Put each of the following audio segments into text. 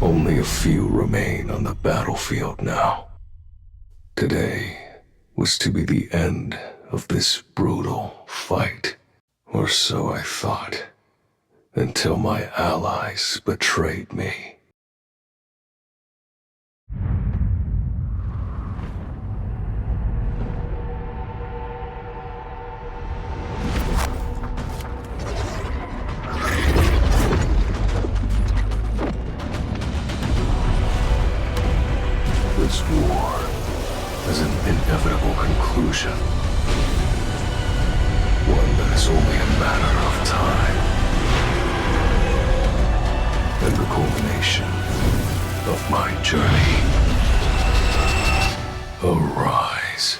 Only a few remain on the battlefield now. Today was to be the end of this brutal fight, or so I thought, until my allies betrayed me. This war has an inevitable conclusion. One that is only a matter of time. And the culmination of my journey. Arise.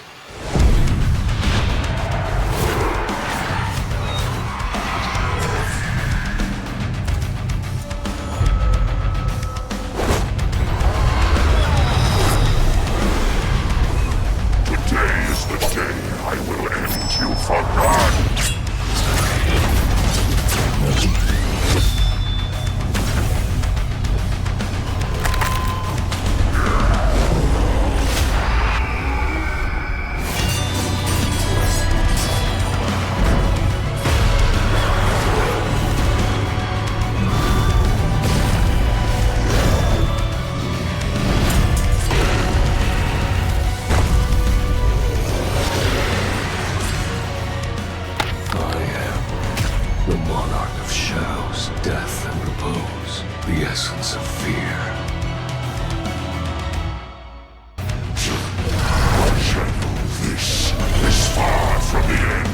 Today is the day I will end you for good. The monarch of shadows, death, and repose, the essence of fear. Shadow, this is far from the end.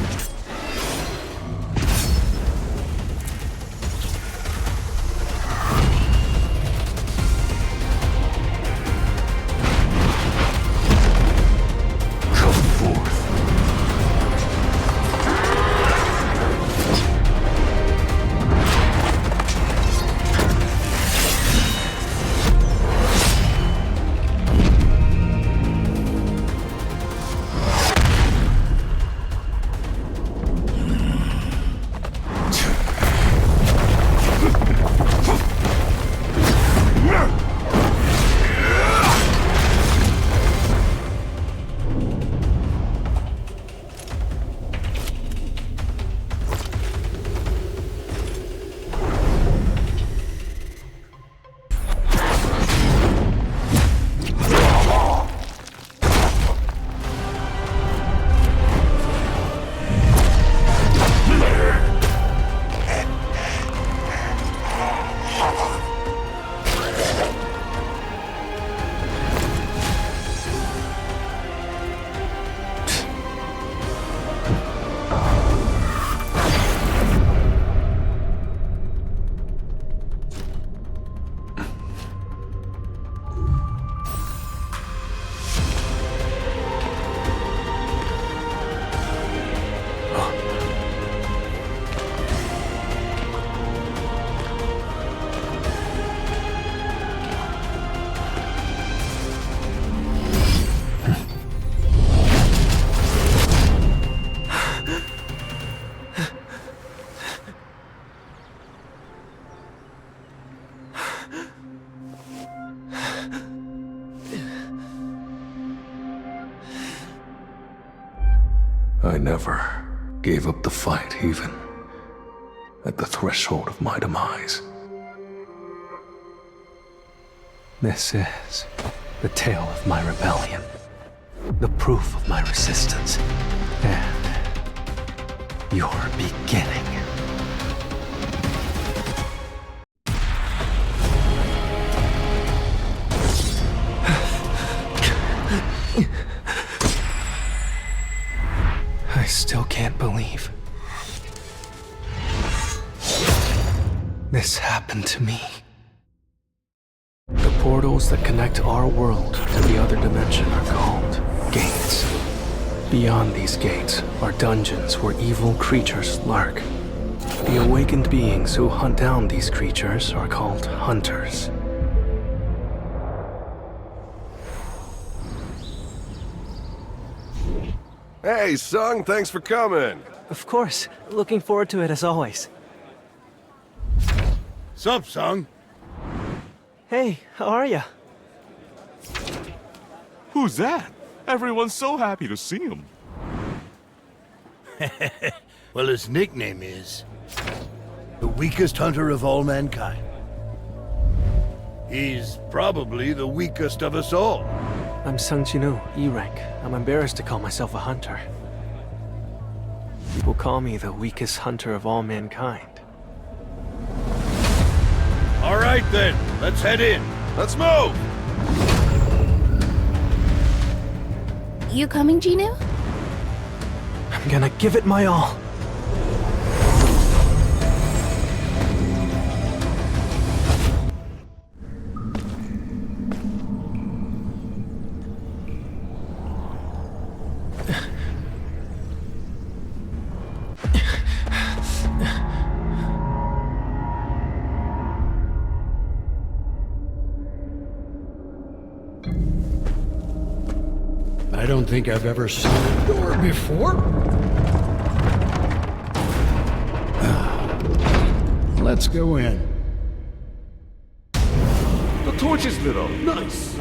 Come forth. I never gave up the fight, even at the threshold of my demise. This is the tale of my rebellion, the proof of my resistance, and your beginning. I still can't believe this happened to me. The portals that connect our world to the other dimension are called gates. Beyond these gates are dungeons where evil creatures lurk. The awakened beings who hunt down these creatures are called hunters. Hey, Sung, thanks for coming. Of course, looking forward to it as always. Sup, Sung? Hey, how are ya? Who's that? Everyone's so happy to see him. Well, his nickname is the weakest hunter of all mankind. He's probably the weakest of us all. I'm Sung Chinu, E rank. I'm embarrassed to call myself a hunter. People call me the weakest hunter of all mankind. All right then, let's head in. Let's move! You coming, Ginu? I'm gonna give it my all. I don't think I've ever seen a door before. Let's go in. The torch is lit up. Nice.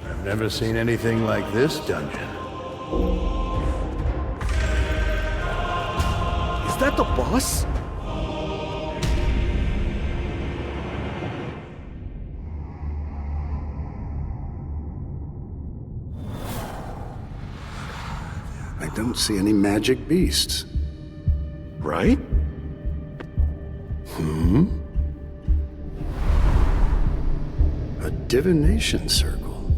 I've never seen anything like this dungeon. Is that the boss? I don't see any magic beasts. Right? A divination circle.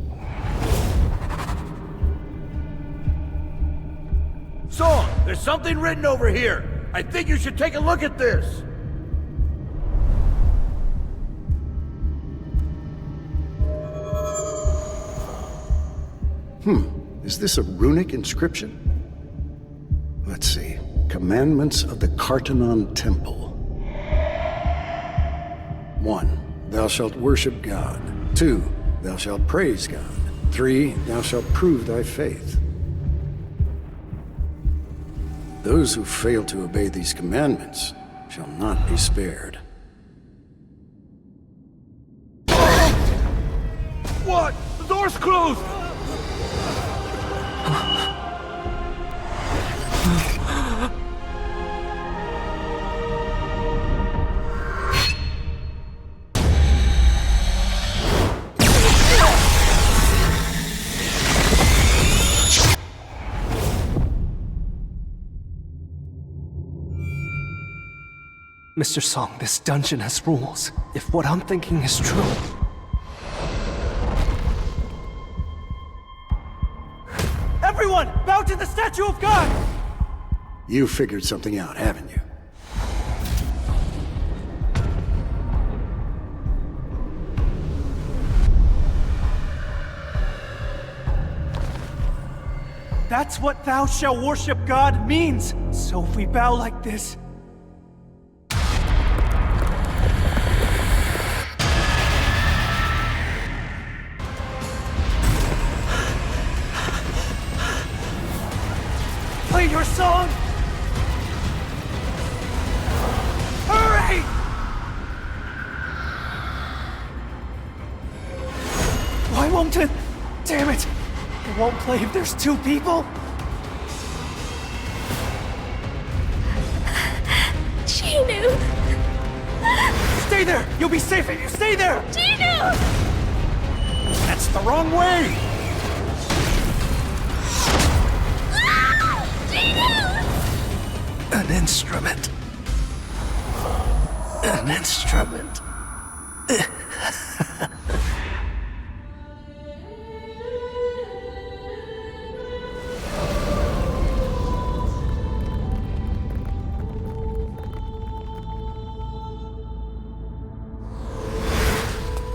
Song, there's something written over here. I think you should take a look at this. Is this a runic inscription? Let's see. Commandments of the Kartanon Temple. 1. Thou shalt worship God. 2. Thou shalt praise God. 3. Thou shalt prove thy faith. Those who fail to obey these commandments shall not be spared. What? The door's closed! Mr. Song, this dungeon has rules. If what I'm thinking is true... Everyone, bow to the statue of God! You figured something out, haven't you? That's what thou shalt worship God means. So if we bow like this... Play your song! Hurry! Why won't it? Damn it! It won't play if there's two people? Ginu! Stay there! You'll be safe if you stay there! Ginu! That's the wrong way! Ah! Ginu! An instrument. An instrument.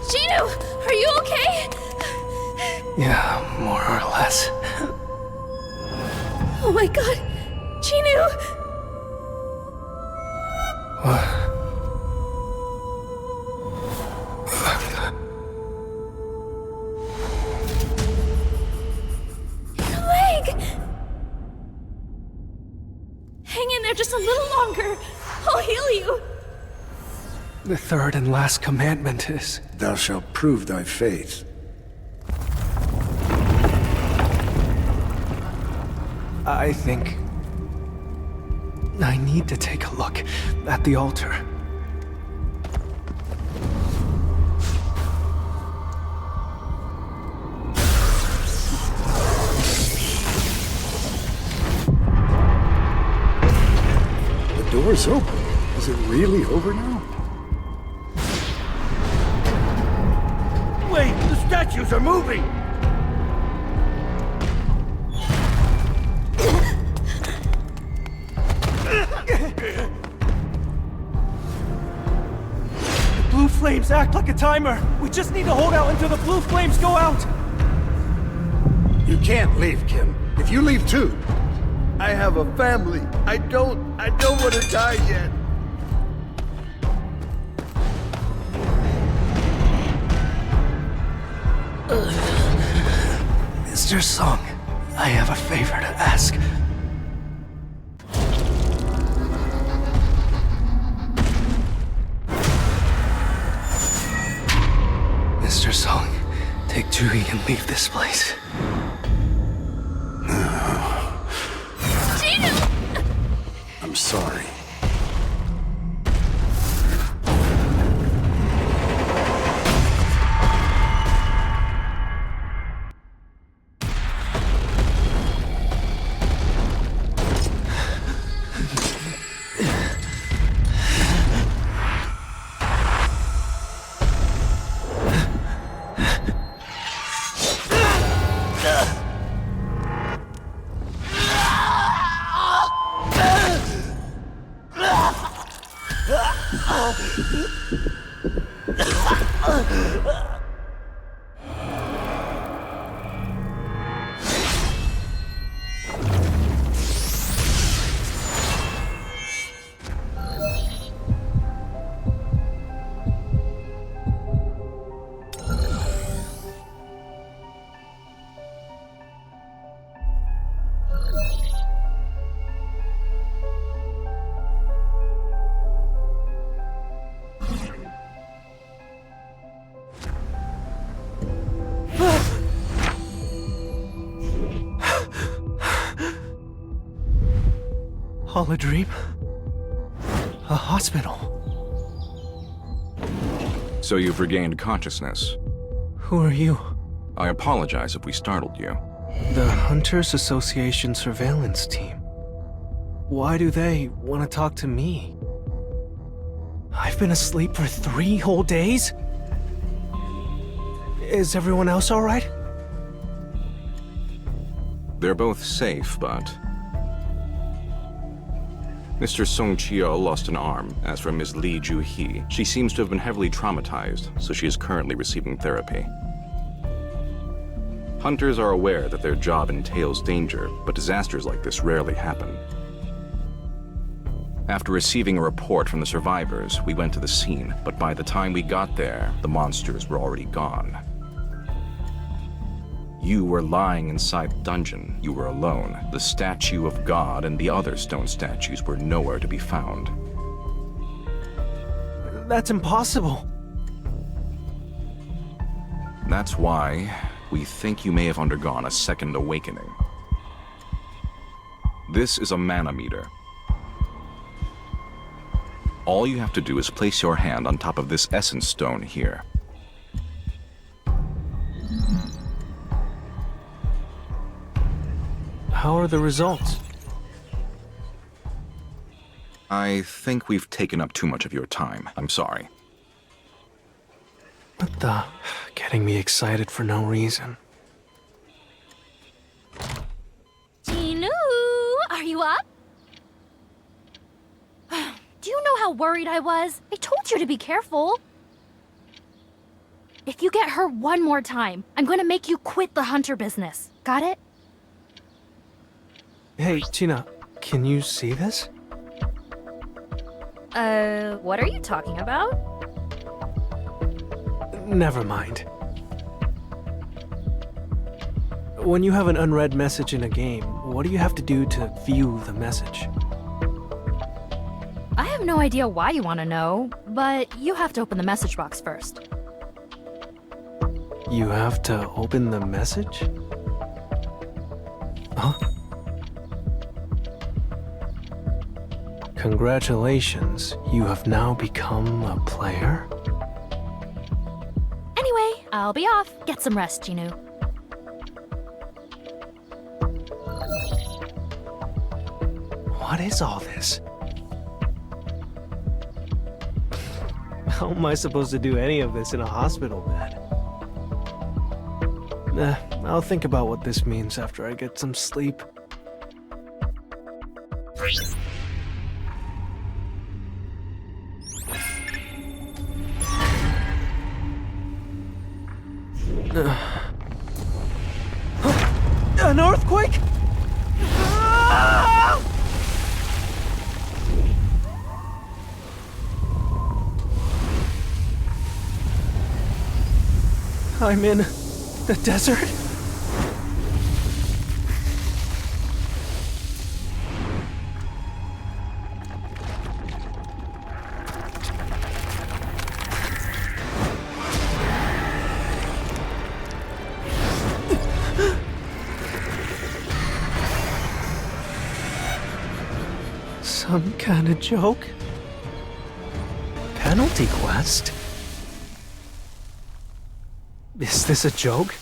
Ginu! Are you okay? Yeah, more or less. Oh my god! Ginu! What? Leg! Hang in there just a little longer. I'll heal you. The third and last commandment is... Thou shalt prove thy faith. I think... I need to take a look at the altar. The door's open. Is it really over now? Wait, the statues are moving! The blue flames act like a timer. We just need to hold out until the blue flames go out. You can't leave, Kim. If you leave too, I have a family. I don't want to die yet. Mr. Song, I have a favor to ask. Mr. Song, take Juhi and leave this place. I'm sorry. All a dream? A hospital? So you've regained consciousness. Who are you? I apologize if we startled you. The Hunters Association surveillance team. Why do they want to talk to me? I've been asleep for 3 whole days? Is everyone else all right? They're both safe, but... Mr. Song Chio lost an arm. As for Ms. Lee Ju-hee, she seems to have been heavily traumatized, so she is currently receiving therapy. Hunters are aware that their job entails danger, but disasters like this rarely happen. After receiving a report from the survivors, we went to the scene, but by the time we got there, the monsters were already gone. You were lying inside the dungeon. You were alone. The statue of God and the other stone statues were nowhere to be found. That's impossible. That's why we think you may have undergone a second awakening. This is a mana meter. All you have to do is place your hand on top of this essence stone here. How are the results? I think we've taken up too much of your time. I'm sorry. What the? Getting me excited for no reason. Jinu, are you up? Do you know how worried I was? I told you to be careful. If you get hurt one more time, I'm gonna make you quit the hunter business. Got it? Hey, Gina, can you see this? What are you talking about? Never mind. When you have an unread message in a game, what do you have to do to view the message? I have have no idea why you want to know, but you have to open the message box first. You have to open the message? Huh? Congratulations, you have now become a player? Anyway, I'll be off. Get some rest, Ginu. What is all this? How am I supposed to do any of this in a hospital bed? I'll think about what this means after I get some sleep. An earthquake? I'm in the desert? Some kind of joke? Penalty quest? Is this a joke?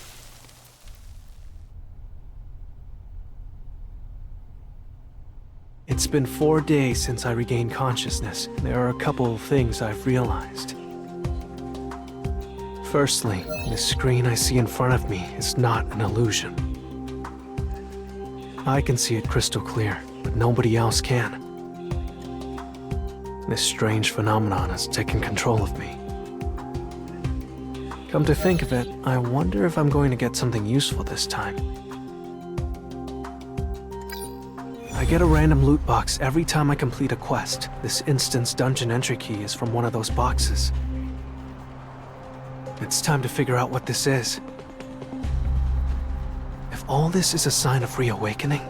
It's been 4 days since I regained consciousness. There are a couple of things I've realized. Firstly, the screen I see in front of me is not an illusion. I can see it crystal clear, but nobody else can. This strange phenomenon has taken control of me. Come to think of it, I wonder if I'm going to get something useful this time. I get a random loot box every time I complete a quest. This instance dungeon entry key is from one of those boxes. It's time to figure out what this is. If all this is a sign of reawakening,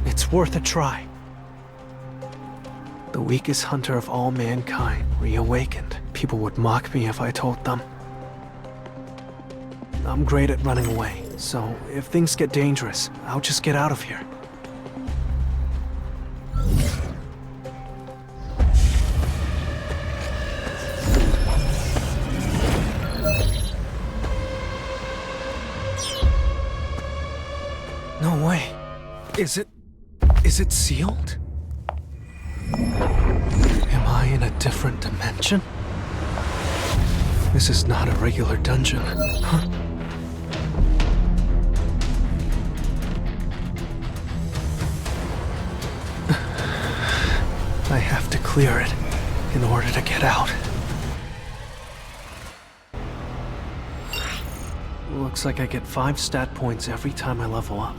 it's worth a try. The weakest hunter of all mankind reawakened. People would mock me if I told them. I'm great at running away, so if things get dangerous, I'll just get out of here. No way. Is it sealed? Am I in a different dimension? This is not a regular dungeon. Huh? I have to clear it in order to get out. Looks like I get 5 stat points every time I level up.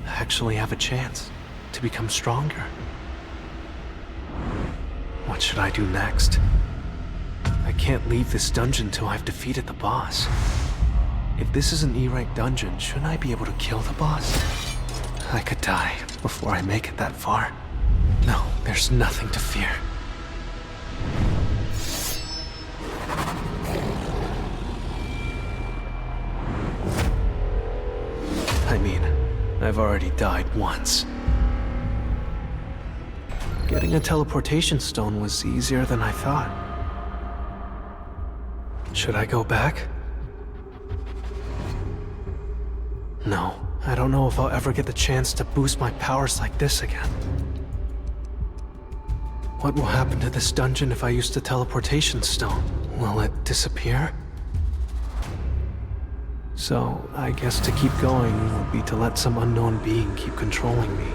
I actually have a chance to become stronger. What should I do next? I can't leave this dungeon till I've defeated the boss. If this is an E-rank dungeon, shouldn't I be able to kill the boss? I could die before I make it that far. No, there's nothing to fear. I mean, I've already died once. Getting a teleportation stone was easier than I thought. Should I go back? No, I don't know if I'll ever get the chance to boost my powers like this again. What will happen to this dungeon if I use the teleportation stone? Will it disappear? So, I guess to keep going would be to let some unknown being keep controlling me.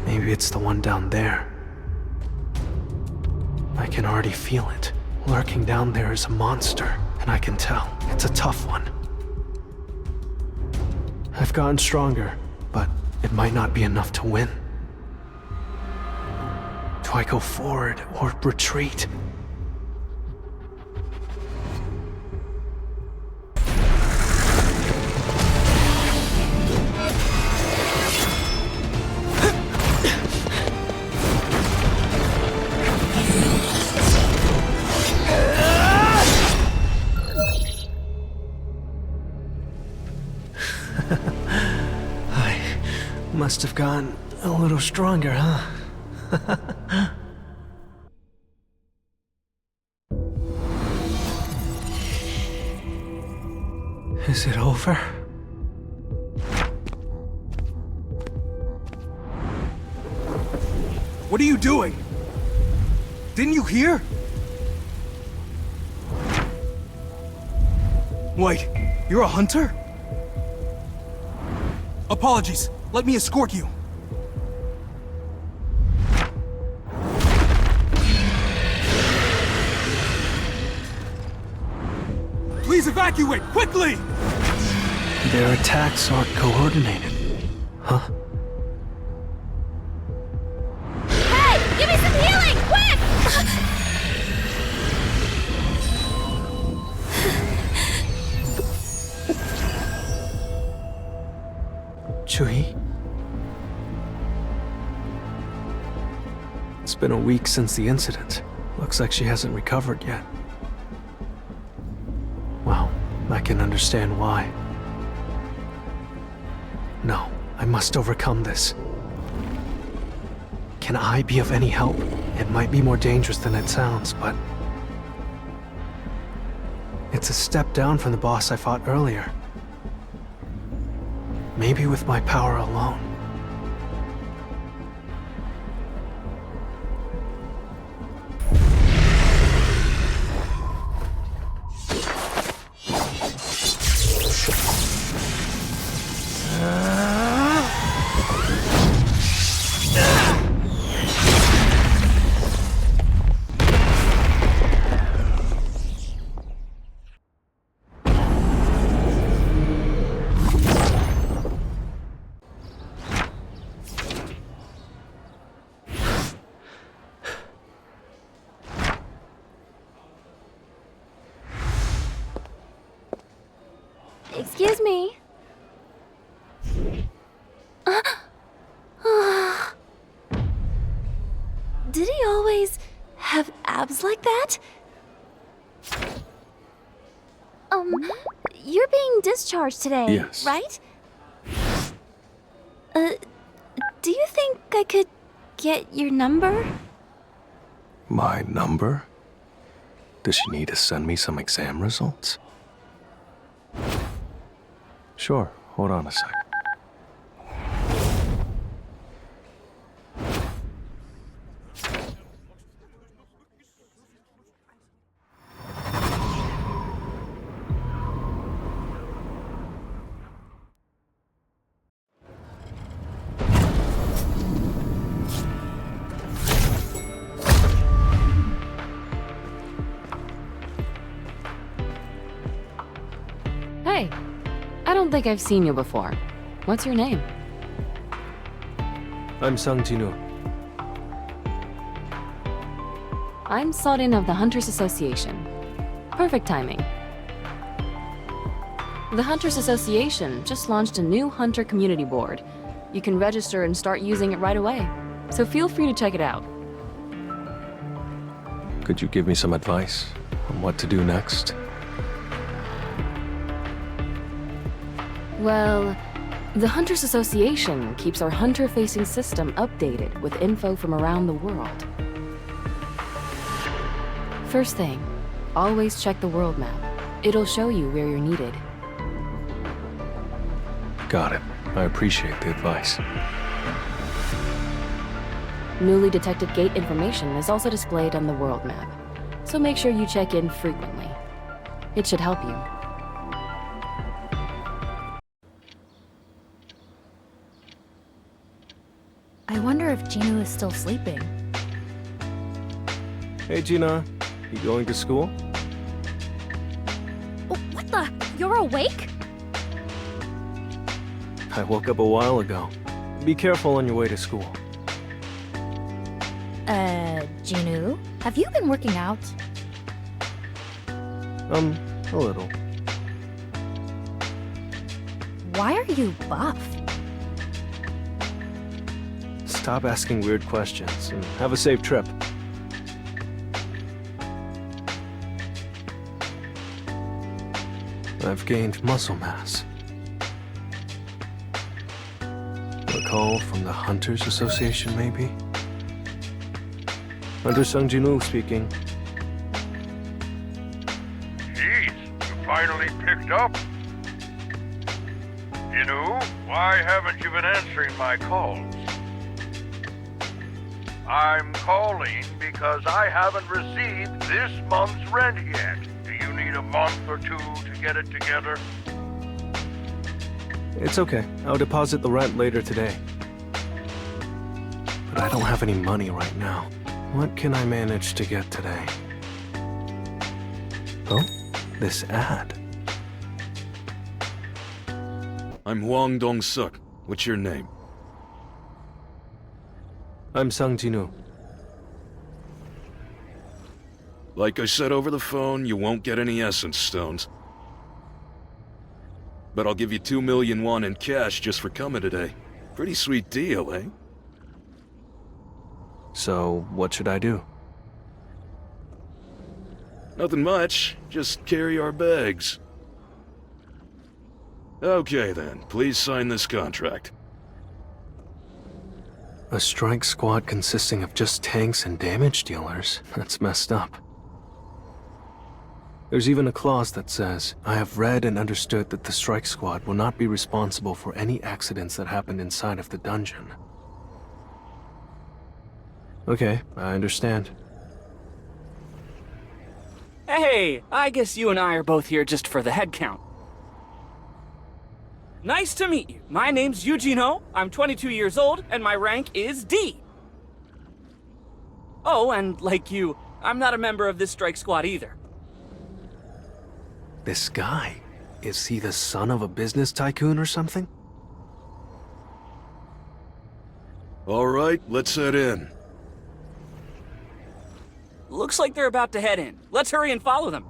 Maybe it's the one down there. I can already feel it. Lurking down there is a monster, and I can tell it's a tough one. I've gotten stronger, but it might not be enough to win. Do I go forward or retreat? must have gotten a little stronger, huh? Is it over? What are you doing? Didn't you hear? Wait, you're a hunter? Apologies. Let me escort you. Please evacuate, quickly! Their attacks aren't coordinated. Huh? Hey! Give me some healing! Quick! Chuhi? It's been a week since the incident. Looks like she hasn't recovered yet. Well, I can understand why. No, I must overcome this. Can I be of any help? It might be more dangerous than it sounds, but... it's a step down from the boss I fought earlier. Maybe with my power alone. Excuse me. Did he always have abs like that? You're being discharged today, Yes. right? Do you think I could get your number? My number? Does she need to send me some exam results? Sure, hold on a sec. Hey, I don't think I've seen you before. What's your name? I'm Sung Jinu. I'm Sodin of the Hunters Association. Perfect timing. The Hunters Association just launched a new Hunter Community Board. You can register and start using it right away, so feel free to check it out. Could you give me some advice on what to do next? Well, the Hunters Association keeps our hunter-facing system updated with info from around the world. First thing, always check the world map. It'll show you where you're needed. Got it. I appreciate the advice. Newly detected gate information is also displayed on the world map, so make sure you check in frequently. It should help you. I wonder if Jinu is still sleeping. Hey, Gina. You going to school? Oh, what the? You're awake? I woke up a while ago. Be careful on your way to school. Jinu? Have you been working out? A little. Why are you buff? Stop asking weird questions and have a safe trip. I've gained muscle mass. Look call from the Hunters Association, maybe? Hunter Sung Jin-woo speaking. Jeez, you finally picked up. You know, why haven't you been answering my calls? I'm calling because I haven't received this month's rent yet. Do you need a month or two to get it together? It's okay. I'll deposit the rent later today. But I don't have any money right now. What can I manage to get today? Oh, this ad. I'm Hwang Dong-suk. What's your name? I'm Sung Jin-woo. Like I said over the phone, you won't get any essence stones. But I'll give you 2 million won in cash just for coming today. Pretty sweet deal, eh? So, what should I do? Nothing much. Just carry our bags. Okay then, please sign this contract. A strike squad consisting of just tanks and damage dealers? That's messed up. There's even a clause that says, I have read and understood that the strike squad will not be responsible for any accidents that happened inside of the dungeon. Okay, I understand. Hey, I guess you and I are both here just for the head count. Nice to meet you. My name's Eugene Ho, I'm 22 years old, and my rank is D. Oh, and like you, I'm not a member of this strike squad either. This guy, is he the son of a business tycoon or something? All right, let's head in. Looks like they're about to head in. Let's hurry and follow them.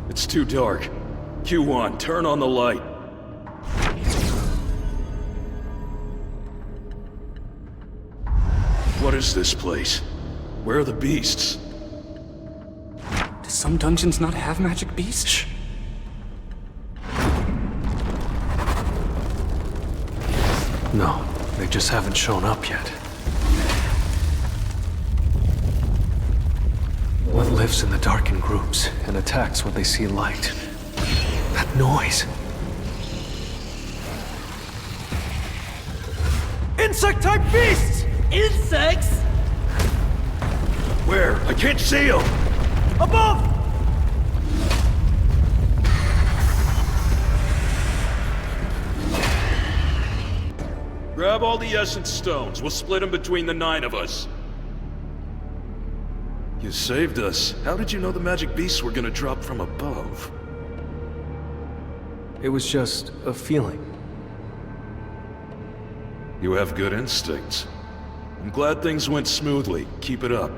It's too dark. Q1, turn on the light. What is this place? Where are the beasts? Do some dungeons not have magic beasts? Shh. No, they just haven't shown up yet. What lives in the darkened groups and attacks when they see light? That noise! Insect-type beasts! Insects? Where? I can't see them! Above! Grab all the essence stones. We'll split them between the 9 of us. You saved us. How did you know the magic beasts were gonna drop from above? It was just a feeling. You have good instincts. I'm glad things went smoothly. Keep it up.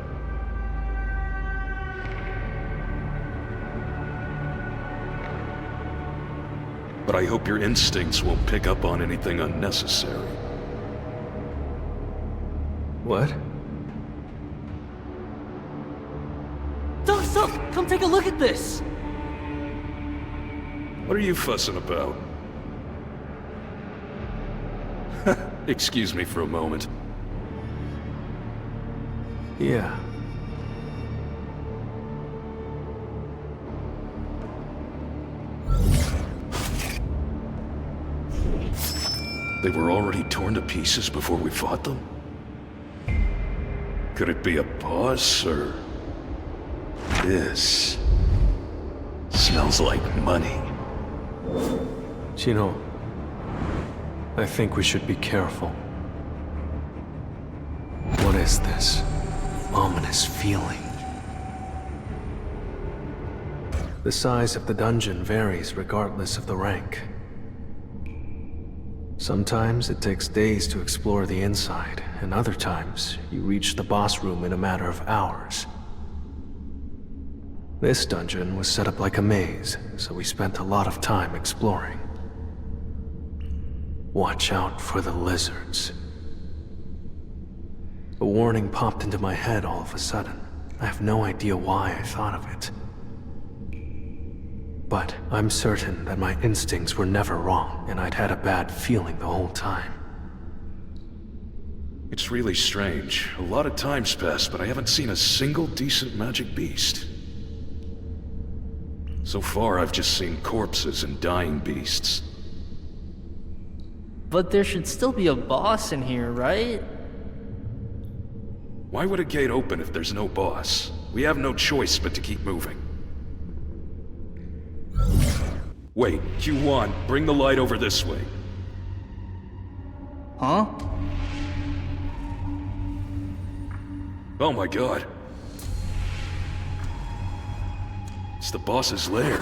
But I hope your instincts won't pick up on anything unnecessary. What? Stop! Come take a look at this! What are you fussing about? Excuse me for a moment. Yeah. They were already torn to pieces before we fought them? Could it be a boss, or... This... smells like money. Chino, I think we should be careful. What is this ominous feeling? The size of the dungeon varies regardless of the rank. Sometimes it takes days to explore the inside, and other times you reach the boss room in a matter of hours. This dungeon was set up like a maze, so we spent a lot of time exploring. Watch out for the lizards. A warning popped into my head all of a sudden. I have no idea why I thought of it. But I'm certain that my instincts were never wrong, and I'd had a bad feeling the whole time. It's really strange. A lot of time's passed, but I haven't seen a single decent magic beast. So far, I've just seen corpses and dying beasts. But there should still be a boss in here, right? Why would a gate open if there's no boss? We have no choice but to keep moving. Wait, Q1, bring the light over this way. Huh? Oh my god. It's the boss's lair.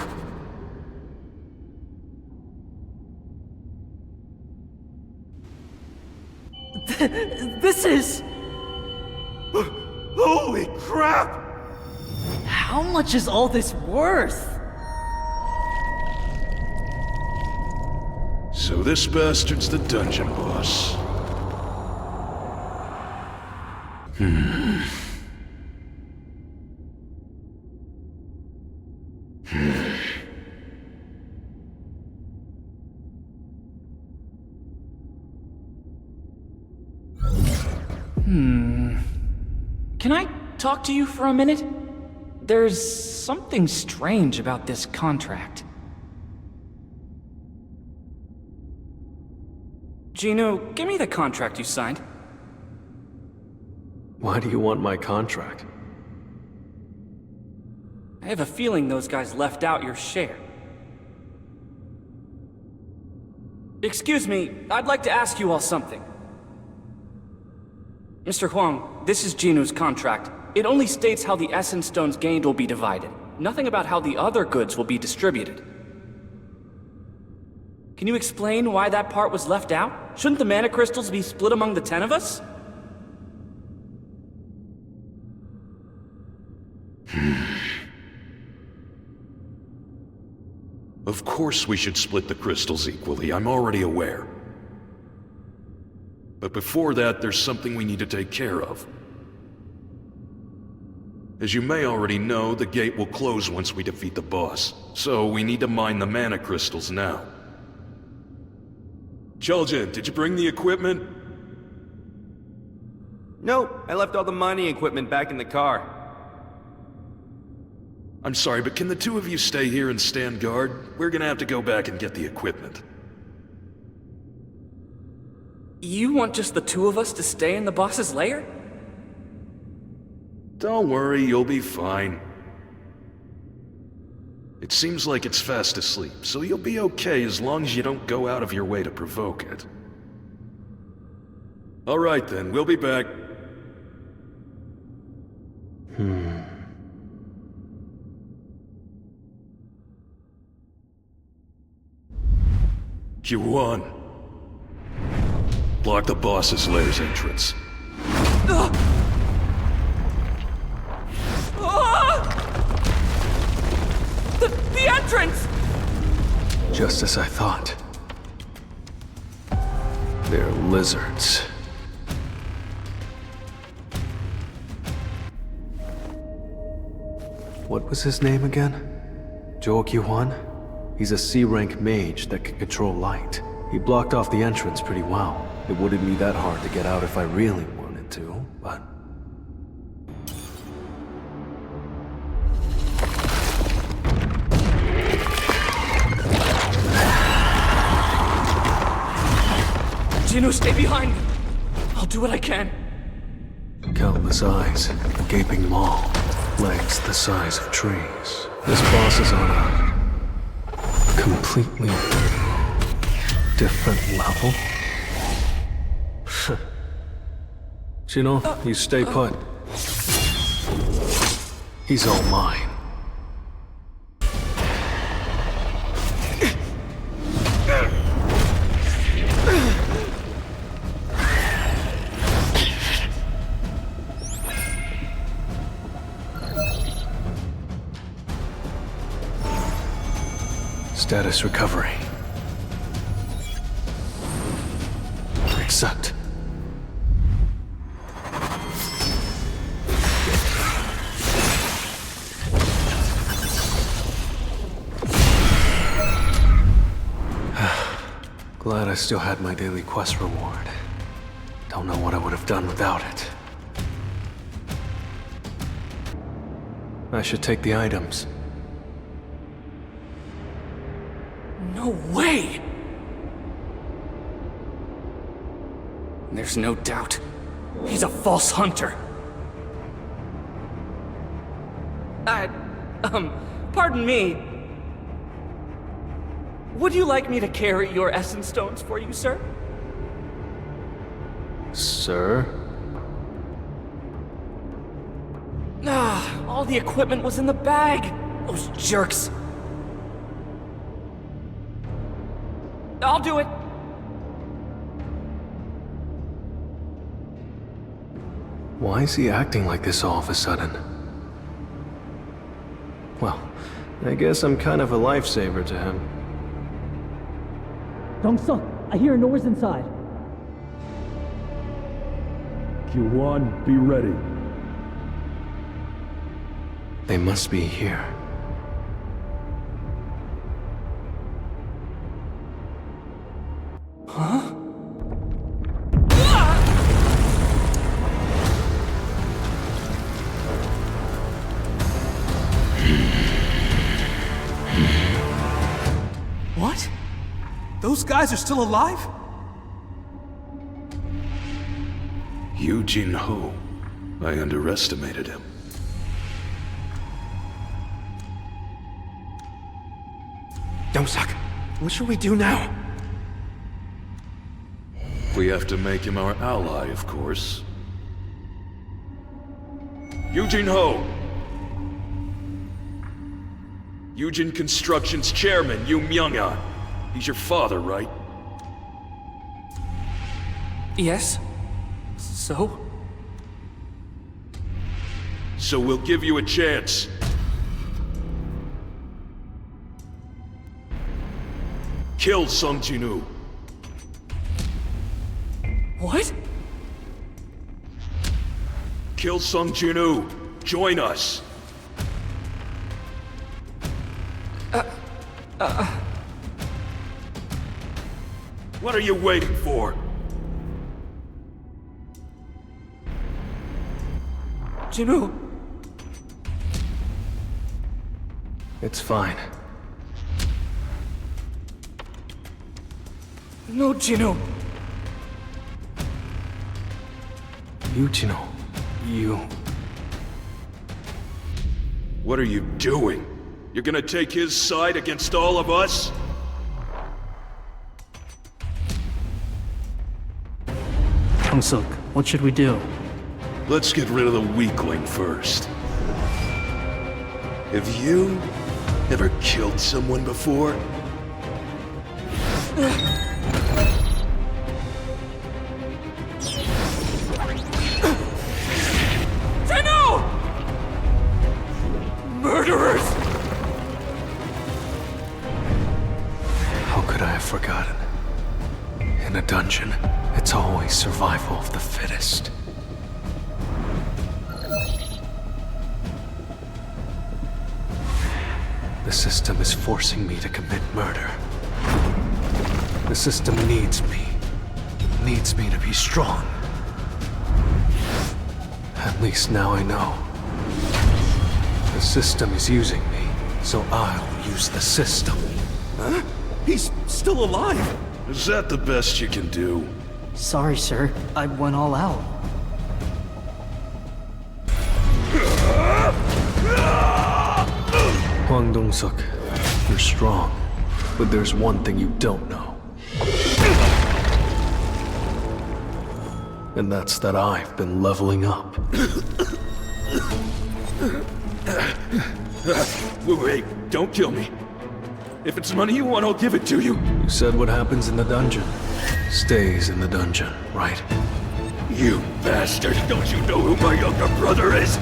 This is... Holy crap! How much is all this worth? So this bastard's the dungeon boss. Can I talk to you for a minute? There's something strange about this contract. Gino, give me the contract you signed. Why do you want my contract? I have a feeling those guys left out your share. Excuse me, I'd like to ask you all something. Mr. Huang, this is Gino's contract. It only states how the essence stones gained will be divided. Nothing about how the other goods will be distributed. Can you explain why that part was left out? Shouldn't the mana crystals be split among the 10 of us? Of course we should split the crystals equally, I'm already aware. But before that, there's something we need to take care of. As you may already know, the gate will close once we defeat the boss, so we need to mine the mana crystals now. Chulgin, did you bring the equipment? Nope, I left all the mining equipment back in the car. I'm sorry, but can the two of you stay here and stand guard? We're gonna have to go back and get the equipment. You want just the two of us to stay in the boss's lair? Don't worry, you'll be fine. It seems like it's fast asleep, so you'll be okay as long as you don't go out of your way to provoke it. Alright then, we'll be back. Q1. Block the boss's lair's entrance. The entrance! Just as I thought. They're lizards. What was his name again? Zhou Qihuan? He's a C-rank mage that can control light. He blocked off the entrance pretty well. It wouldn't be that hard to get out if I really wanted to, but... Gino, stay behind me. I'll do what I can. Countless eyes, a gaping maw, legs the size of trees. This boss is on a completely different level. Gino, you stay put. He's all mine. Status recovery. Accept. Glad I still had my daily quest reward. Don't know what I would have done without it. I should take the items. No way! There's no doubt. He's a false hunter. Pardon me. Would you like me to carry your essence stones for you, sir? Sir? All the equipment was in the bag. Those jerks. I'll do it. Why is he acting like this all of a sudden? Well, I guess I'm kind of a lifesaver to him. Dong-suk, I hear a noise inside. Q1, be ready. They must be here. Huh? What? Those guys are still alive? Eugene Ho. I underestimated him. Dong-suk, what should we do now? We have to make him our ally, of course. Eugene Ho! Eugene Construction's chairman, Yu Myung-an. He's your father, right? Yes. So? So we'll give you a chance. Kill Sung Jin-woo. What? Kill Sung Jin-woo. Join us. What are you waiting for? Jin-woo. It's fine. No, Jin-woo. Yujino, you... What are you doing? You're gonna take his side against all of us? Dong-suk, what should we do? Let's get rid of the weakling first. Have you ever killed someone before? Murderers! How could I have forgotten? In a dungeon, it's always survival of the fittest. The system is forcing me to commit murder. The system needs me. It needs me to be strong. At least now I know. The system is using me, so I'll use the system. Huh? He's still alive! Is that the best you can do? Sorry, sir. I went all out. Hwang Dong-suk, you're strong, but there's one thing you don't know. And that's that I've been leveling up. Wait, don't kill me. If it's money you want, I'll give it to you. You said what happens in the dungeon stays in the dungeon, right? You bastard! Don't you know who my younger brother is?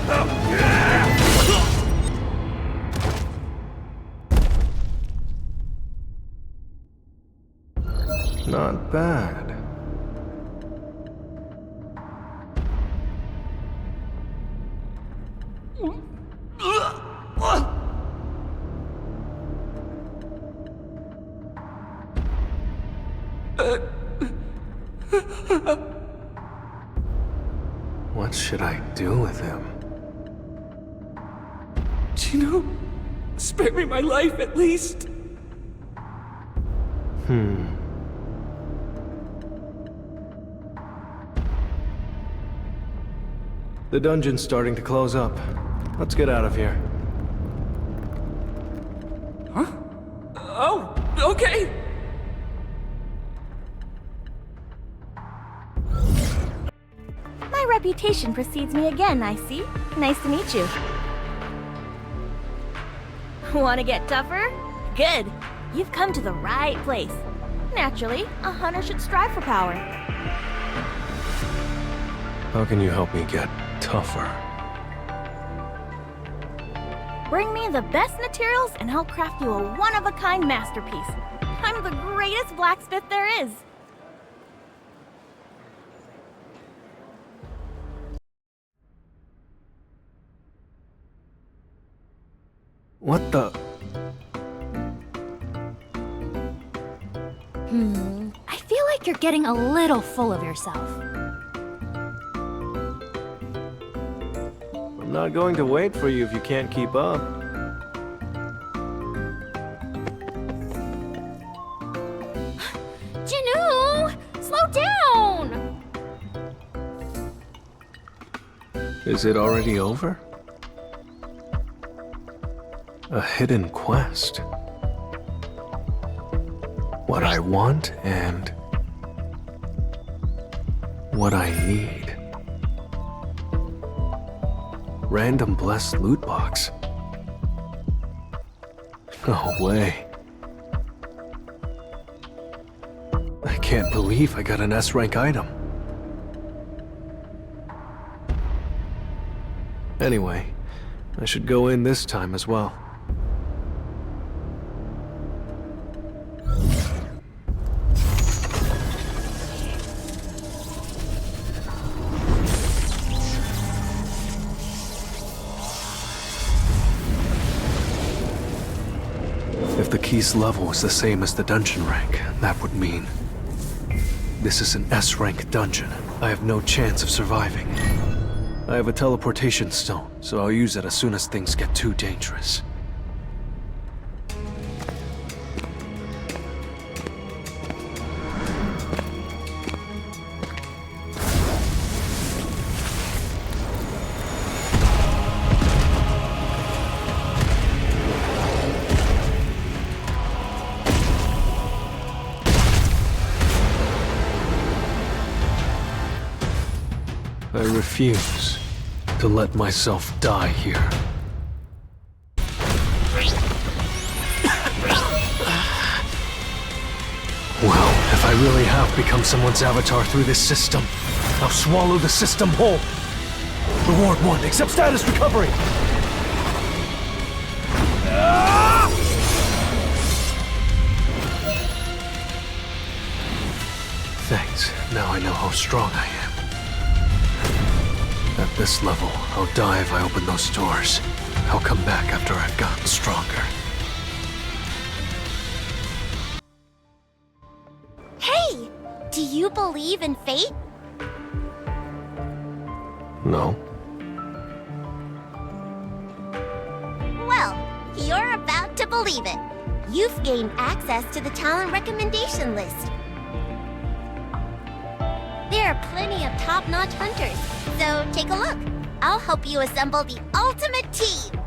Not bad. What should I do with him? Gino, spare me my life at least. The dungeon's starting to close up. Let's get out of here. Huh? Oh, okay. My reputation precedes me again, I see. Nice to meet you. Want to get tougher? Good. You've come to the right place. Naturally, a hunter should strive for power. How can you help me get tougher? Bring me the best materials and I'll craft you a one-of-a-kind masterpiece. I'm the greatest blacksmith there is. What the? I feel like you're getting a little full of yourself. I'm not going to wait for you if you can't keep up. Jinu! Slow down! Is it already over? A hidden quest. What I want and what I need. Random blessed loot box. No way. I can't believe I got an S-rank item. Anyway, I should go in this time as well. If the key's level is the same as the dungeon rank, that would mean this is an S-rank dungeon. I have no chance of surviving. I have a teleportation stone, so I'll use it as soon as things get too dangerous. I refuse to let myself die here. Well, if I really have become someone's avatar through this system, I'll swallow the system whole. Reward 1, accept status recovery! Thanks, now I know how strong I am. At this level, I'll die if I open those doors. I'll come back after I've gotten stronger. Hey! Do you believe in fate? No. Well, you're about to believe it. You've gained access to the talent recommendation list. There are plenty of top-notch hunters, so take a look. I'll help you assemble the ultimate team.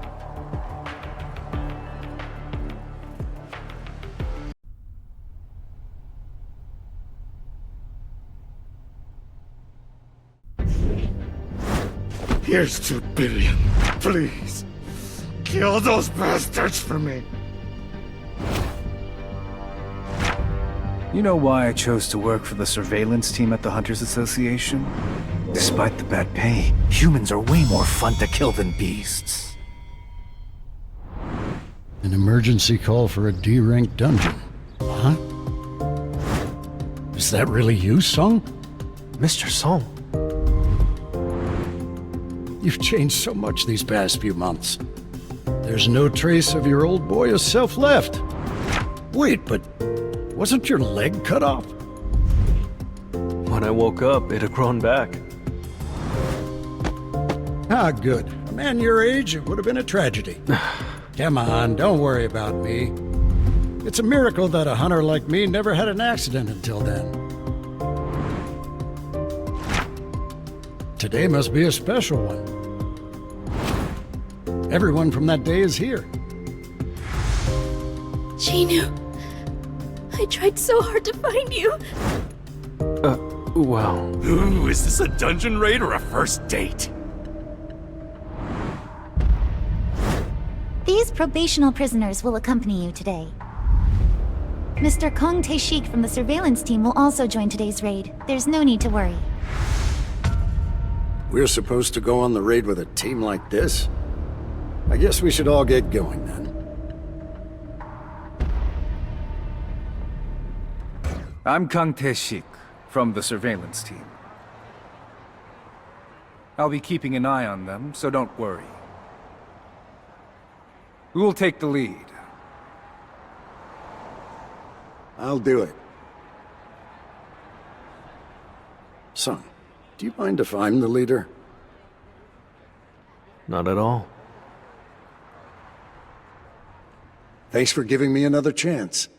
Here's 2 billion. Please, kill those bastards for me. You know why I chose to work for the surveillance team at the Hunters Association? Despite the bad pay, humans are way more fun to kill than beasts. An emergency call for a D-rank dungeon. Huh? Is that really you, Song? Mr. Song? You've changed so much these past few months. There's no trace of your old boy self left. Wait, but wasn't your leg cut off? What I woke up, it had grown back. Ah, good. A man your age, it would have been a tragedy. Come on, don't worry about me. It's a miracle that a hunter like me never had an accident until then. Today must be a special one. Everyone from that day is here. Chinu, I tried so hard to find you. Well... Ooh, is this a dungeon raid or a first date? These probational prisoners will accompany you today. Mr. Kong Tae-shik from the surveillance team will also join today's raid. There's no need to worry. We're supposed to go on the raid with a team like this? I guess we should all get going then. I'm Kang Tae-shik, from the surveillance team. I'll be keeping an eye on them, so don't worry. Who will take the lead? I'll do it. Son, do you mind if I'm the leader? Not at all. Thanks for giving me another chance.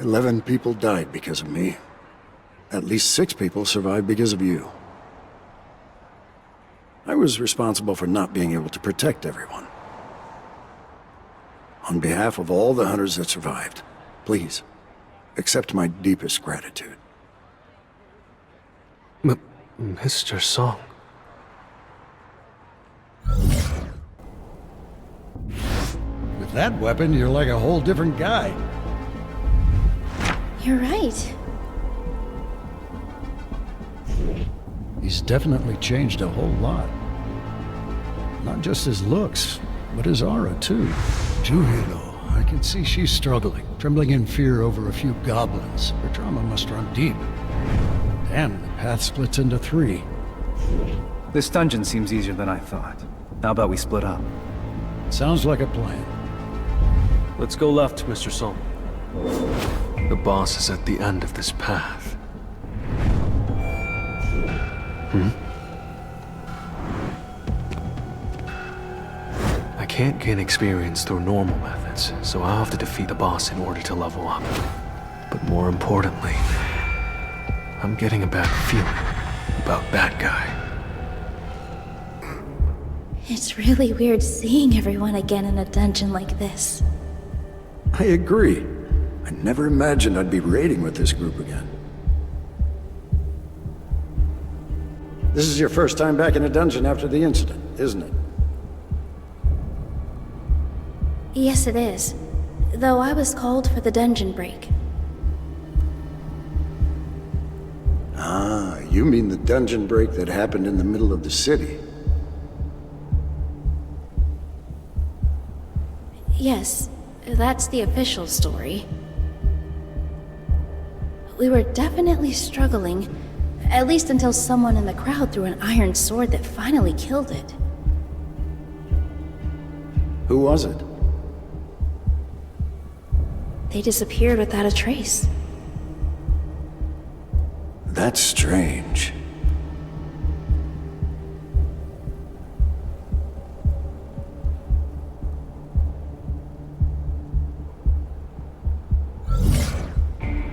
11 people died because of me. At least 6 people survived because of you. I was responsible for not being able to protect everyone. On behalf of all the hunters that survived, please, accept my deepest gratitude. Mr. Song. With that weapon, you're like a whole different guy. You're right. He's definitely changed a whole lot. Not just his looks, but his aura, too. Juhiro, I can see she's struggling, trembling in fear over a few goblins. Her trauma must run deep. Damn, the path splits into 3. This dungeon seems easier than I thought. How about we split up? Sounds like a plan. Let's go left, Mr. Song. The boss is at the end of this path. I can't gain experience through normal methods, so I'll have to defeat the boss in order to level up. But more importantly, I'm getting a bad feeling about that guy. It's really weird seeing everyone again in a dungeon like this. I agree. I never imagined I'd be raiding with this group again. This is your first time back in a dungeon after the incident, isn't it? Yes, it is. Though I was called for the dungeon break. Ah, you mean the dungeon break that happened in the middle of the city? Yes, that's the official story. We were definitely struggling, at least until someone in the crowd threw an iron sword that finally killed it. Who was it? They disappeared without a trace. That's strange.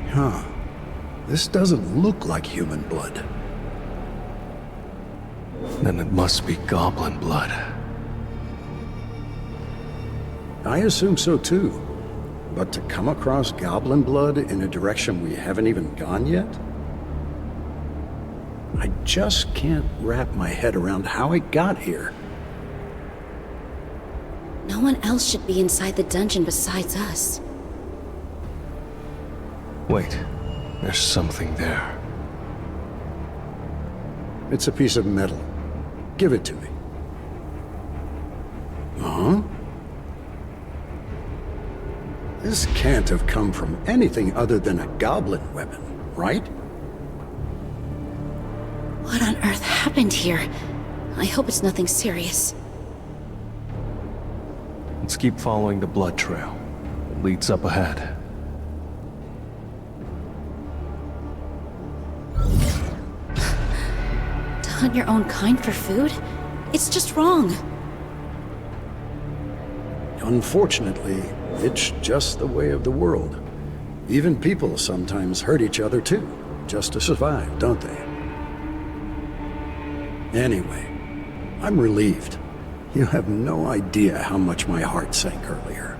Huh. This doesn't look like human blood. Then it must be goblin blood. I assume so too. But to come across goblin blood in a direction we haven't even gone yet? I just can't wrap my head around how it got here. No one else should be inside the dungeon besides us. Wait, there's something there. It's a piece of metal. Give it to me. Huh? This can't have come from anything other than a goblin weapon, right? What on earth happened here? I hope it's nothing serious. Let's keep following the blood trail. It leads up ahead. hunt your own kind for food? It's just wrong. Unfortunately, it's just the way of the world. Even people sometimes hurt each other too, just to survive, don't they? Anyway, I'm relieved. You have no idea how much my heart sank earlier.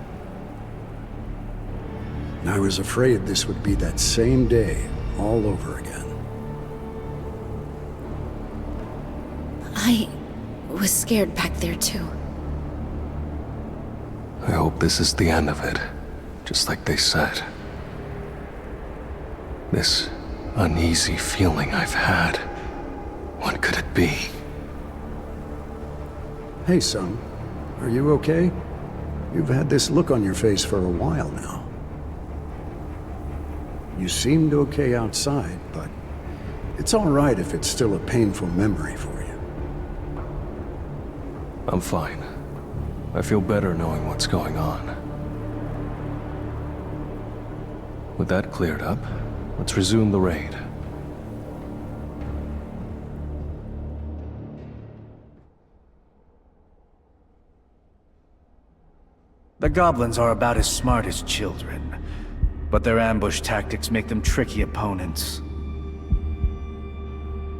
I was afraid this would be that same day all over again. I was scared back there too. I hope this is the end of it, just like they said. This uneasy feeling I've had, what could it be? Hey, son. Are you okay? You've had this look on your face for a while now. You seemed okay outside, but it's all right if it's still a painful memory for you. I'm fine. I feel better knowing what's going on. With that cleared up, let's resume the raid. The goblins are about as smart as children, but their ambush tactics make them tricky opponents.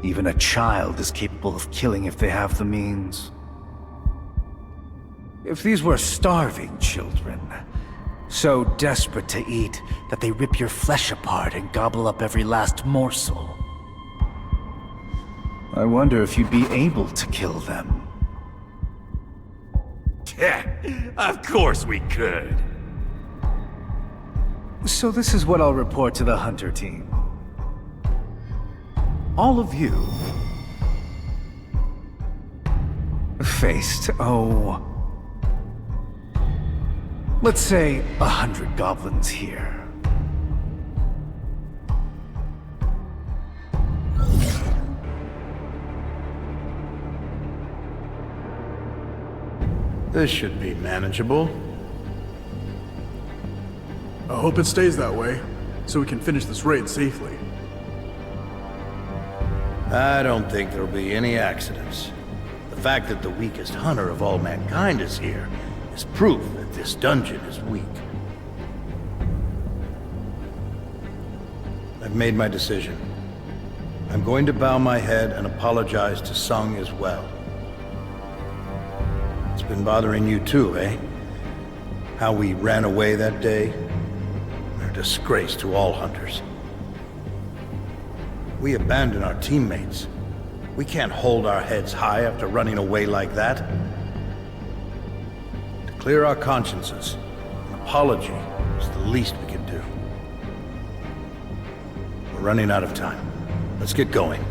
Even a child is capable of killing if they have the means. If these were starving children, so desperate to eat that they rip your flesh apart and gobble up every last morsel, I wonder if you'd be able to kill them. Yeah, of course we could. So this is what I'll report to the hunter team. All of you faced, let's say 100 goblins here. This should be manageable. I hope it stays that way, so we can finish this raid safely. I don't think there'll be any accidents. The fact that the weakest hunter of all mankind is here is proof that this dungeon is weak. I've made my decision. I'm going to bow my head and apologize to Sung as well. It's been bothering you too, eh? How we ran away that day? They're a disgrace to all hunters. We abandoned our teammates. We can't hold our heads high after running away like that. To clear our consciences, an apology is the least we can do. We're running out of time. Let's get going.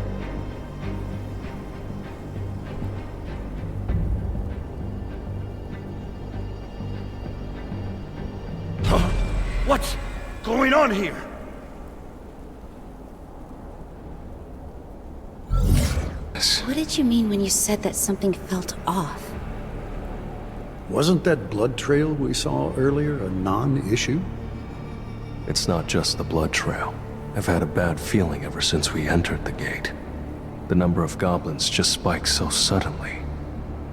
What's going on here? What did you mean when you said that something felt off? Wasn't that blood trail we saw earlier a non-issue? It's not just the blood trail. I've had a bad feeling ever since we entered the gate. The number of goblins just spikes so suddenly.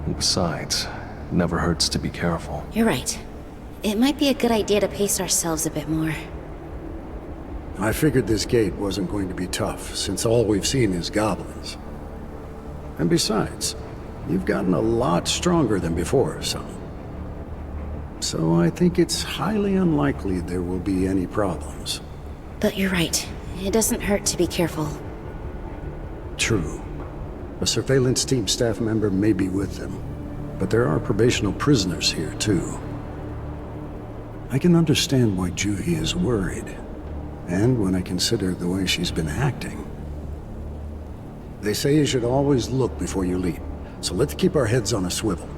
And besides, it never hurts to be careful. You're right. It might be a good idea to pace ourselves a bit more. I figured this gate wasn't going to be tough, since all we've seen is goblins. And besides, you've gotten a lot stronger than before, son. So I think it's highly unlikely there will be any problems. But you're right. It doesn't hurt to be careful. True. A surveillance team staff member may be with them, but there are probational prisoners here, too. I can understand why Juhi is worried, and when I consider the way she's been acting. They say you should always look before you leap, so let's keep our heads on a swivel.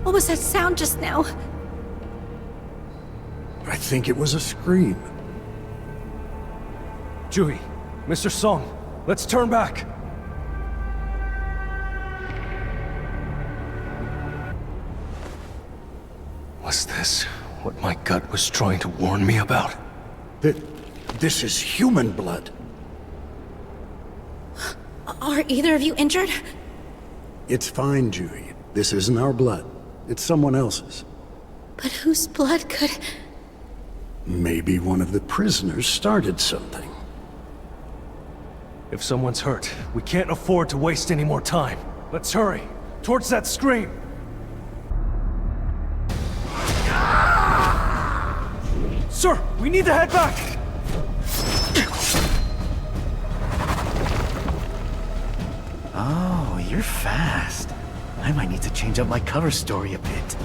What was that sound just now? I think it was a scream. Juhi, Mr. Song, let's turn back. Was this what my gut was trying to warn me about? This is human blood. Are either of you injured? It's fine, Juhi. This isn't our blood. It's someone else's. But whose blood could... Maybe one of the prisoners started something. If someone's hurt, we can't afford to waste any more time. Let's hurry. Towards that screen! Sir, we need to head back! Oh, you're fast. I might need to change up my cover story a bit.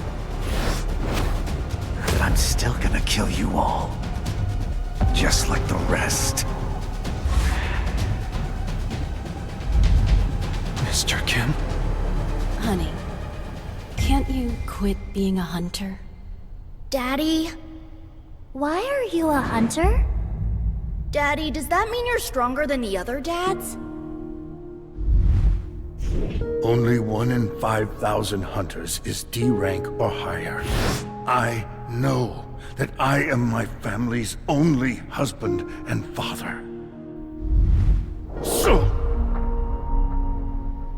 But I'm still gonna kill you all. Just like the rest. Mr. Kim? Honey, can't you quit being a hunter? Daddy? Why are you a hunter? Daddy, does that mean you're stronger than the other dads? Only 1 in 5,000 hunters is D rank or higher. I know that I am my family's only husband and father. So,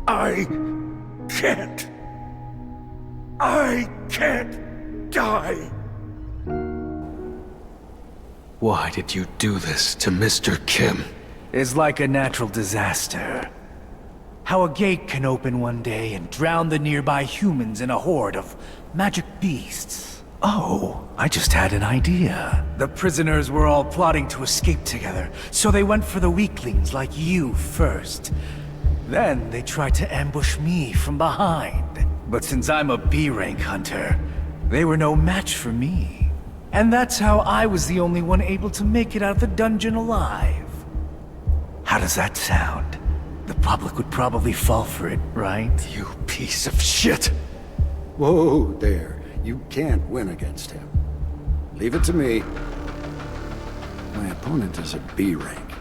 I can't die. Why did you do this to Mr. Kim? It's like a natural disaster. How a gate can open one day and drown the nearby humans in a horde of magic beasts. Oh, I just had an idea. The prisoners were all plotting to escape together, so they went for the weaklings like you first. Then they tried to ambush me from behind. But since I'm a B-rank hunter, they were no match for me. And that's how I was the only one able to make it out of the dungeon alive. How does that sound? The public would probably fall for it, right? You piece of shit! Whoa there. You can't win against him. Leave it to me. My opponent is a B rank.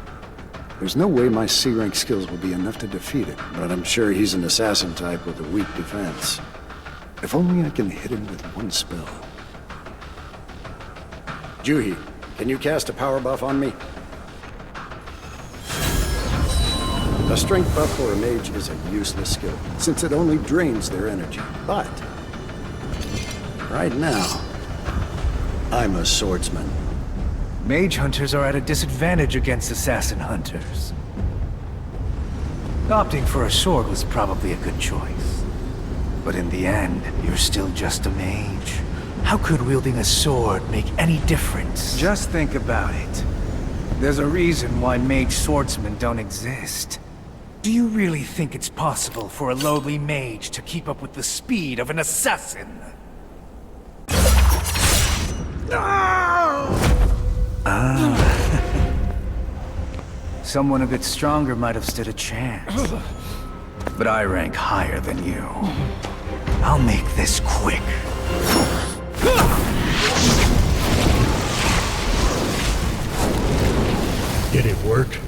There's no way my C rank skills will be enough to defeat it, but I'm sure he's an assassin type with a weak defense. If only I can hit him with one spell. Juhi, can you cast a power buff on me? A strength buff for a mage is a useless skill, since it only drains their energy. But right now, I'm a swordsman. Mage hunters are at a disadvantage against assassin hunters. Opting for a sword was probably a good choice. But in the end, you're still just a mage. How could wielding a sword make any difference? Just think about it. There's a reason why mage swordsmen don't exist. Do you really think it's possible for a lowly mage to keep up with the speed of an assassin? Someone a bit stronger might have stood a chance. But I rank higher than you. I'll make this quick. Did it work?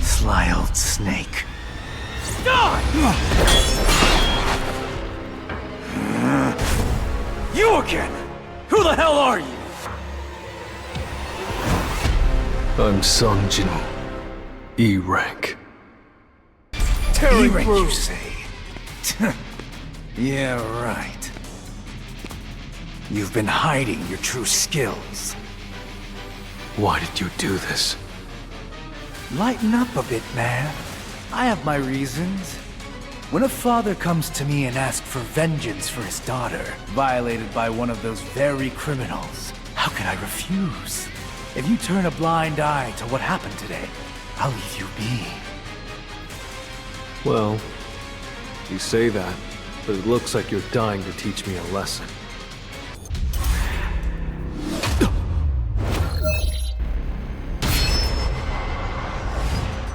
Sly old snake. You again! Who the hell are you? I'm Sung Jinu. E rank. E rank, you say? Yeah, right. You've been hiding your true skills. Why did you do this? Lighten up a bit, man. I have my reasons. When a father comes to me and asks for vengeance for his daughter, violated by one of those very criminals, how can I refuse? If you turn a blind eye to what happened today, I'll leave you be. Well, you say that, but it looks like you're dying to teach me a lesson.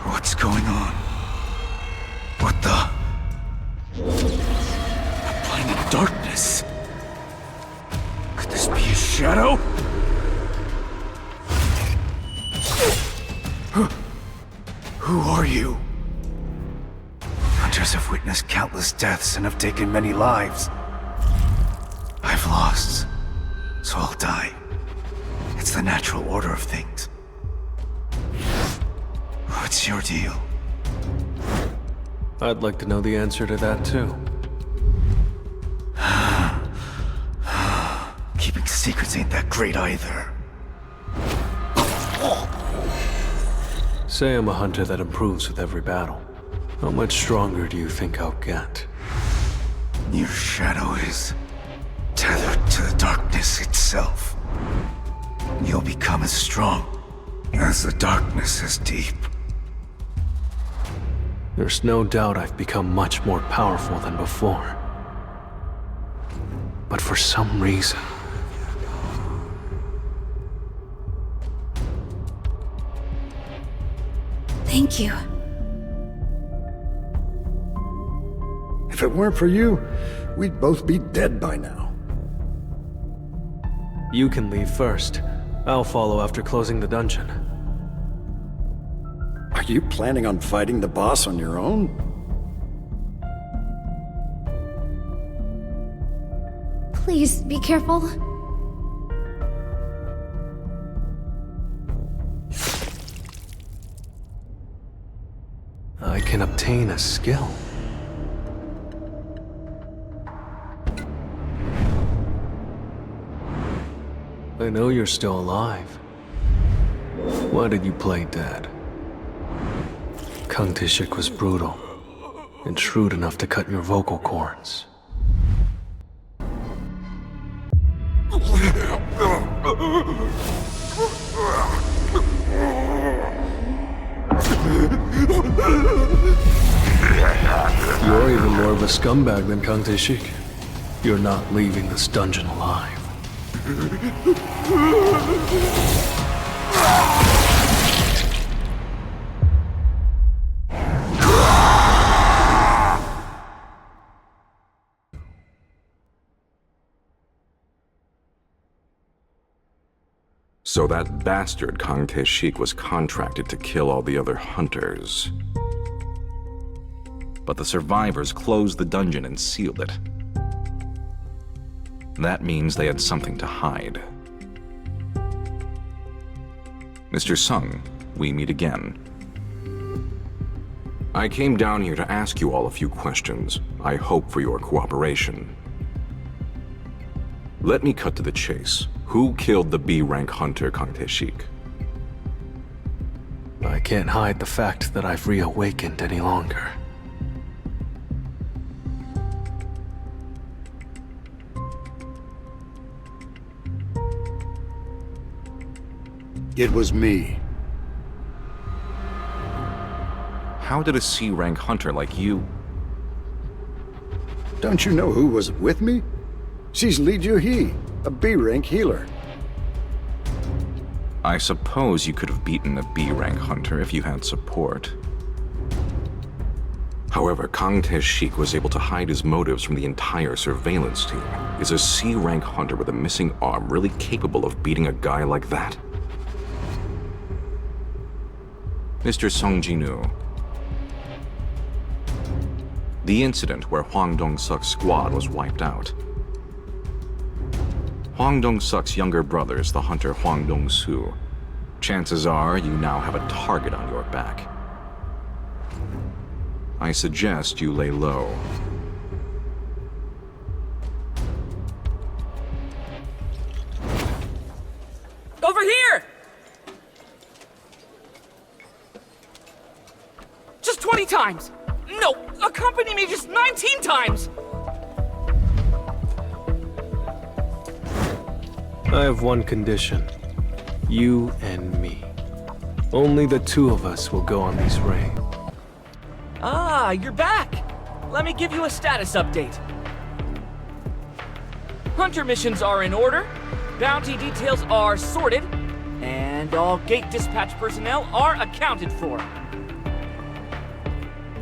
What's going on? What the? I'm playing in darkness. Could this be a shadow? Who are you? Hunters have witnessed countless deaths and have taken many lives. I've lost, so I'll die. It's the natural order of things. What's your deal? I'd like to know the answer to that too. Keeping secrets ain't that great either. Say I'm a hunter that improves with every battle. How much stronger do you think I'll get? Your shadow is tethered to the darkness itself. You'll become as strong as the darkness is deep. There's no doubt I've become much more powerful than before. But for some reason... Thank you. If it weren't for you, we'd both be dead by now. You can leave first. I'll follow after closing the dungeon. Are you planning on fighting the boss on your own? Please, be careful. I can obtain a skill. I know you're still alive. Why did you play dead? Kung Tishik was brutal, and shrewd enough to cut your vocal cords. You're even more of a scumbag than Kung Tishik. You're not leaving this dungeon alive. So that bastard Kang Tae-shik was contracted to kill all the other hunters. But the survivors closed the dungeon and sealed it. That means they had something to hide. Mr. Sung, we meet again. I came down here to ask you all a few questions. I hope for your cooperation. Let me cut to the chase. Who killed the B-rank hunter Kang Tae-shik? I can't hide the fact that I've reawakened any longer. It was me. How did a C-rank hunter like you... Don't you know who was with me? She's Li Ju-hee, a B-rank healer. I suppose you could have beaten a B-rank hunter if you had support. However, Kang Tae-shik was able to hide his motives from the entire surveillance team. Is a C-rank hunter with a missing arm really capable of beating a guy like that? Mr. Song Ji-nu, the incident where Hwang Dong-suk's squad was wiped out. Hwang Dong-suk's younger brother is the hunter Hwang Dong-soo. Chances are you now have a target on your back. I suggest you lay low. Over here! Just 20 times! No, accompany me just 19 times! I have one condition. You and me. Only the two of us will go on these raids. Ah, you're back! Let me give you a status update. Hunter missions are in order, bounty details are sorted, and all gate dispatch personnel are accounted for.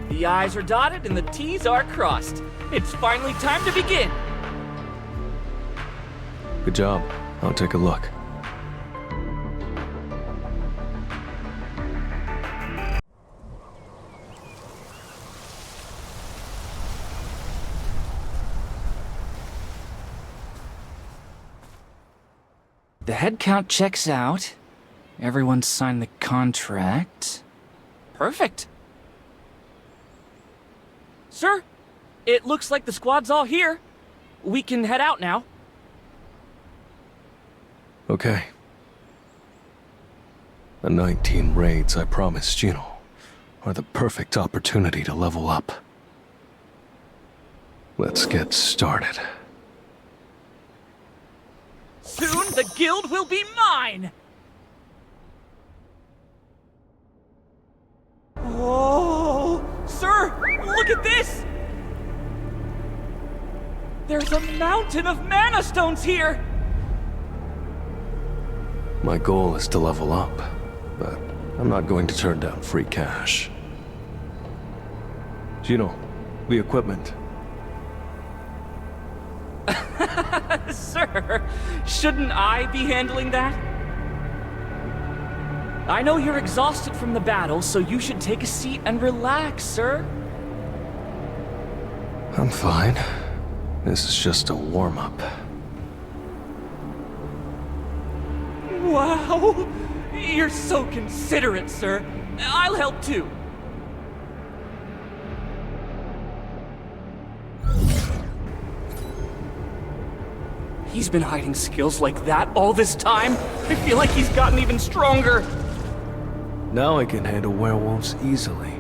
The I's are dotted and the T's are crossed. It's finally time to begin! Good job. I'll take a look. The head count checks out. Everyone signed the contract. Perfect. Sir, it looks like the squad's all here. We can head out now. Okay. The 19 raids I promised Gino are the perfect opportunity to level up. Let's get started. Soon the guild will be mine! Oh, sir, look at this! There's a mountain of mana stones here! My goal is to level up, but I'm not going to turn down free cash. Gino, the equipment. Sir, shouldn't I be handling that? I know you're exhausted from the battle, so you should take a seat and relax, sir. I'm fine. This is just a warm-up. Wow! You're so considerate, sir. I'll help too. He's been hiding skills like that all this time. I feel like he's gotten even stronger. Now I can handle werewolves easily.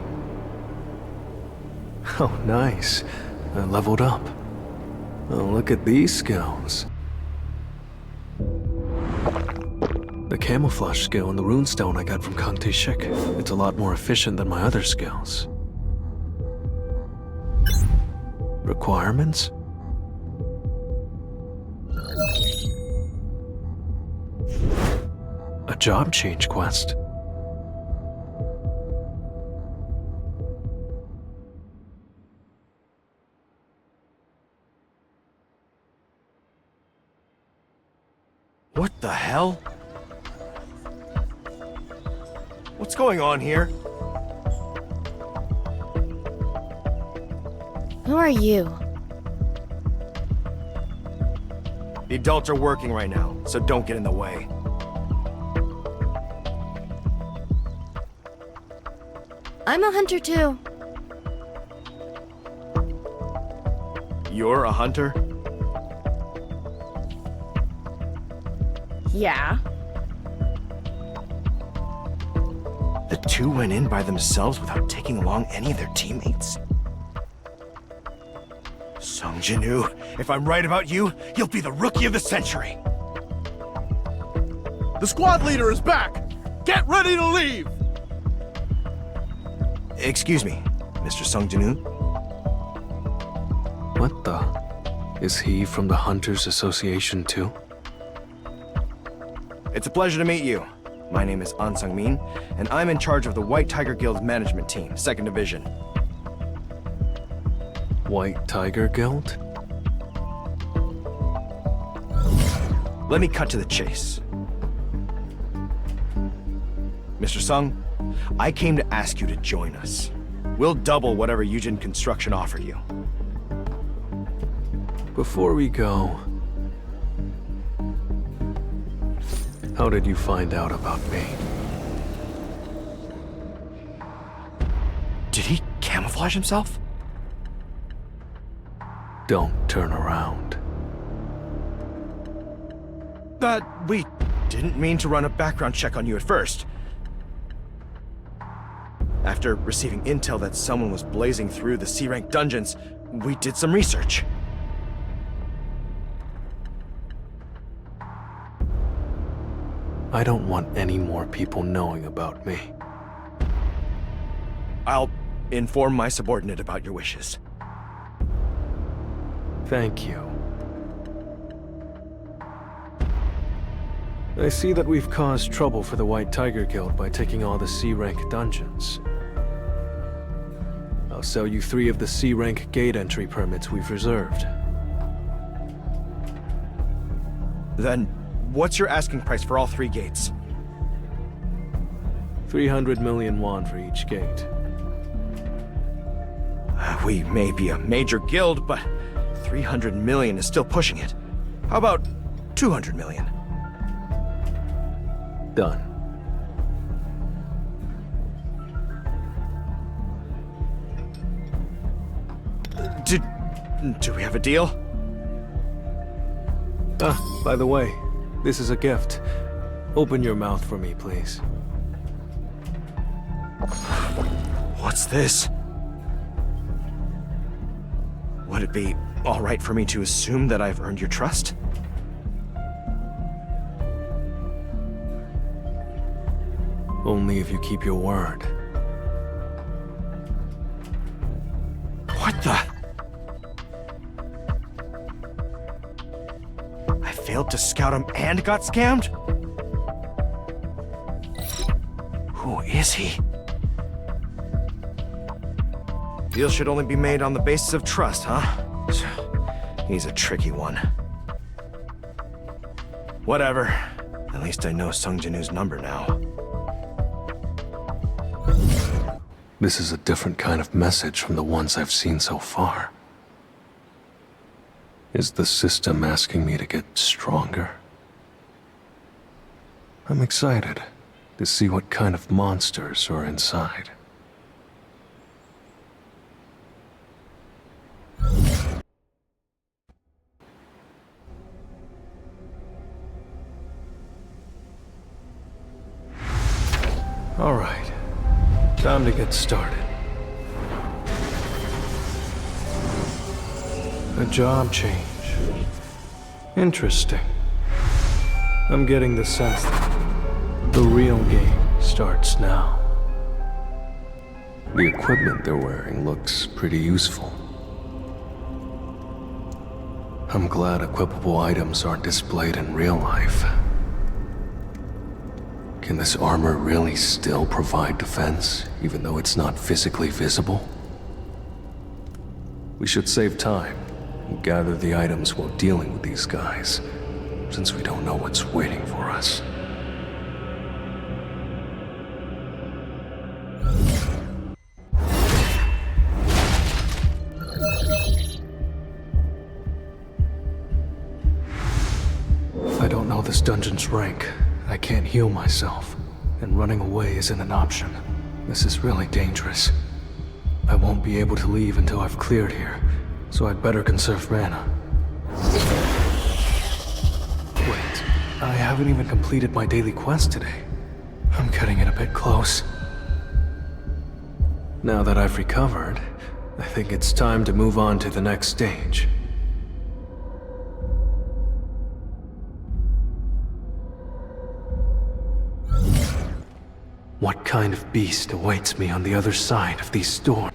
Oh, nice. I leveled up. Oh, look at these skills. The camouflage skill and the runestone I got from Kang Tae-shik. It's a lot more efficient than my other skills. Requirements? A job change quest. What the hell? What's going on here? Who are you? The adults are working right now, so don't get in the way. I'm a hunter too. You're a hunter? Yeah. The two went in by themselves without taking along any of their teammates? Sung Jin-woo, if I'm right about you, you'll be the rookie of the century. The squad leader is back! Get ready to leave! Excuse me, Mr. Sung Jin-woo? What the? Is he from the Hunters Association too? It's a pleasure to meet you. My name is An Sung-min, and I'm in charge of the White Tiger Guild's management team, 2nd Division. White Tiger Guild? Let me cut to the chase. Mr. Sung, I came to ask you to join us. We'll double whatever Yujin Construction offer you. Before we go, how did you find out about me? Did he camouflage himself? Don't turn around. We didn't mean to run a background check on you at first. After receiving intel that someone was blazing through the C-rank dungeons, we did some research. I don't want any more people knowing about me. I'll inform my subordinate about your wishes. Thank you. I see that we've caused trouble for the White Tiger Guild by taking all the C-rank dungeons. I'll sell you 3 of the C-rank gate entry permits we've reserved. Then, what's your asking price for all 3 gates? 300 million won for each gate. We may be a major guild, but 300 million is still pushing it. How about 200 million? Done. Do we have a deal? Ah, by the way, this is a gift. Open your mouth for me, please. What's this? Would it be all right for me to assume that I've earned your trust? Only if you keep your word. What the? I failed to scout him and got scammed? Who is he? Deals should only be made on the basis of trust, huh? He's a tricky one. Whatever. At least I know Sung Jinu's number now. This is a different kind of message from the ones I've seen so far. Is the system asking me to get stronger? I'm excited to see what kind of monsters are inside. All right, time to get started. A job change. Interesting. I'm getting the sense that the real game starts now. The equipment they're wearing looks pretty useful. I'm glad equipable items aren't displayed in real life. Can this armor really still provide defense, even though it's not physically visible? We should save time and gather the items while dealing with these guys, since we don't know what's waiting for us. I don't know this dungeon's rank. I can't heal myself, and running away isn't an option. This is really dangerous. I won't be able to leave until I've cleared here, so I'd better conserve mana. Wait, I haven't even completed my daily quest today. I'm cutting it a bit close. Now that I've recovered, I think it's time to move on to the next stage. What kind of beast awaits me on the other side of these doors?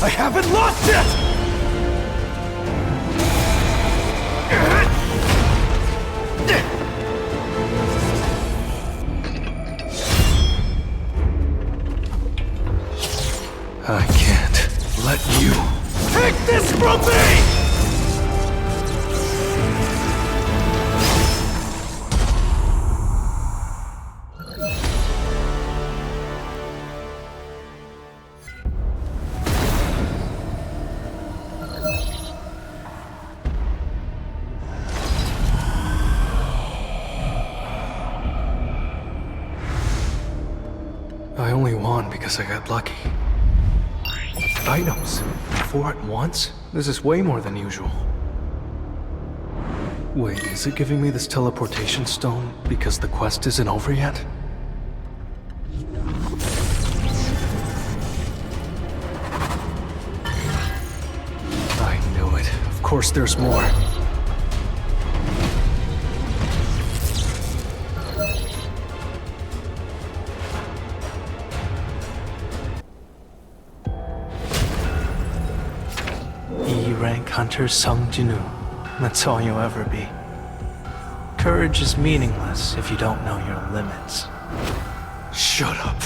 I haven't lost it! I can't let you... Take this from me! I only won because I got lucky. Items? 4 at once? This is way more than usual. Wait, is it giving me this teleportation stone because the quest isn't over yet? I knew it. Of course there's more. E-rank hunter Sung Jinu. That's all you'll ever be. Courage is meaningless if you don't know your limits. Shut up.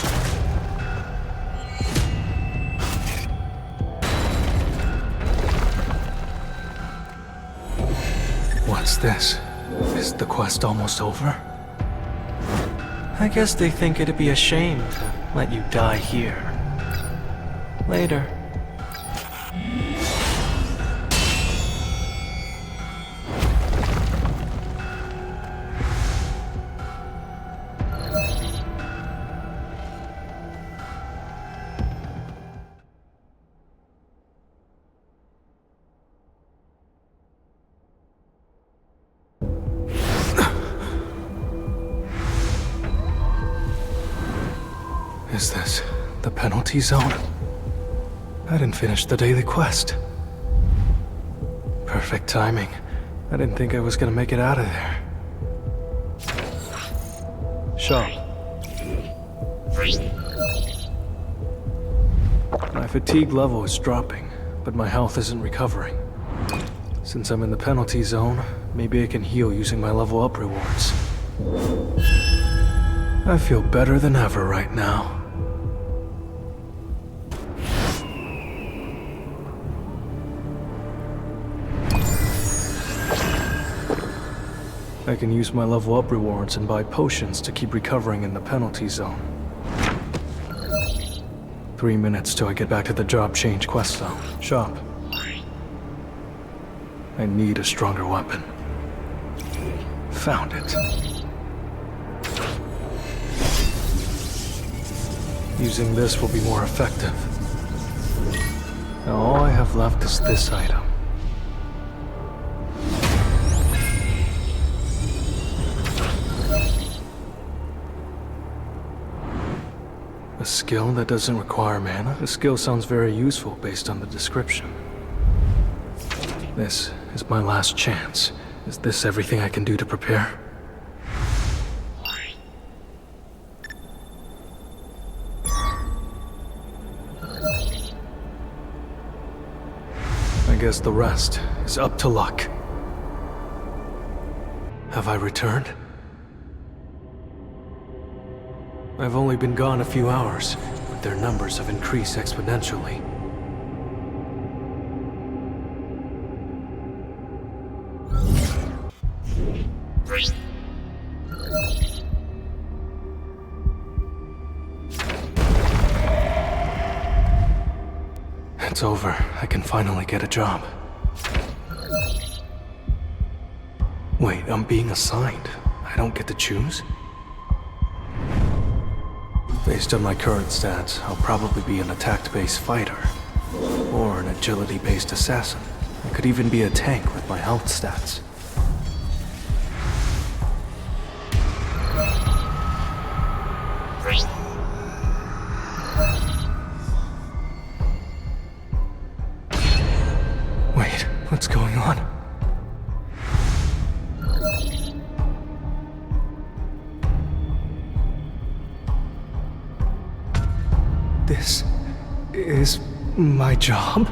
What's this? Is the quest almost over? I guess they think it'd be a shame to let you die here. Later. Is this the penalty zone? I didn't finish the daily quest. Perfect timing. I didn't think I was gonna make it out of there. Shop. My fatigue level is dropping, but my health isn't recovering. Since I'm in the penalty zone, maybe I can heal using my level up rewards. I feel better than ever right now. I can use my level up rewards and buy potions to keep recovering in the penalty zone. 3 minutes till I get back to the job change quest zone. Shop. I need a stronger weapon. Found it. Using this will be more effective. Now all I have left is this item. A skill that doesn't require mana? The skill sounds very useful based on the description. This is my last chance. Is this everything I can do to prepare? I guess the rest is up to luck. Have I returned? I've only been gone a few hours, but their numbers have increased exponentially. It's over. I can finally get a job. Wait, I'm being assigned. I don't get to choose? Based on my current stats, I'll probably be an attack-based fighter, or an agility-based assassin. I could even be a tank with my health stats. Wait, what's going on? This is my job?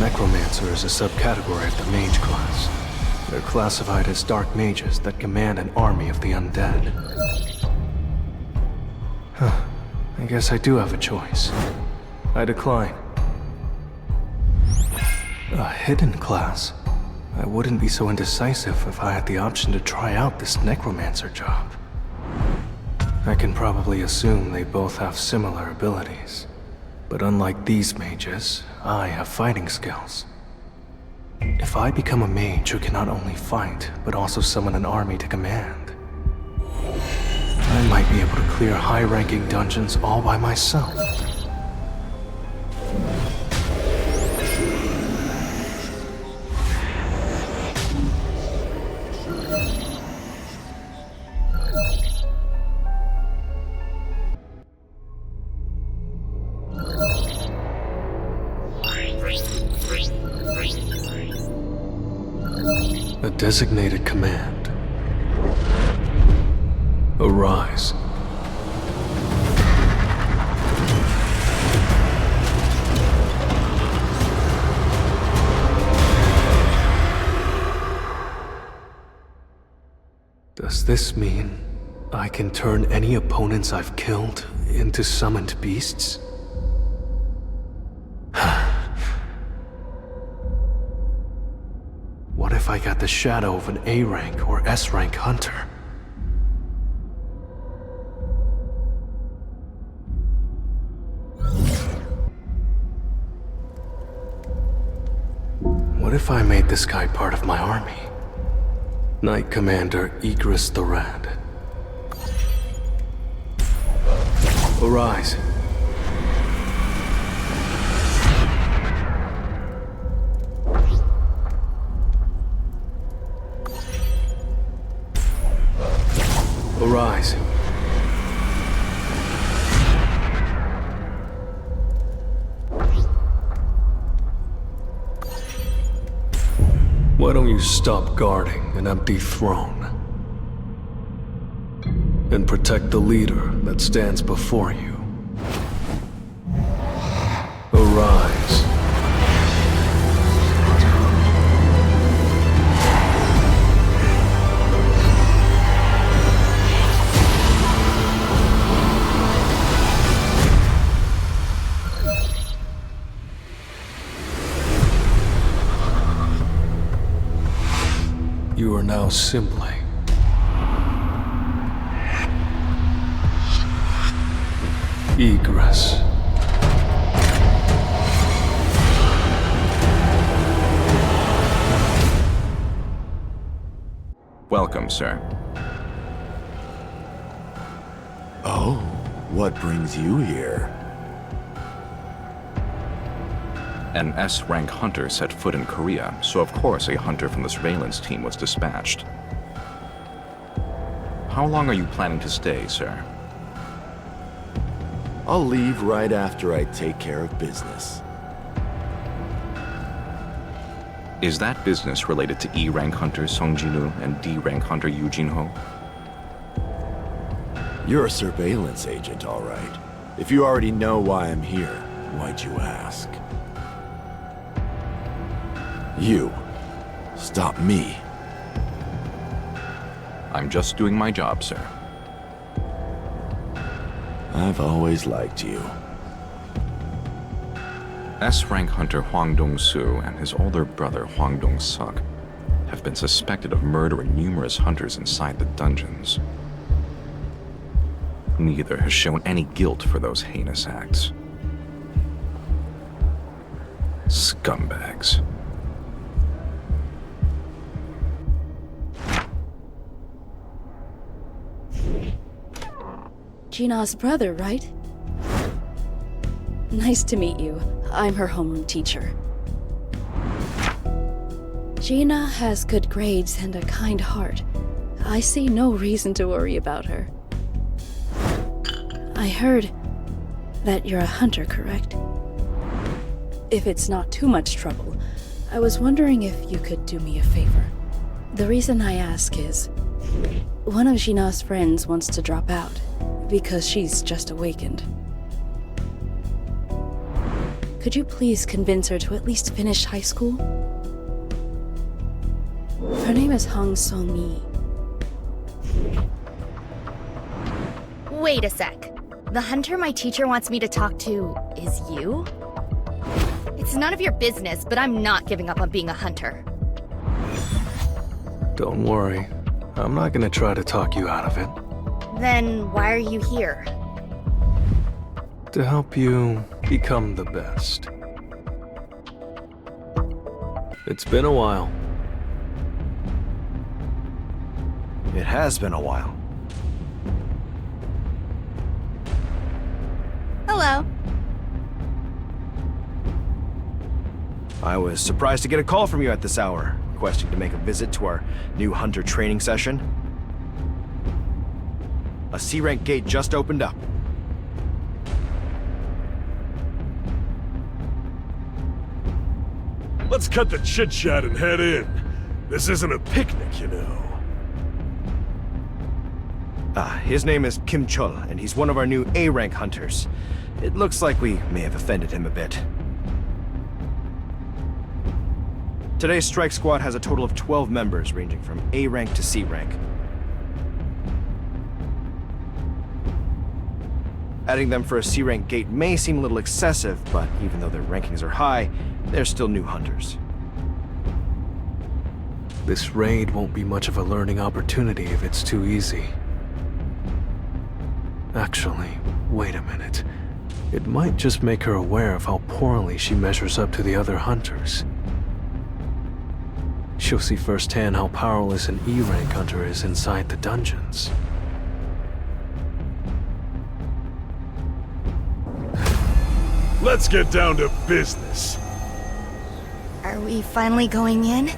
Necromancer is a subcategory of the mage class. They're classified as dark mages that command an army of the undead. Huh. I guess I do have a choice. I decline. A hidden class? I wouldn't be so indecisive if I had the option to try out this necromancer job. I can probably assume they both have similar abilities. But unlike these mages, I have fighting skills. If I become a mage who can not only fight, but also summon an army to command, I might be able to clear high-ranking dungeons all by myself. A designated command. Arise. Does this mean I can turn any opponents I've killed into summoned beasts? What if I got the shadow of an A-rank or S-rank hunter? What if I made this guy part of my army? Knight Commander Igris the Rad. Arise. Arise. Why don't you stop guarding an empty throne and protect the leader that stands before you? Arise. You are now simply Egress. Welcome, sir. Oh, what brings you here? An S-rank hunter set foot in Korea, so of course a hunter from the surveillance team was dispatched. How long are you planning to stay, sir? I'll leave right after I take care of business. Is that business related to E-rank hunter Song Jin-woo and D-rank hunter Yu Jin-ho? You're a surveillance agent, all right. If you already know why I'm here, why'd you ask? You. Stop me. I'm just doing my job, sir. I've always liked you. S-rank hunter Hwang Dong-soo and his older brother Hwang Dong-suk have been suspected of murdering numerous hunters inside the dungeons. Neither has shown any guilt for those heinous acts. Scumbags. Gina's brother, right? Nice to meet you. I'm her homeroom teacher. Gina has good grades and a kind heart. I see no reason to worry about her. I heard that you're a hunter, correct? If it's not too much trouble, I was wondering if you could do me a favor. The reason I ask is, one of Gina's friends wants to drop out because she's just awakened. Could you please convince her to at least finish high school? Her name is Hong Song-mi. Wait a sec. The hunter my teacher wants me to talk to is you? It's none of your business, but I'm not giving up on being a hunter. Don't worry. I'm not gonna try to talk you out of it. Then why are you here? To help you become the best. It's been a while. It has been a while. Hello. I was surprised to get a call from you at this hour, requesting to make a visit to our new hunter training session. A C-rank gate just opened up. Let's cut the chit-chat and head in. This isn't a picnic, you know. His name is Kim Chul, and he's one of our new A-rank hunters. It looks like we may have offended him a bit. Today's strike squad has a total of 12 members, ranging from A rank to C rank. Adding them for a C rank gate may seem a little excessive, but even though their rankings are high, they're still new hunters. This raid won't be much of a learning opportunity if it's too easy. Actually, wait a minute. It might just make her aware of how poorly she measures up to the other hunters. She'll see firsthand how powerless an E-rank hunter is inside the dungeons. Let's get down to business. Are we finally going in?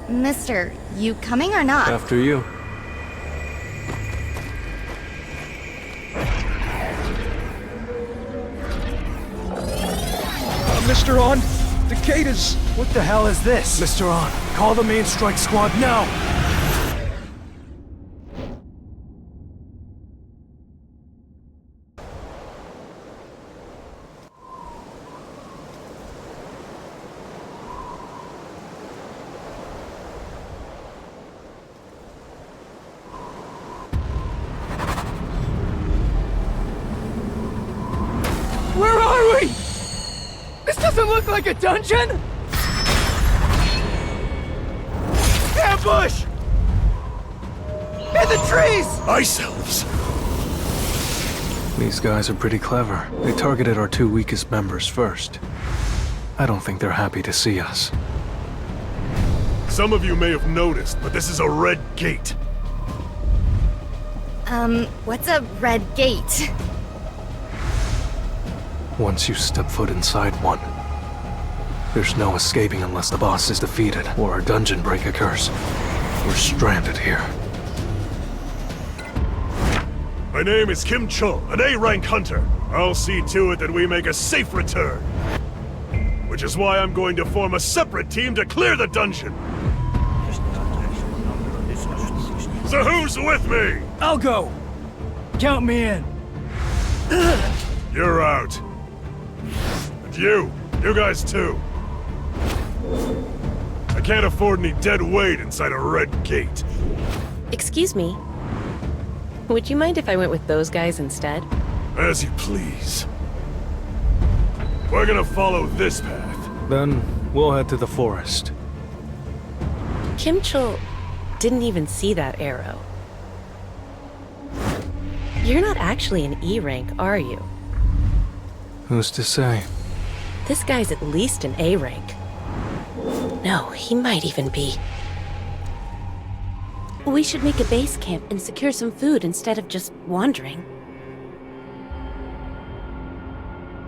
Mister, you coming or not? After you. Mr. On, the gate is... What the hell is this? Mr. On, call the main strike squad now! Where are we? This doesn't look like a dungeon! Ambush! In the trees! Ice elves! These guys are pretty clever. They targeted our two weakest members first. I don't think they're happy to see us. Some of you may have noticed, but this is a red gate. What's a red gate? Once you step foot inside one, there's no escaping unless the boss is defeated or a dungeon break occurs. We're stranded here. My name is Kim Chul, an A-rank hunter. I'll see to it that we make a safe return. Which is why I'm going to form a separate team to clear the dungeon. So who's with me? I'll go. Count me in. You're out. And you guys too. I can't afford any dead weight inside a red gate. Excuse me. Would you mind if I went with those guys instead? As you please. We're gonna follow this path. Then we'll head to the forest. Kim Chul didn't even see that arrow. You're not actually an E rank, are you? Who's to say? This guy's at least an A rank. No, he might even be. We should make a base camp and secure some food instead of just wandering.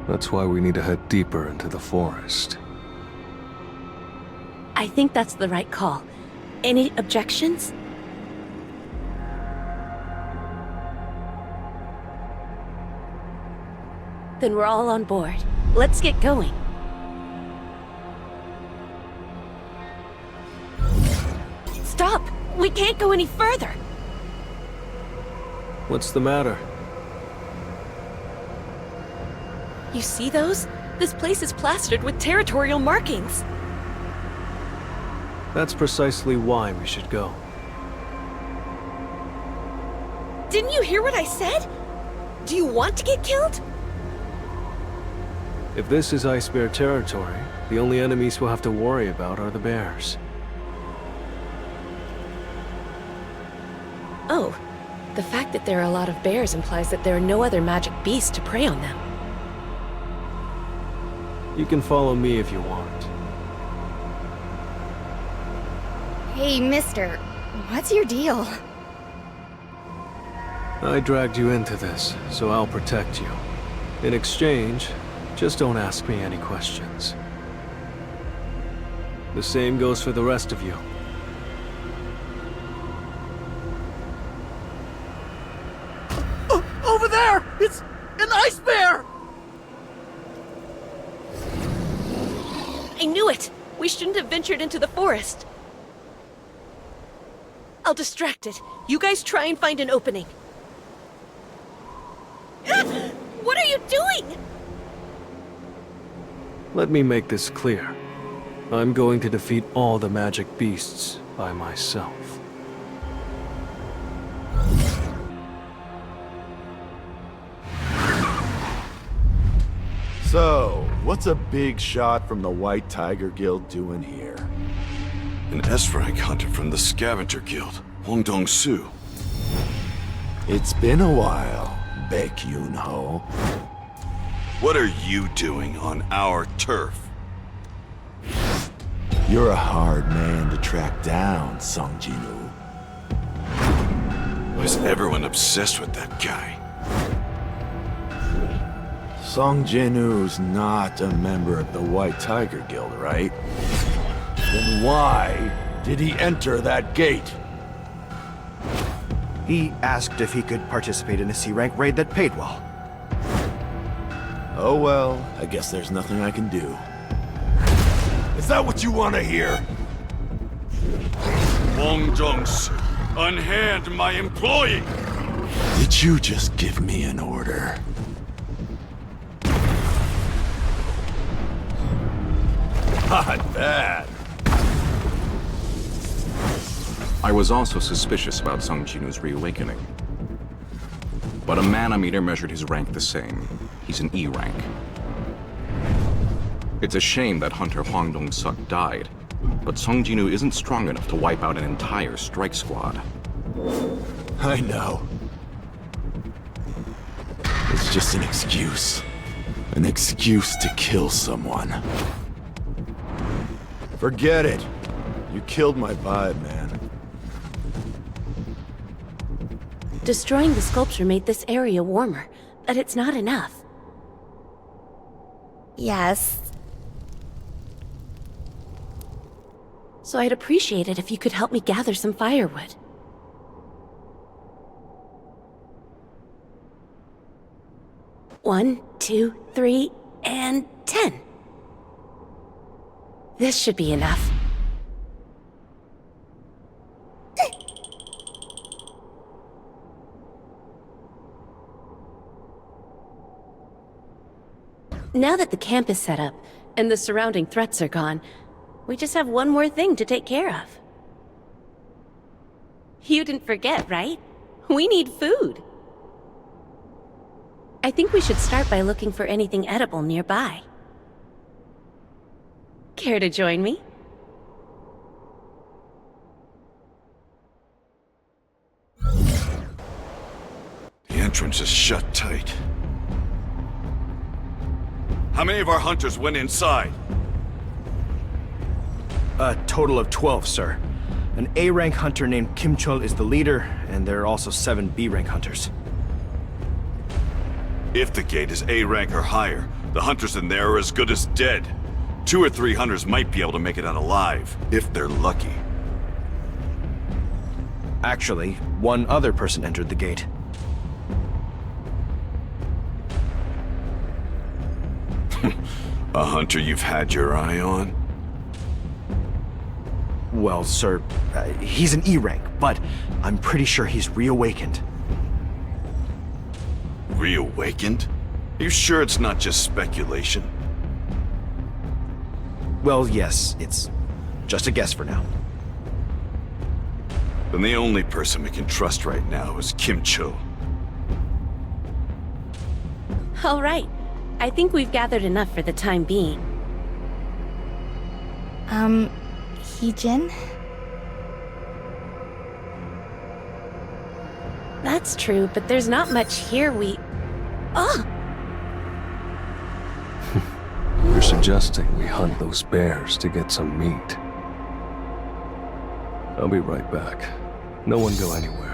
That's why we need to head deeper into the forest. I think that's the right call. Any objections? Then we're all on board. Let's get going. Stop! We can't go any further! What's the matter? You see those? This place is plastered with territorial markings. That's precisely why we should go. Didn't you hear what I said? Do you want to get killed? If this is Ice Bear territory, the only enemies we'll have to worry about are the bears. Oh, the fact that there are a lot of bears implies that there are no other magic beasts to prey on them. You can follow me if you want. Hey, mister, what's your deal? I dragged you into this, so I'll protect you. In exchange, just don't ask me any questions. The same goes for the rest of you. Over there! It's an ice bear! I knew it! We shouldn't have ventured into the forest. I'll distract it. You guys try and find an opening. doing? Let me make this clear. I'm going to defeat all the magic beasts by myself. So, what's a big shot from the White Tiger Guild doing here? An S-rank hunter from the Scavenger Guild, Hong Dong-su. It's been a while, Baek Yun-ho. What are you doing on our turf? You're a hard man to track down, Song Jin-woo. Why is everyone obsessed with that guy? Song Jin-woo's not a member of the White Tiger Guild, right? Then why did he enter that gate? He asked if he could participate in a C-rank raid that paid well. Oh well, I guess there's nothing I can do. Is that what you want to hear? Hong Dong-su, unhand my employee! Did you just give me an order? Not bad. I was also suspicious about Sung Jin-woo's reawakening. But a manometer measured his rank the same. He's an E rank. It's a shame that Hunter Hwang Dong-suk died, but Sung Jin-woo isn't strong enough to wipe out an entire strike squad. I know. It's just an excuse. An excuse to kill someone. Forget it. You killed my vibe, man. Destroying the sculpture made this area warmer, but it's not enough. Yes. So I'd appreciate it if you could help me gather some firewood. One, 2, 3, and 10. This should be enough. Now that the camp is set up, and the surrounding threats are gone, we just have one more thing to take care of. You didn't forget, right? We need food. I think we should start by looking for anything edible nearby. Care to join me? The entrance is shut tight. How many of our hunters went inside? A total of 12, sir. An A-rank hunter named Kim Chul is the leader, and there are also 7 B-rank hunters. If the gate is A rank or higher, the hunters in there are as good as dead. 2 or 3 hunters might be able to make it out alive, if they're lucky. Actually, one other person entered the gate. A hunter you've had your eye on? Well, sir, he's an E-rank, but I'm pretty sure he's reawakened. Reawakened? Are you sure it's not just speculation? Well, yes, it's just a guess for now. Then the only person we can trust right now is Kim Chul. All right. I think we've gathered enough for the time being. Heejin? That's true, but there's not much here Oh! You're suggesting we hunt those bears to get some meat. I'll be right back. No one go anywhere.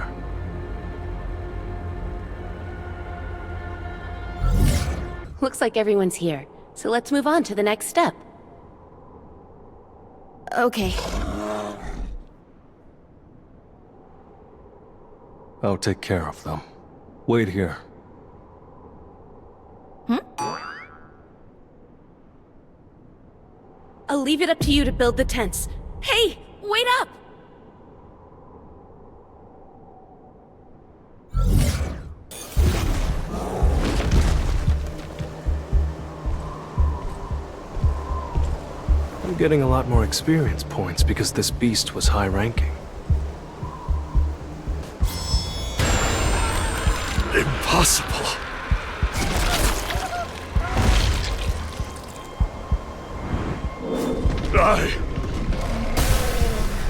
Looks like everyone's here, so let's move on to the next step. Okay. I'll take care of them. Wait here. I'll leave it up to you to build the tents. Hey, wait up! getting a lot more experience points because this beast was high-ranking. Impossible.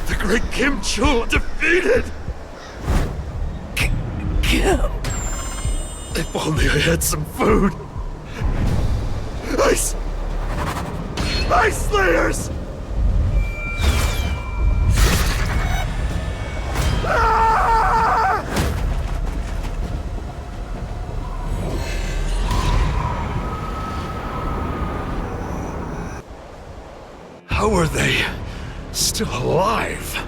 The great Kim Chul defeated! Kim! If only I had some food. Ice Slayers! Ah! How are they still alive?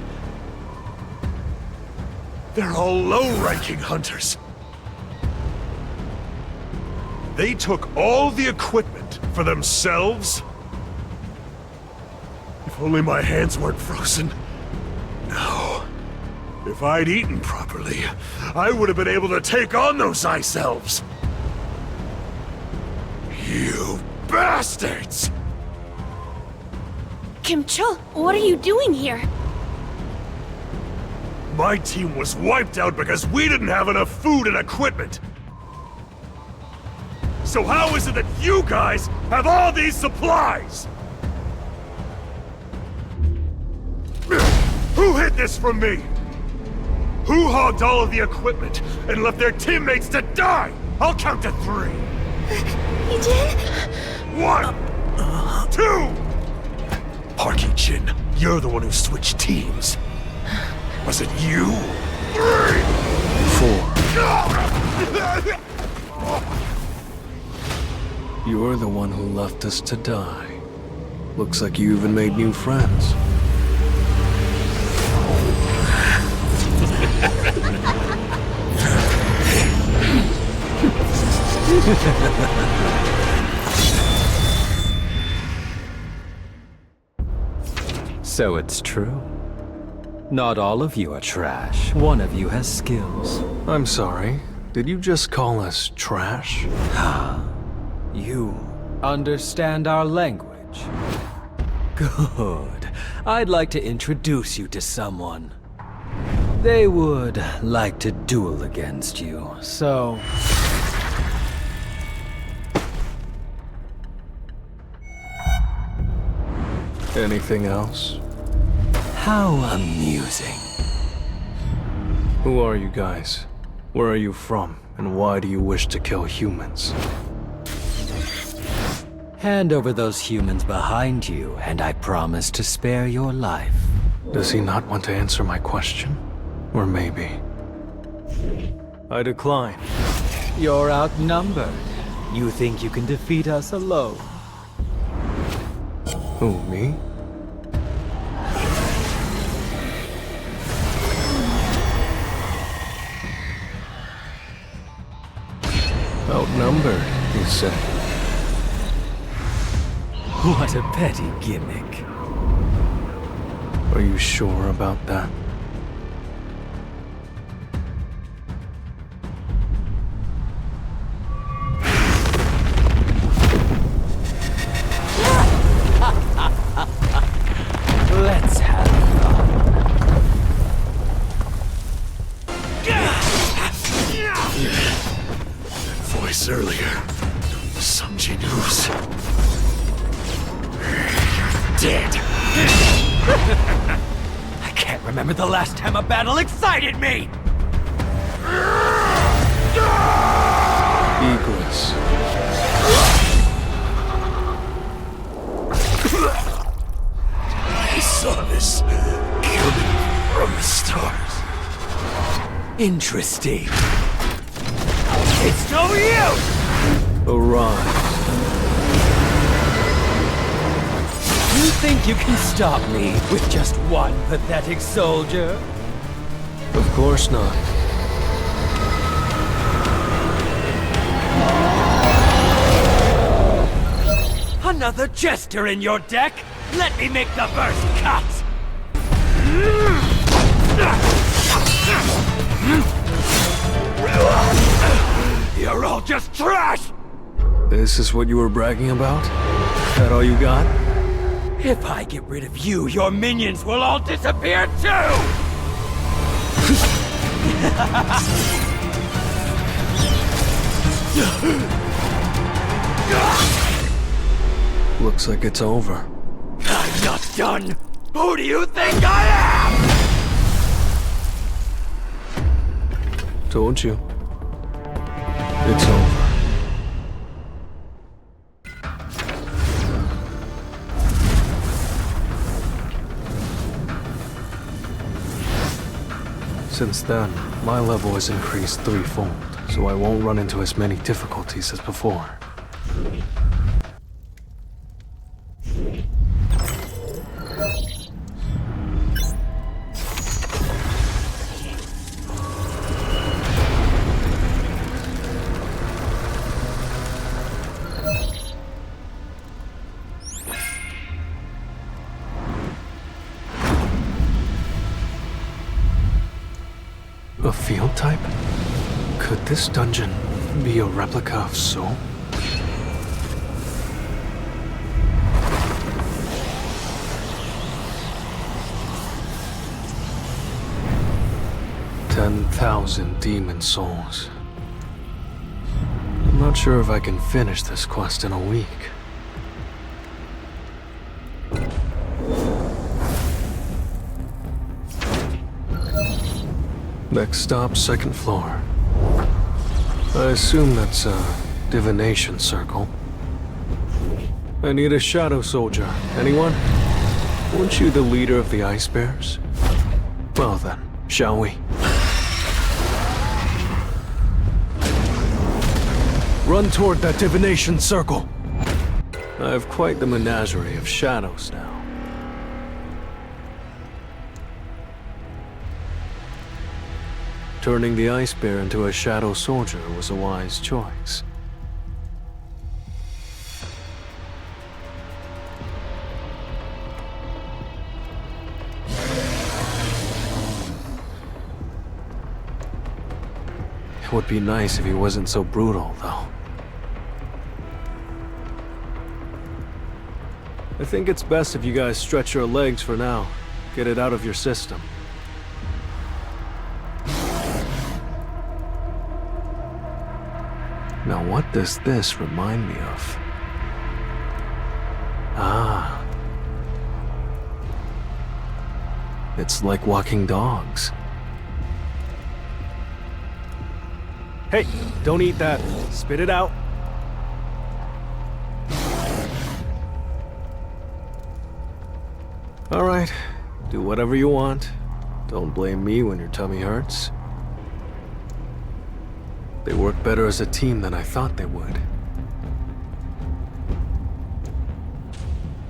They're all low-ranking hunters. They took all the equipment for themselves? If only my hands weren't frozen. No. If I'd eaten properly, I would have been able to take on those ice elves. You bastards! Kim Chul, what are you doing here? My team was wiped out because we didn't have enough food and equipment. So how is it that you guys have all these supplies? Who hid this from me? Who hogged all of the equipment and left their teammates to die? I'll count to 3. You did? 1, 2. Parky Jin, you're the one who switched teams. Was it you? 3, 4. You're the one who left us to die. Looks like you even made new friends. So it's true. Not all of you are trash. One of you has skills. I'm sorry. Did you just call us trash? You understand our language. Good. I'd like to introduce you to someone. They would like to duel against you, so... Anything else? How amusing. Who are you guys? Where are you from? And why do you wish to kill humans? Hand over those humans behind you, and I promise to spare your life. Does he not want to answer my question? Or maybe... I decline. You're outnumbered. You think you can defeat us alone? Who, me? Outnumbered, you say? What a petty gimmick. Are you sure about that? Let's have fun. That voice earlier. Some Jinus. Dead. I can't remember the last time a battle excited me! Eagles. I saw this coming from the stars. Interesting. It's no use! Arise. You think you can stop me with just one pathetic soldier? Of course not. Another jester in your deck? Let me make the first cut! You're all just trash! This is what you were bragging about? That all you got? If I get rid of you, your minions will all disappear too! Looks like it's over. I'm not done! Who do you think I am? Told you. It's over. Since then, my level has increased threefold, so I won't run into as many difficulties as before. A field type? Could this dungeon be a replica of Soul? "10,000 demon souls. I'm not sure if I can finish this quest in a week. Next stop, second floor. I assume that's a divination circle. I need a shadow soldier. Anyone? Weren't you the leader of the Ice Bears? Well then, shall we? Run toward that divination circle. I have quite the menagerie of shadows now. Turning the Ice Bear into a shadow soldier was a wise choice. It would be nice if he wasn't so brutal, though. I think it's best if you guys stretch your legs for now. Get it out of your system. Now what does this remind me of? Ah. It's like walking dogs. Hey, don't eat that. Spit it out. All right, do whatever you want. Don't blame me when your tummy hurts. They work better as a team than I thought they would.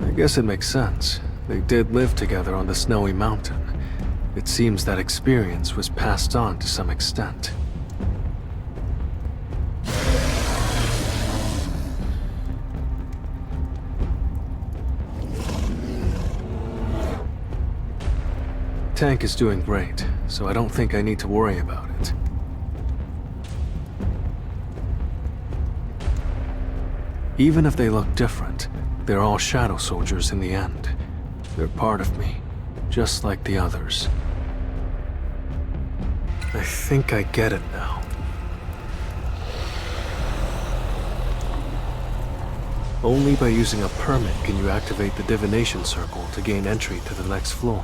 I guess it makes sense. They did live together on the snowy mountain. It seems that experience was passed on to some extent. Tank is doing great, so I don't think I need to worry about it. Even if they look different, they're all shadow soldiers in the end. They're part of me, just like the others. I think I get it now. Only by using a permit can you activate the divination circle to gain entry to the next floor.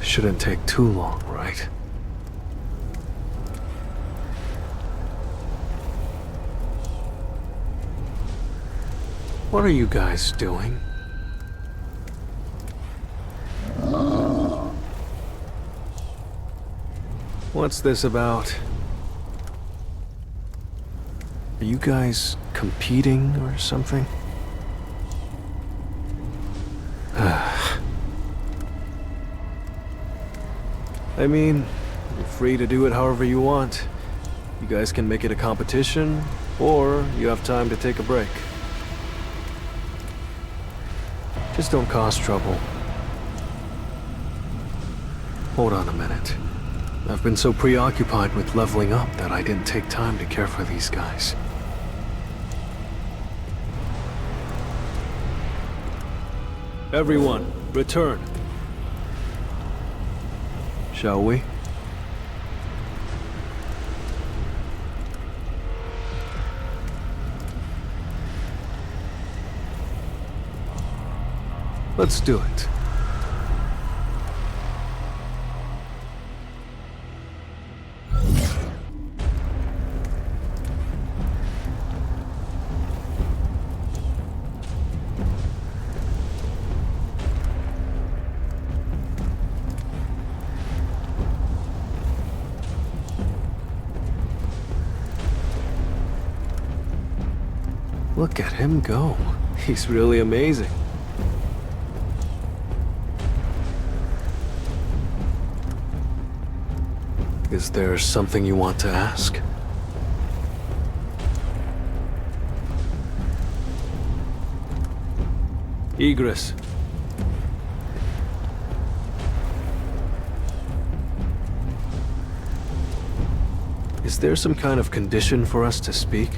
Shouldn't take too long, right? What are you guys doing? What's this about? Are you guys competing or something? I mean, you're free to do it however you want. You guys can make it a competition, or you have time to take a break. Just don't cause trouble. Hold on a minute. I've been so preoccupied with leveling up that I didn't take time to care for these guys. Everyone, return. Shall we? Let's do it. Look at him go. He's really amazing. Is there something you want to ask? Egress. Is there some kind of condition for us to speak?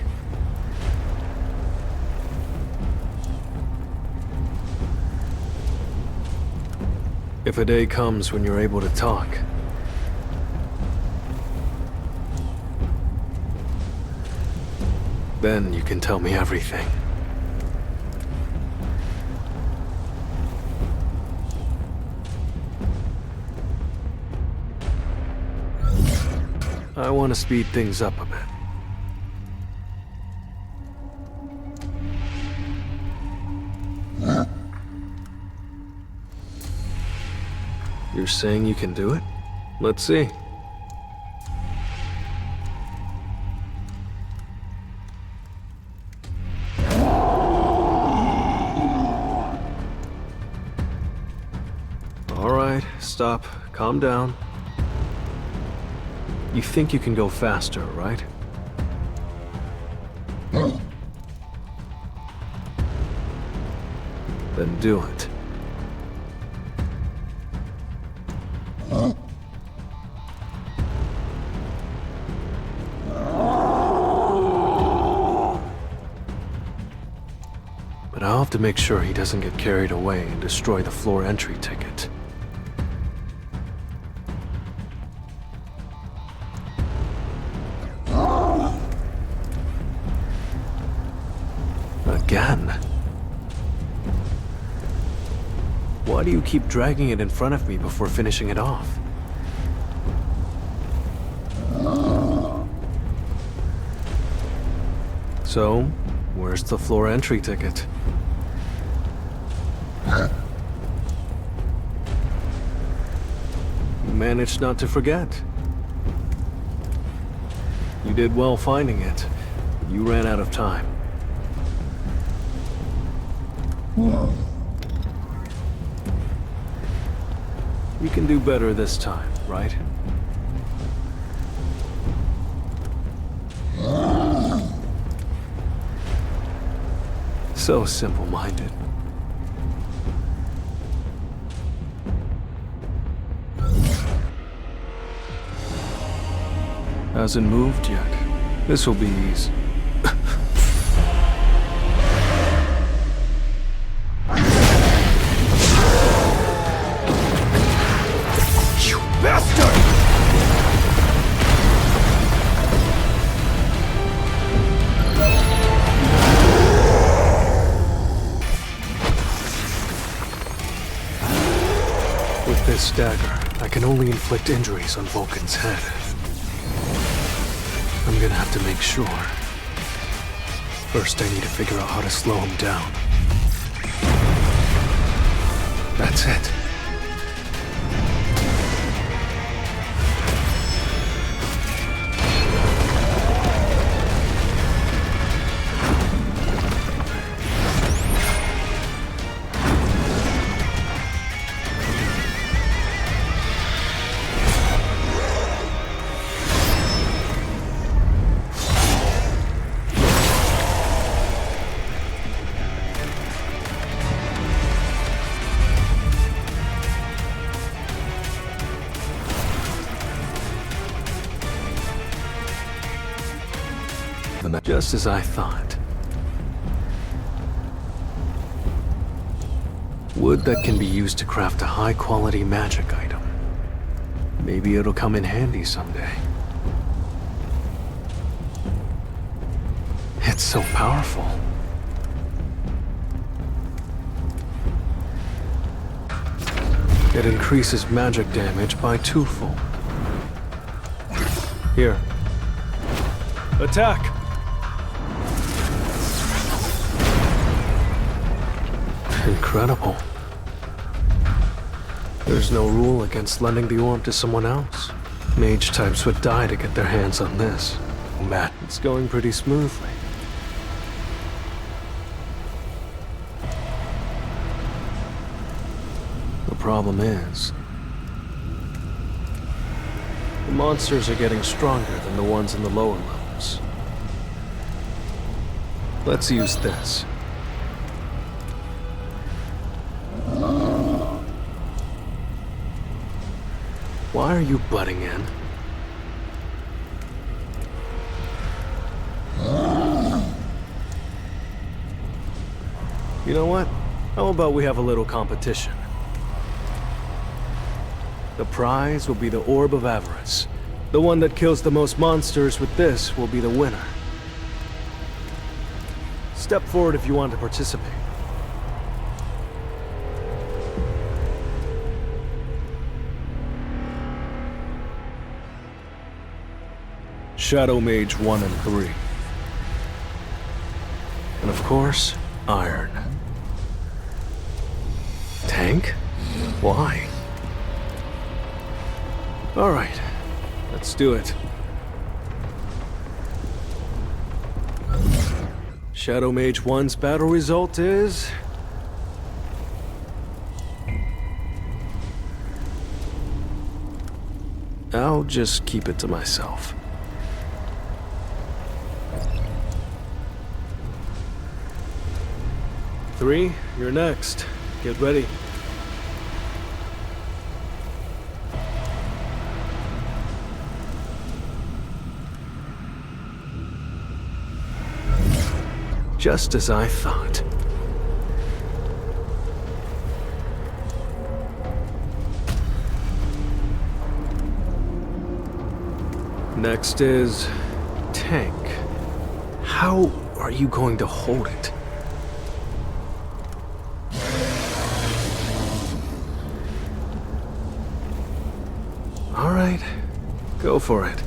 If a day comes when you're able to talk, then you can tell me everything. I want to speed things up a bit. You're saying you can do it? Let's see. All right, stop. Calm down. You think you can go faster, right? Then do it. But I'll have to make sure he doesn't get carried away and destroy the floor entry ticket. Again? Why do you keep dragging it in front of me before finishing it off? So, where's the floor entry ticket? You managed not to forget. You did well finding it. You ran out of time. You can do better this time, right? So simple-minded. Hasn't moved yet. This'll be easy. With this dagger, I can only inflict injuries on Vulcan's head. I'm gonna have to make sure. First, I need to figure out how to slow him down. That's it. Just as I thought. Wood that can be used to craft a high-quality magic item. Maybe it'll come in handy someday. It's so powerful. It increases magic damage by 2-fold. Here. Attack! Incredible. There's no rule against lending the orb to someone else. Mage types would die to get their hands on this. Matt, it's going pretty smoothly. The problem is, the monsters are getting stronger than the ones in the lower levels. Let's use this. Why are you butting in? You know what? How about we have a little competition? The prize will be the Orb of Avarice. The one that kills the most monsters with this will be the winner. Step forward if you want to participate. Shadow Mage 1 and 3. And of course, Iron. Tank? Why? Alright, let's do it. Shadow Mage 1's battle result is... I'll just keep it to myself. Three, you're next. Get ready. Just as I thought. Next is... Tank. How are you going to hold it? All right, go for it.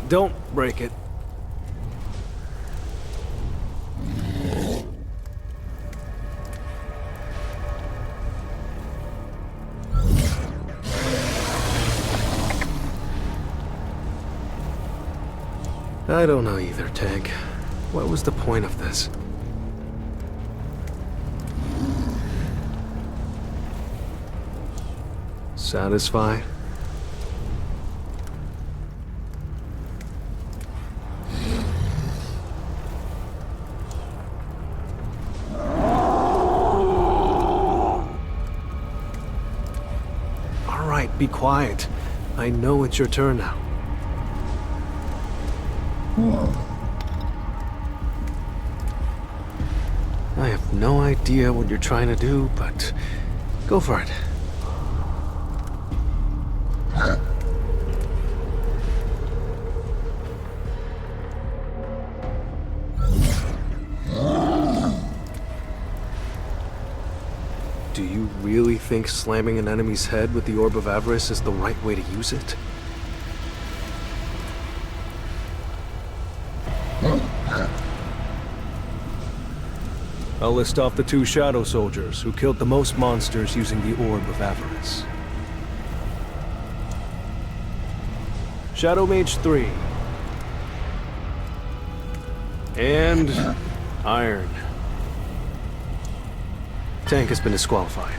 Don't break it. I don't know either, Tank. What was the point of this? Satisfied? All right, be quiet. I know it's your turn now. I have no idea what you're trying to do, but go for it. Do you really think slamming an enemy's head with the Orb of Avarice is the right way to use it? I'll list off the 2 Shadow Soldiers who killed the most monsters using the Orb of Avarice. Shadow Mage 3. And... Iron. Tank has been disqualified.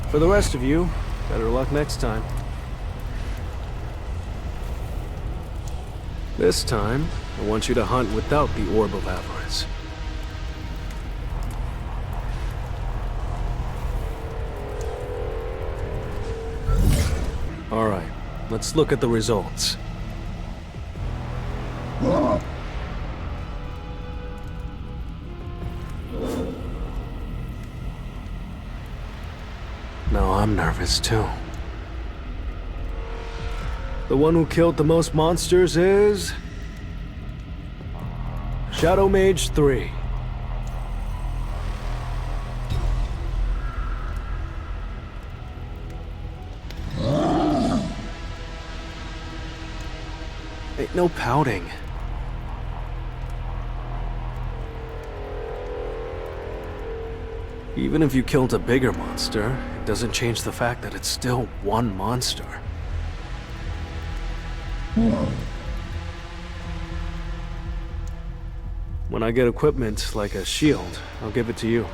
For the rest of you, better luck next time. This time, I want you to hunt without the Orb of Avarice. Alright, let's look at the results. Now I'm nervous too. The one who killed the most monsters is... Shadow Mage 3. Ain't no pouting. Even if you killed a bigger monster, it doesn't change the fact that it's still one monster. When I get equipment like a shield, I'll give it to you.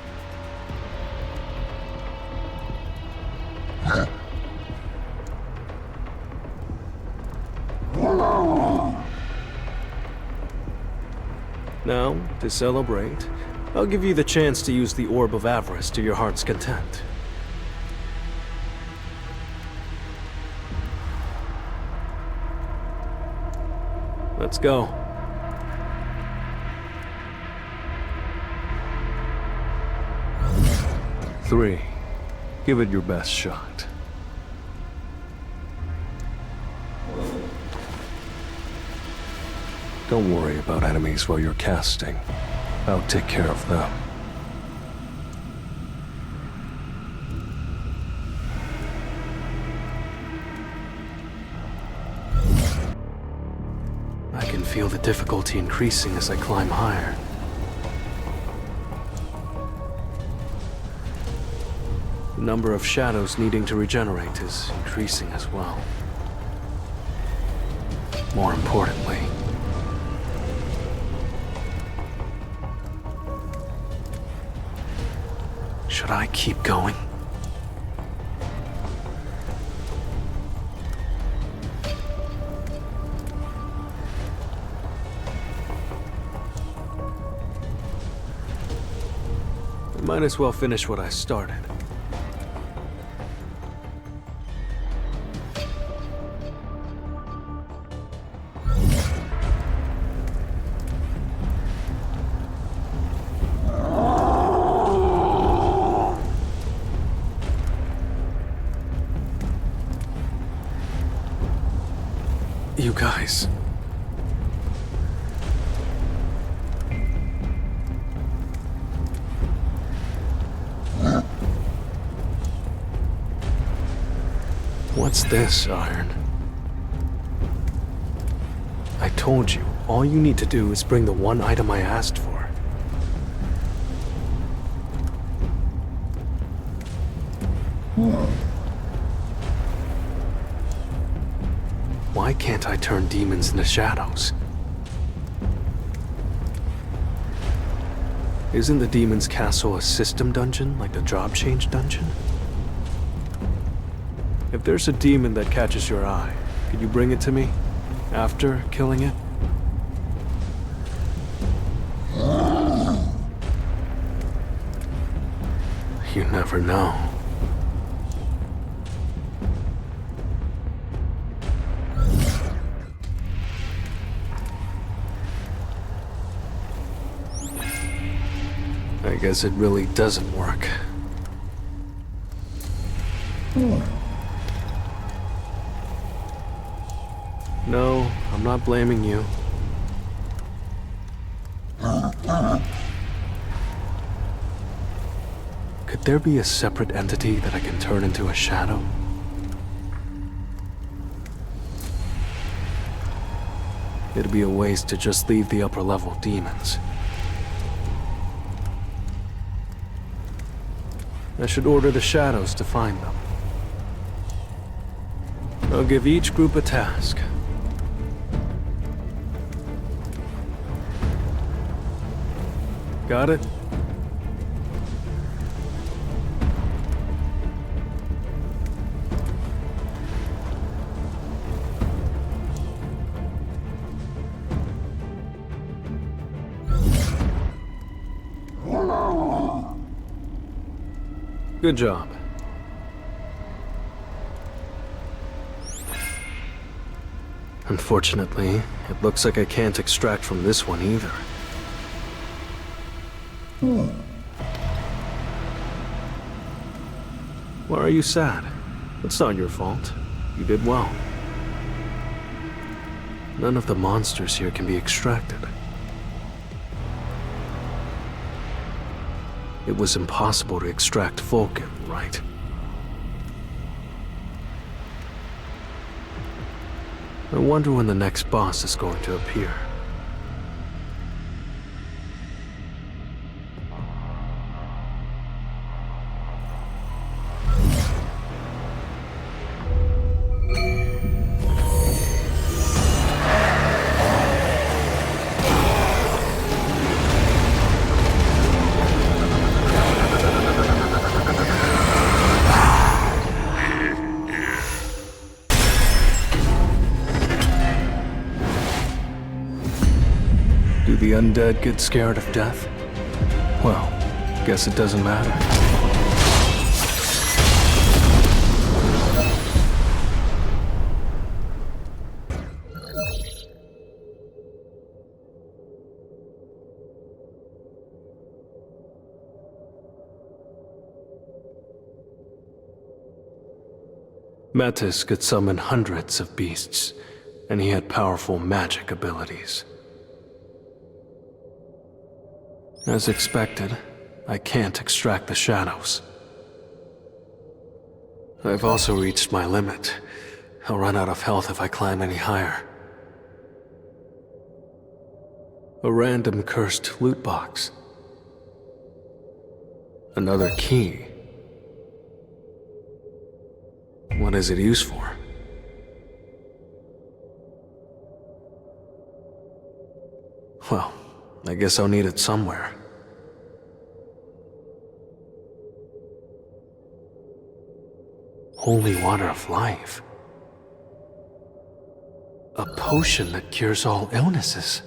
Now, to celebrate, I'll give you the chance to use the Orb of Avarice to your heart's content. Let's go. Three. Give it your best shot. Don't worry about enemies while you're casting. I'll take care of them. I can feel the difficulty increasing as I climb higher. The number of shadows needing to regenerate is increasing as well. More importantly, should I keep going? I might as well finish what I started. You guys. What's this, Iron? I told you, all you need to do is bring the one item I asked for. Why can't I turn demons into shadows? Isn't the Demon's Castle a system dungeon, like the Job Change dungeon? If there's a demon that catches your eye, could you bring it to me after killing it? You never know. I guess it really doesn't work. No, I'm not blaming you. Could there be a separate entity that I can turn into a shadow? It'd be a waste to just leave the upper level demons. I should order the shadows to find them. I'll give each group a task. Got it? Good job. Unfortunately, it looks like I can't extract from this one either. Why are you sad? It's not your fault. You did well. None of the monsters here can be extracted. It was impossible to extract Vulcan, right? I wonder when the next boss is going to appear. Do the undead get scared of death? Well, guess it doesn't matter. Metis could summon hundreds of beasts, and he had powerful magic abilities. As expected, I can't extract the shadows. I've also reached my limit. I'll run out of health if I climb any higher. A random cursed loot box. Another key. What is it used for? Well, I guess I'll need it somewhere. Holy water of life. A potion that cures all illnesses.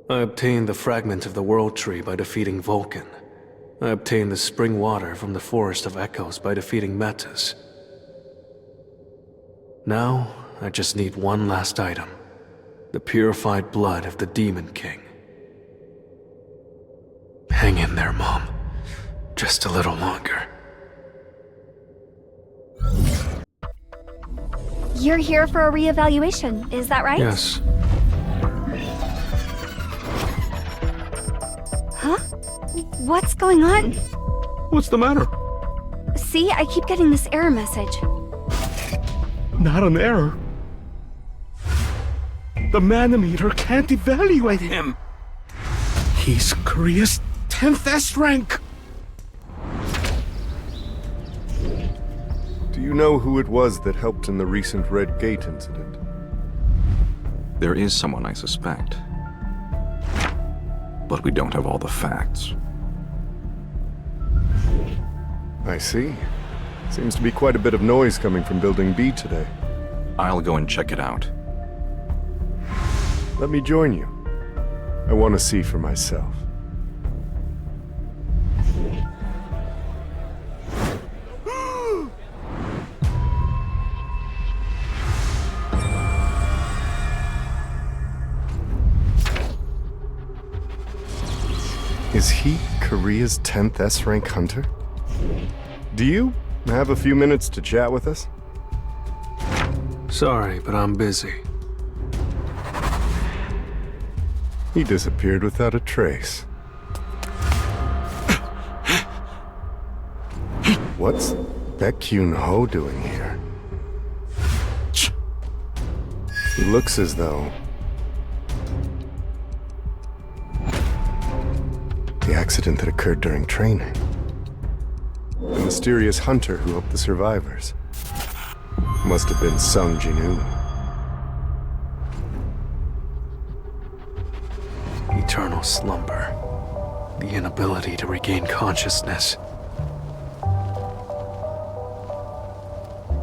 I obtained the fragment of the World Tree by defeating Vulcan. I obtained the spring water from the Forest of Echoes by defeating Metis. Now, I just need one last item. The purified blood of the Demon King. Hang in there, Mom. Just a little longer. You're here for a reevaluation, is that right? Yes. Huh? What's going on? What's the matter? See, I keep getting this error message. Not an error. The Manometer can't evaluate him. He's Korea's 10th S rank. Do you know who it was that helped in the recent Red Gate incident? There is someone I suspect. But we don't have all the facts. I see. Seems to be quite a bit of noise coming from Building B today. I'll go and check it out. Let me join you. I want to see for myself. Is he Korea's 10th S-rank hunter? Do you have a few minutes to chat with us? Sorry, but I'm busy. He disappeared without a trace. What's Baek Kyun-ho doing here? He looks as though the accident that occurred during training. The mysterious hunter who helped the survivors. Must have been Sung Jin-woo. Eternal slumber. The inability to regain consciousness.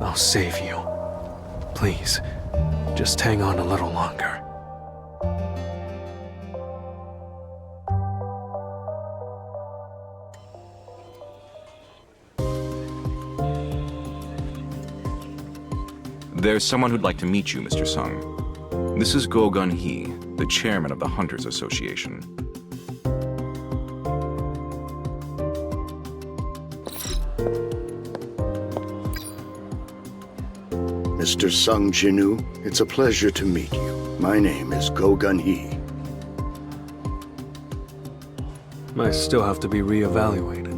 I'll save you. Please, just hang on a little longer. There's someone who'd like to meet you, Mr. Sung. This is Go Gun Hee, the chairman of the Hunters Association. Mr. Sung Jinu, it's a pleasure to meet you. My name is Go Gun Hee. I still have to be reevaluated.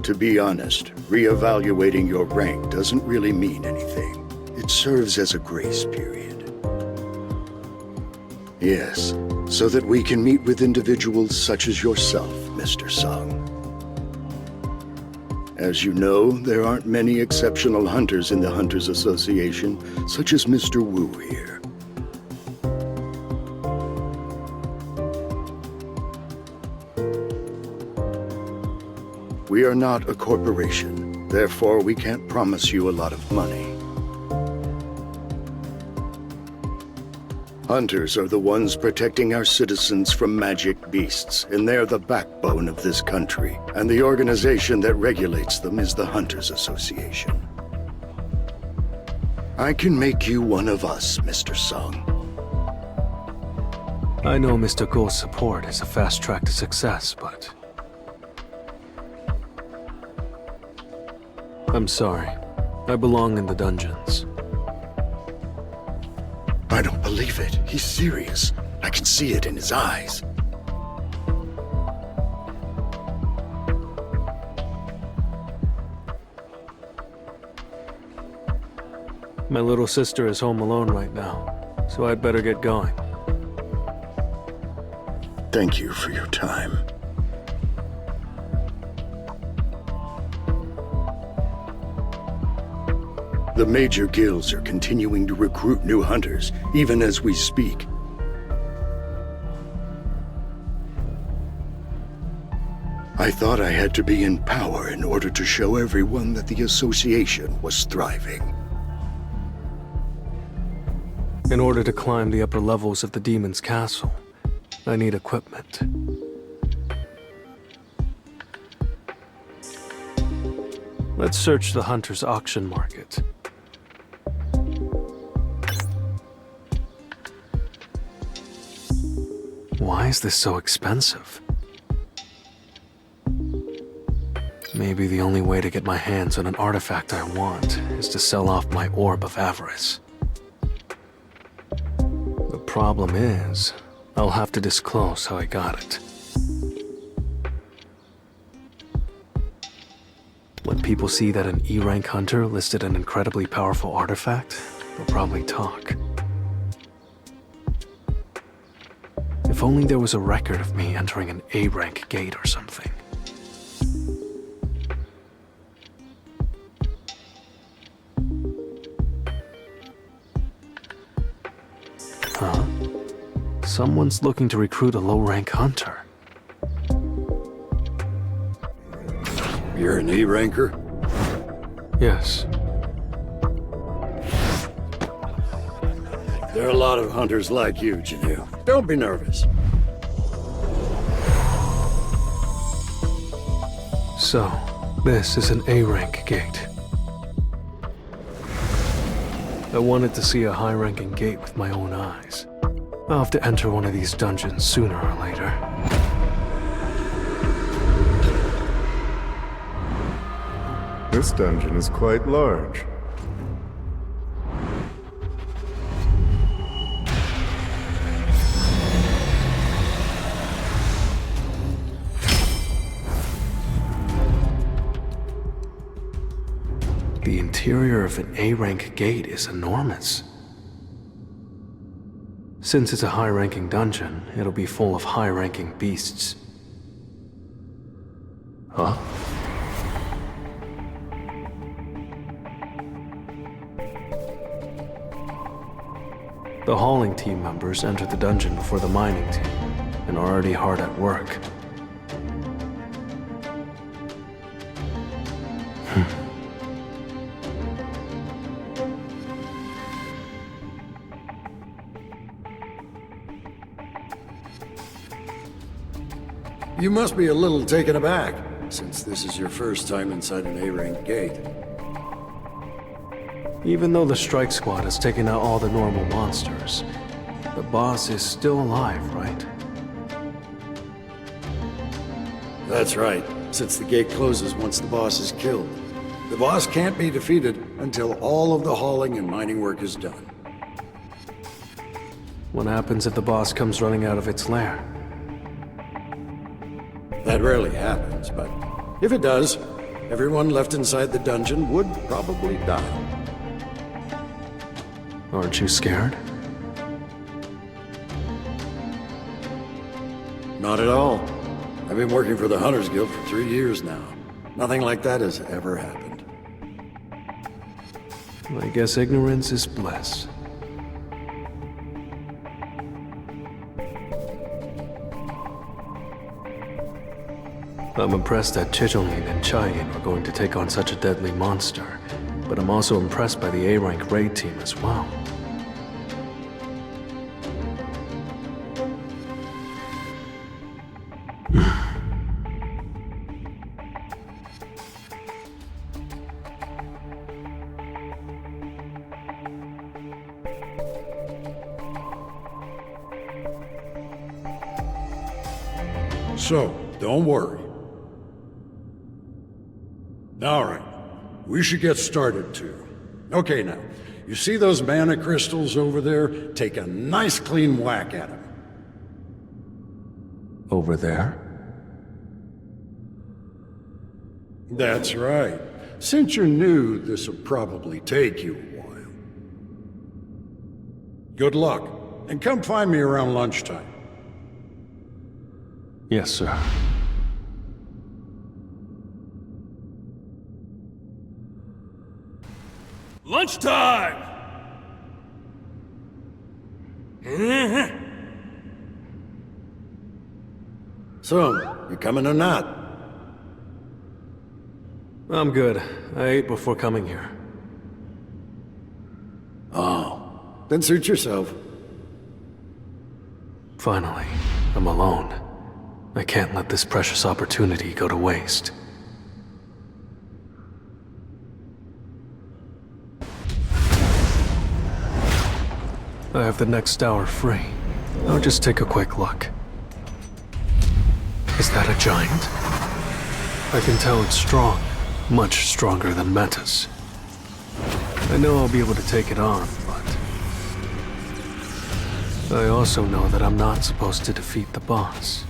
To be honest, reevaluating your rank doesn't really mean anything. It serves as a grace period. Yes, so that we can meet with individuals such as yourself, Mr. Sung. As you know, there aren't many exceptional hunters in the Hunters Association, such as Mr. Wu here. We are not a corporation, therefore we can't promise you a lot of money. Hunters are the ones protecting our citizens from magic beasts, and they're the backbone of this country. And the organization that regulates them is the Hunters Association. I can make you one of us, Mr. Sung. I know Mr. Go's support is a fast track to success, but... I'm sorry. I belong in the dungeons. I don't believe it. He's serious. I can see it in his eyes. My little sister is home alone right now, so I'd better get going. Thank you for your time. The major guilds are continuing to recruit new hunters, even as we speak. I thought I had to be in power in order to show everyone that the association was thriving. In order to climb the upper levels of the demon's castle, I need equipment. Let's search the hunter's auction market. Why is this so expensive? Maybe the only way to get my hands on an artifact I want is to sell off my Orb of Avarice. The problem is, I'll have to disclose how I got it. When people see that an E-rank hunter listed an incredibly powerful artifact, they'll probably talk. If only there was a record of me entering an A-rank gate or something. Huh? Someone's looking to recruit a low-rank hunter. You're an E-ranker? Yes. There are a lot of hunters like you, Janu. Don't be nervous. So, this is an A-rank gate. I wanted to see a high-ranking gate with my own eyes. I'll have to enter one of these dungeons sooner or later. This dungeon is quite large. The interior of an A-rank gate is enormous. Since it's a high-ranking dungeon, it'll be full of high-ranking beasts. Huh? The hauling team members entered the dungeon before the mining team, and are already hard at work. You must be a little taken aback, since this is your first time inside an A-rank gate. Even though the strike squad has taken out all the normal monsters, the boss is still alive, right? That's right, since the gate closes once the boss is killed. The boss can't be defeated until all of the hauling and mining work is done. What happens if the boss comes running out of its lair? That rarely happens, but if it does, everyone left inside the dungeon would probably die. Aren't you scared? Not at all. I've been working for the Hunters Guild for 3 years now. Nothing like that has ever happened. I guess ignorance is bliss. I'm impressed that Chijolin and Chayin are going to take on such a deadly monster, but I'm also impressed by the A-rank raid team as well. So, don't worry. Alright, we should get started too. Okay now, you see those mana crystals over there? Take a nice clean whack at them. Over there? That's right. Since you're new, this'll probably take you a while. Good luck, and come find me around lunchtime. Yes, sir. Lunchtime! So, you coming or not? I'm good. I ate before coming here. Oh, then suit yourself. Finally, I'm alone. I can't let this precious opportunity go to waste. I have the next hour free. I'll just take a quick look. Is that a giant? I can tell it's strong, much stronger than Meta's. I know I'll be able to take it on, but I also know that I'm not supposed to defeat the boss.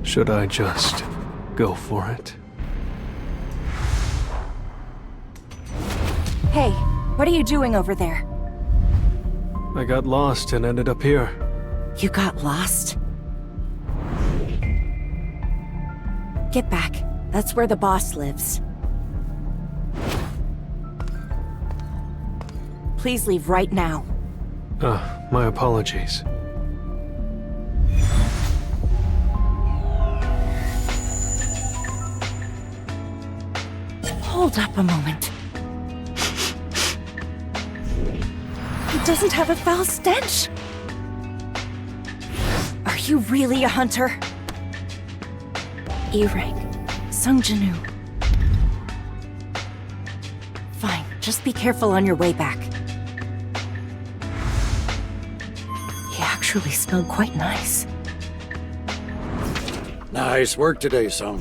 Should I just go for it? Hey, what are you doing over there? I got lost and ended up here. You got lost? Get back. That's where the boss lives. Please leave right now. My apologies. Hold up a moment. It doesn't have a foul stench. Are you really a hunter? E-rank, Sung Jinu. Fine, just be careful on your way back. He actually smelled quite nice. Nice work today, Sung.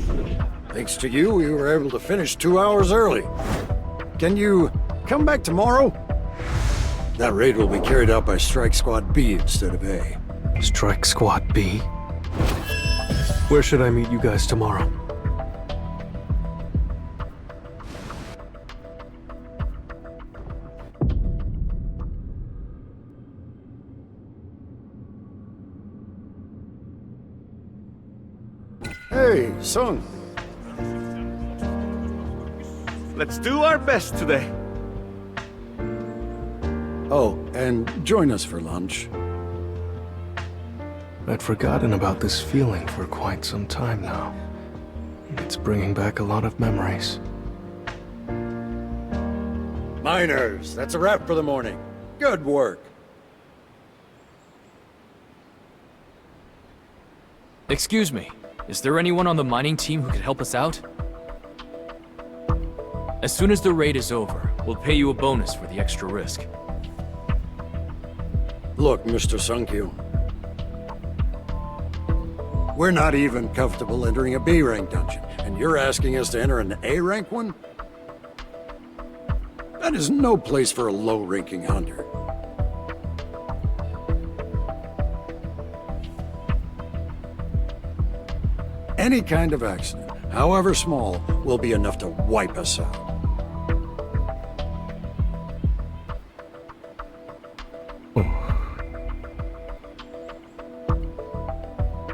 Thanks to you, we were able to finish 2 hours early. Can you come back tomorrow? That raid will be carried out by Strike Squad B instead of A. Strike Squad B? Where should I meet you guys tomorrow? Hey, Sung. Let's do our best today. Oh, and join us for lunch. I'd forgotten about this feeling for quite some time now. It's bringing back a lot of memories. Miners, that's a wrap for the morning. Good work. Excuse me, is there anyone on the mining team who could help us out? As soon as the raid is over, we'll pay you a bonus for the extra risk. Look, Mr. Sunkyu. We're not even comfortable entering a B-rank dungeon, and you're asking us to enter an A-rank one? That is no place for a low-ranking hunter. Any kind of accident, however small, will be enough to wipe us out.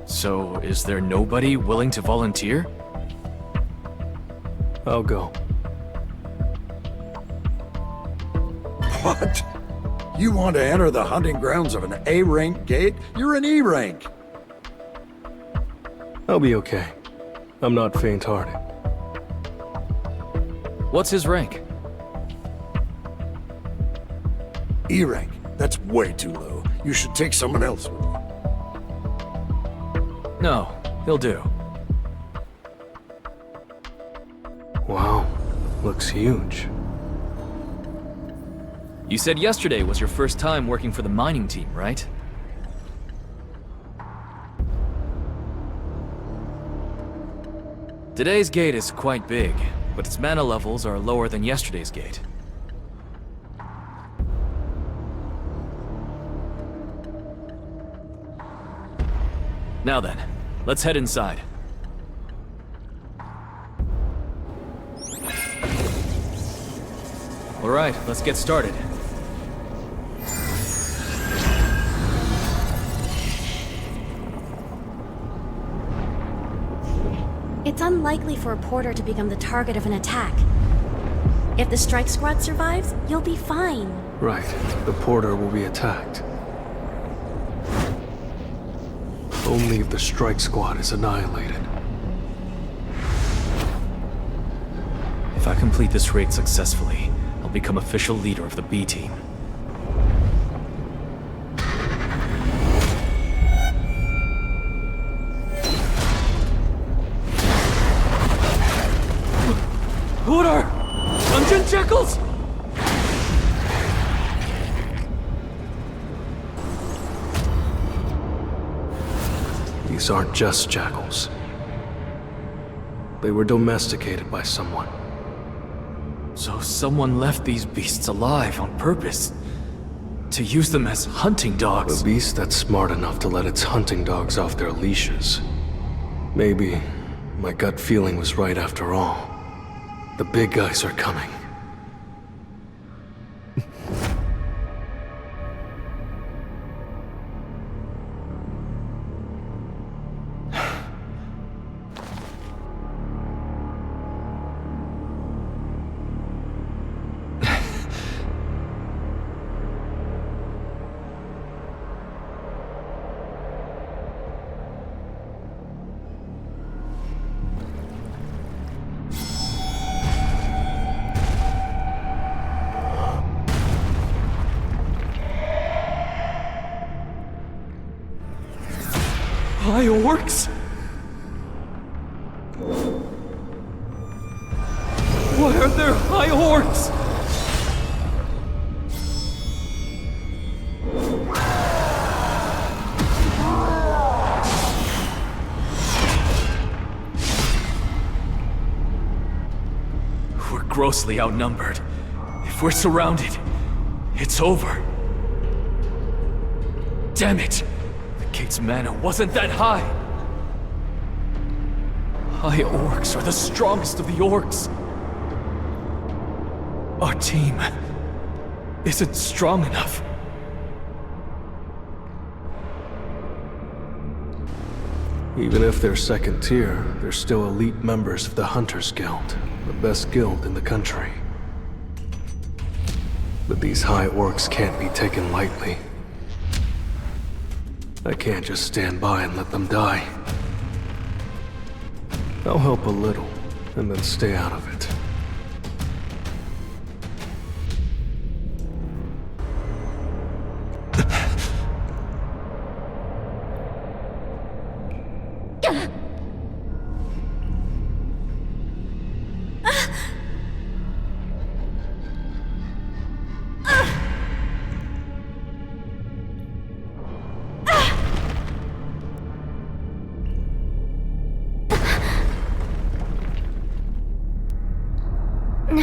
So, is there nobody willing to volunteer? I'll go. What? You want to enter the hunting grounds of an A-rank gate? You're an E-rank. I'll be okay. I'm not faint-hearted. What's his rank? E-rank. That's way too low. You should take someone else with you. No, he'll do. Wow, looks huge. You said yesterday was your first time working for the mining team, right? Today's gate is quite big, but its mana levels are lower than yesterday's gate. Now then, let's head inside. All right, let's get started. It's unlikely for a porter to become the target of an attack. If the strike squad survives, you'll be fine. Right, the porter will be attacked. Only if the strike squad is annihilated. If I complete this raid successfully, I'll become official leader of the B team. Order! Dungeon jackals! These aren't just jackals. They were domesticated by someone. So someone left these beasts alive on purpose, to use them as hunting dogs. A beast that's smart enough to let its hunting dogs off their leashes. Maybe my gut feeling was right after all. The big guys are coming. High orcs? Why are there high orcs? We're grossly outnumbered. If we're surrounded, it's over. Damn it! Gate's mana wasn't that high. High orcs are the strongest of the orcs. Our team isn't strong enough. Even if they're second tier, they're still elite members of the Hunters Guild, the best guild in the country. But these high orcs can't be taken lightly. I can't just stand by and let them die. I'll help a little, and then stay out of it.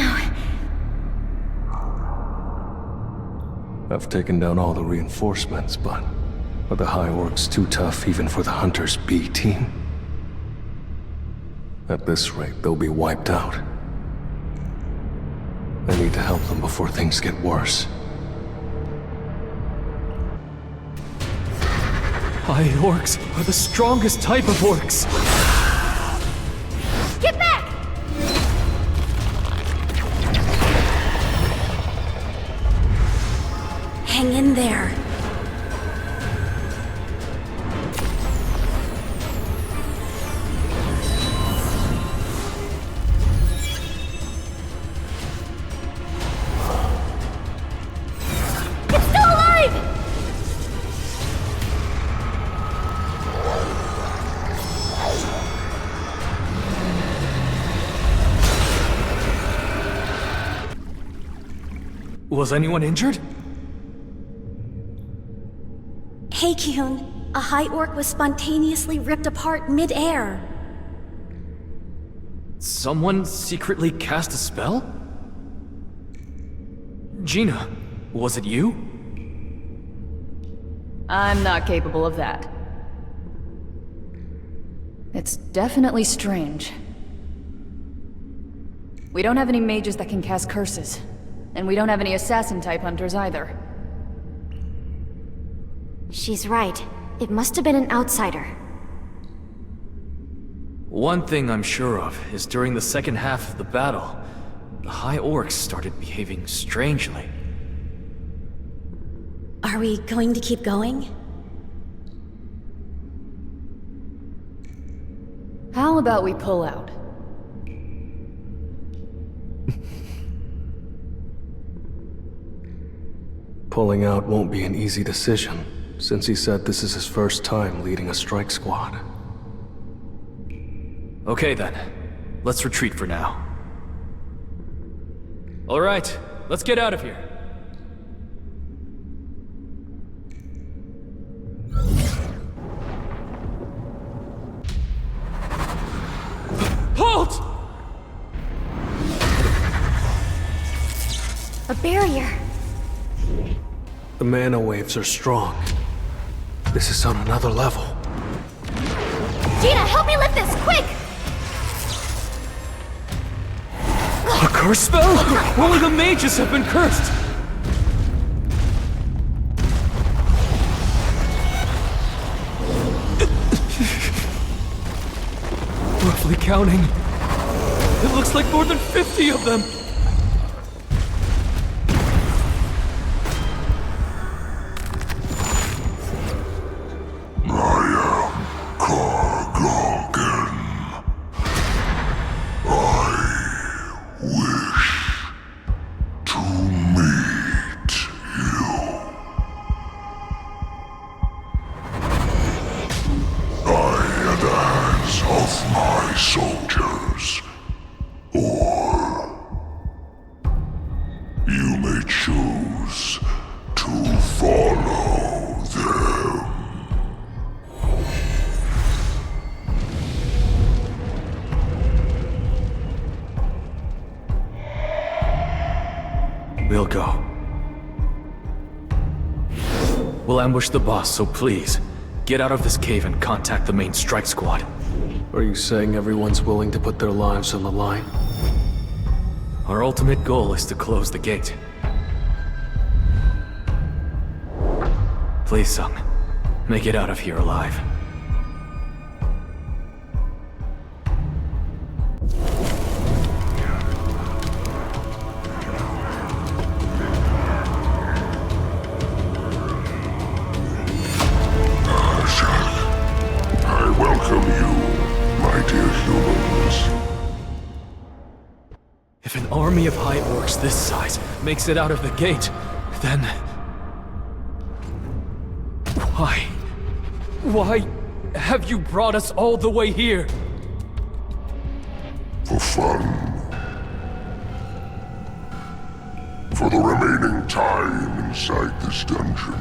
now? I've taken down all the reinforcements, but are the High Orcs too tough even for the Hunter's B team? At this rate, they'll be wiped out. I need to help them before things get worse. High Orcs are the strongest type of orcs. Get back! Hang in there. It's still alive! Was anyone injured? Hey, Kyun. A High Orc was spontaneously ripped apart mid-air. Someone secretly cast a spell? Gina, was it you? I'm not capable of that. It's definitely strange. We don't have any mages that can cast curses, and we don't have any assassin-type hunters either. She's right. It must have been an outsider. One thing I'm sure of is during the second half of the battle, the High Orcs started behaving strangely. Are we going to keep going? How about we pull out? Pulling out won't be an easy decision, since he said this is his first time leading a strike squad. Okay then, let's retreat for now. All right, let's get out of here. Halt! A barrier. The mana waves are strong. This is on another level. Gina, help me lift this, quick! A curse spell? Only the mages have been cursed! Roughly counting, it looks like more than 50 of them! We'll go. We'll ambush the boss, so please, get out of this cave and contact the main strike squad. Are you saying everyone's willing to put their lives on the line? Our ultimate goal is to close the gate. Please, Sung, make it out of here alive. I welcome you, my dear humans. If an army of High Orcs this size makes it out of the gate, then... Why have you brought us all the way here? For fun. For the remaining time inside this dungeon,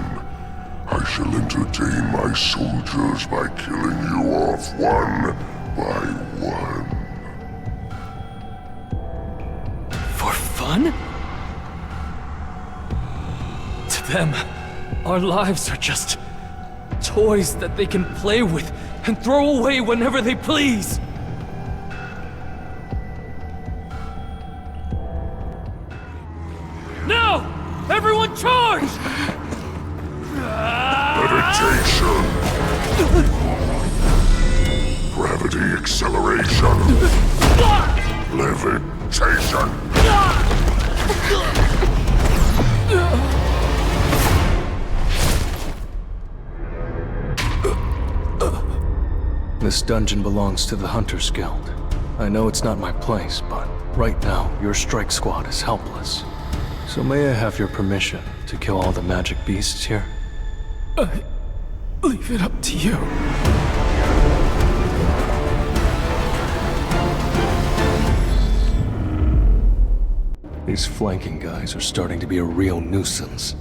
I shall entertain my soldiers by killing you off one by one. For fun? To them, our lives are just toys that they can play with and throw away whenever they please. Now! Everyone charge! Meditation. Gravity acceleration. Levitation. This dungeon belongs to the Hunters Guild. I know it's not my place, but right now, your strike squad is helpless. So may I have your permission to kill all the magic beasts here? I leave it up to you. These flanking guys are starting to be a real nuisance.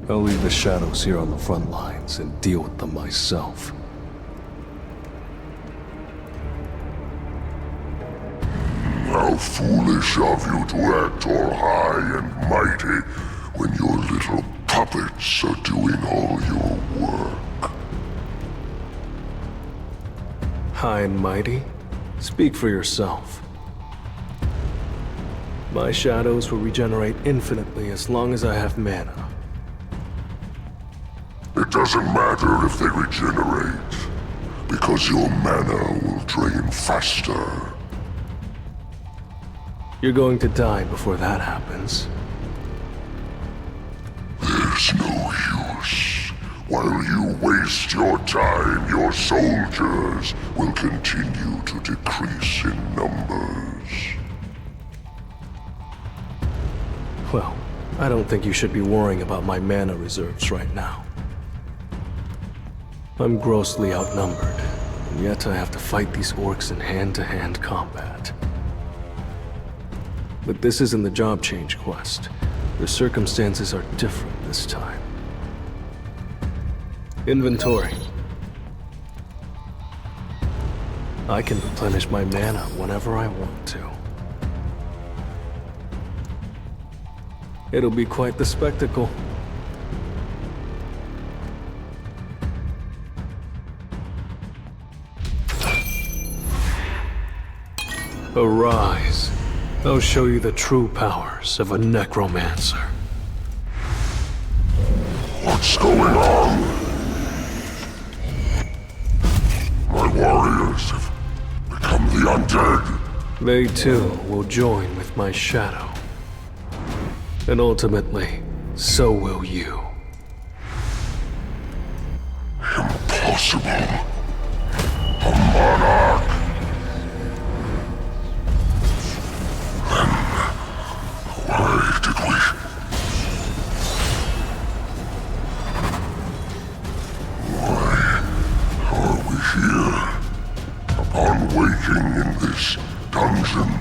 I'll leave the shadows here on the front lines and deal with them myself. How foolish of you to act all high and mighty when your little puppets are doing all your work. High and mighty? Speak for yourself. My shadows will regenerate infinitely as long as I have mana. It doesn't matter if they regenerate, because your mana will drain faster. You're going to die before that happens. There's no use. While you waste your time, your soldiers will continue to decrease in numbers. Well, I don't think you should be worrying about my mana reserves right now. I'm grossly outnumbered, and yet I have to fight these orcs in hand-to-hand combat. But this isn't the job change quest. The circumstances are different this time. Inventory. I can replenish my mana whenever I want to. It'll be quite the spectacle. Arise. I'll show you the true powers of a necromancer. What's going on? My warriors have become the undead. They too will join with my shadow. And ultimately, so will you. Impossible. A monarch. Why did we... Why are we here? Upon waking in this dungeon,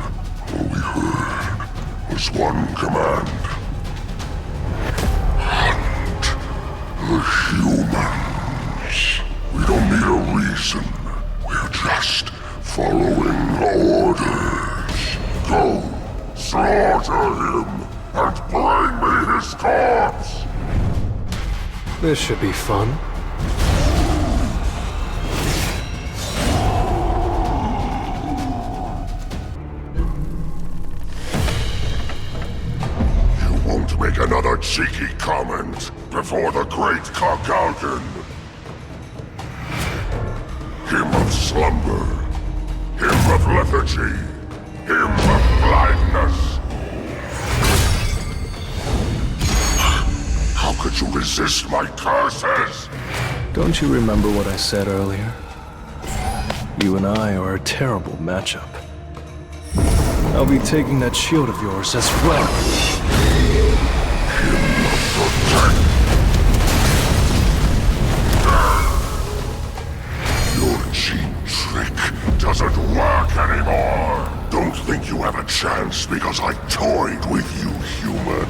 all we heard was one command. Hunt the humans. We don't need a reason. We're just following orders. Go! Slaughter him and bring me his corpse! This should be fun. You won't make another cheeky comment before the great Kargalgan. Him of slumber, him of lethargy, him of blindness. How could you resist my curses? Don't you remember what I said earlier? You and I are a terrible matchup. I'll be taking that shield of yours as well. Your cheap trick doesn't work anymore. Don't think you have a chance because I toyed with you, human.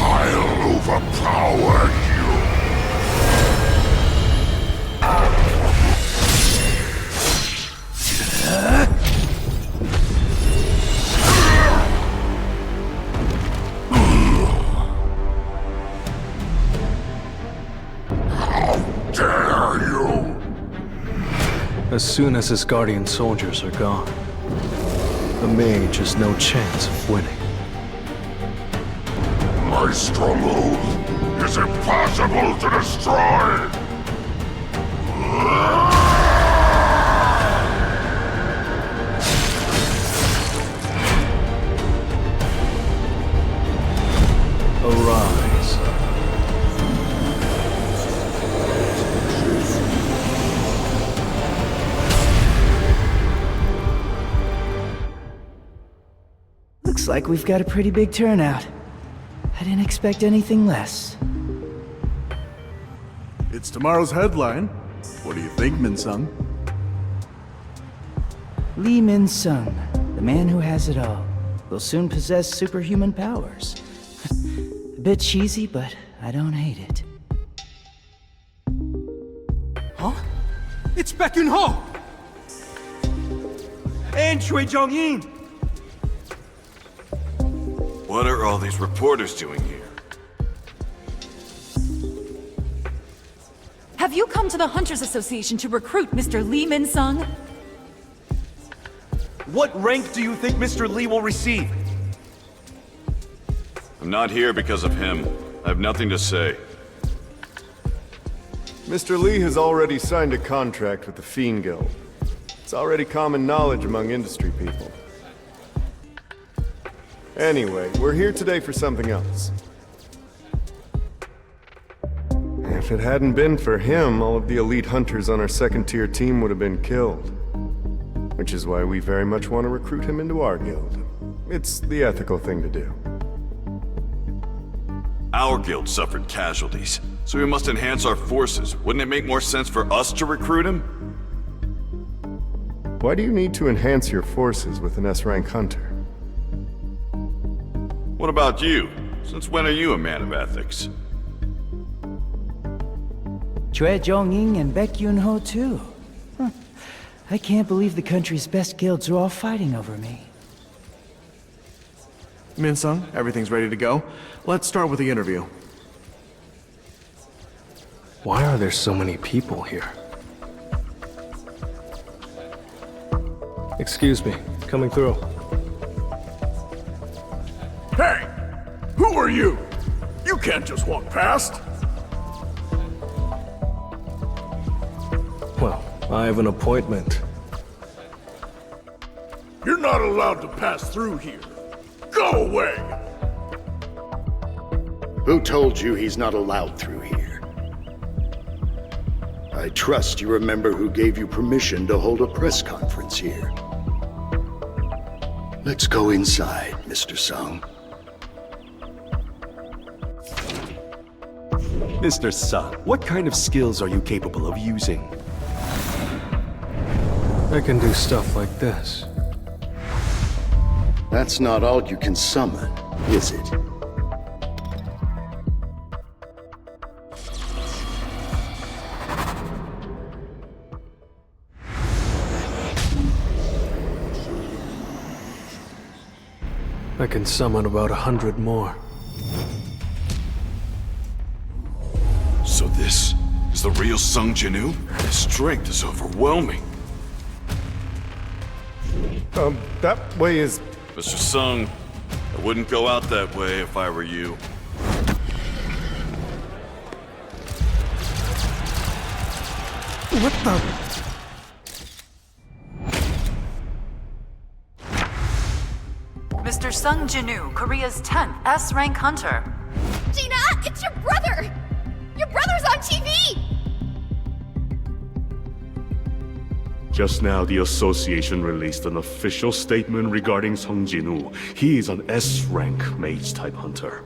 I'll overpower you. As soon as his guardian soldiers are gone, the mage has no chance of winning. My stronghold is impossible to destroy! Arise. Looks like we've got a pretty big turnout. I didn't expect anything less. It's tomorrow's headline. What do you think, Min-sung? Lee Min-sung, the man who has it all, will soon possess superhuman powers. A bit cheesy, but I don't hate it. Huh? It's Baek Yun-ho! And Choi Jong-in! What are all these reporters doing here? Have you come to the Hunters Association to recruit Mr. Lee Min-sung? What rank do you think Mr. Lee will receive? I'm not here because of him. I have nothing to say. Mr. Lee has already signed a contract with the Fiend Guild. It's already common knowledge among industry people. Anyway, we're here today for something else. If it hadn't been for him, all of the elite hunters on our second-tier team would have been killed. Which is why we very much want to recruit him into our guild. It's the ethical thing to do. Our guild suffered casualties, so we must enhance our forces. Wouldn't it make more sense for us to recruit him? Why do you need to enhance your forces with an S-rank hunter? What about you? Since when are you a man of ethics? Choi Jong-in and Baek Yun-ho too. Huh. I can't believe the country's best guilds are all fighting over me. Min-sung, everything's ready to go. Let's start with the interview. Why are there so many people here? Excuse me, coming through. Hey! Who are you? You can't just walk past! Well, I have an appointment. You're not allowed to pass through here. Go away! Who told you he's not allowed through here? I trust you remember who gave you permission to hold a press conference here. Let's go inside, Mr. Sung. Mr. Sung, what kind of skills are you capable of using? I can do stuff like this. That's not all you can summon, is it? I can summon about 100 more. So this is the real Sung Jinu? His strength is overwhelming. That way is... Mr. Sung, I wouldn't go out that way if I were you. What the... Mr. Sung Jinu, Korea's 10th S-rank hunter. Gina, it's your brother! Your brother's on TV! Just now, the association released an official statement regarding Sung Jinu. He is an S-rank mage-type hunter.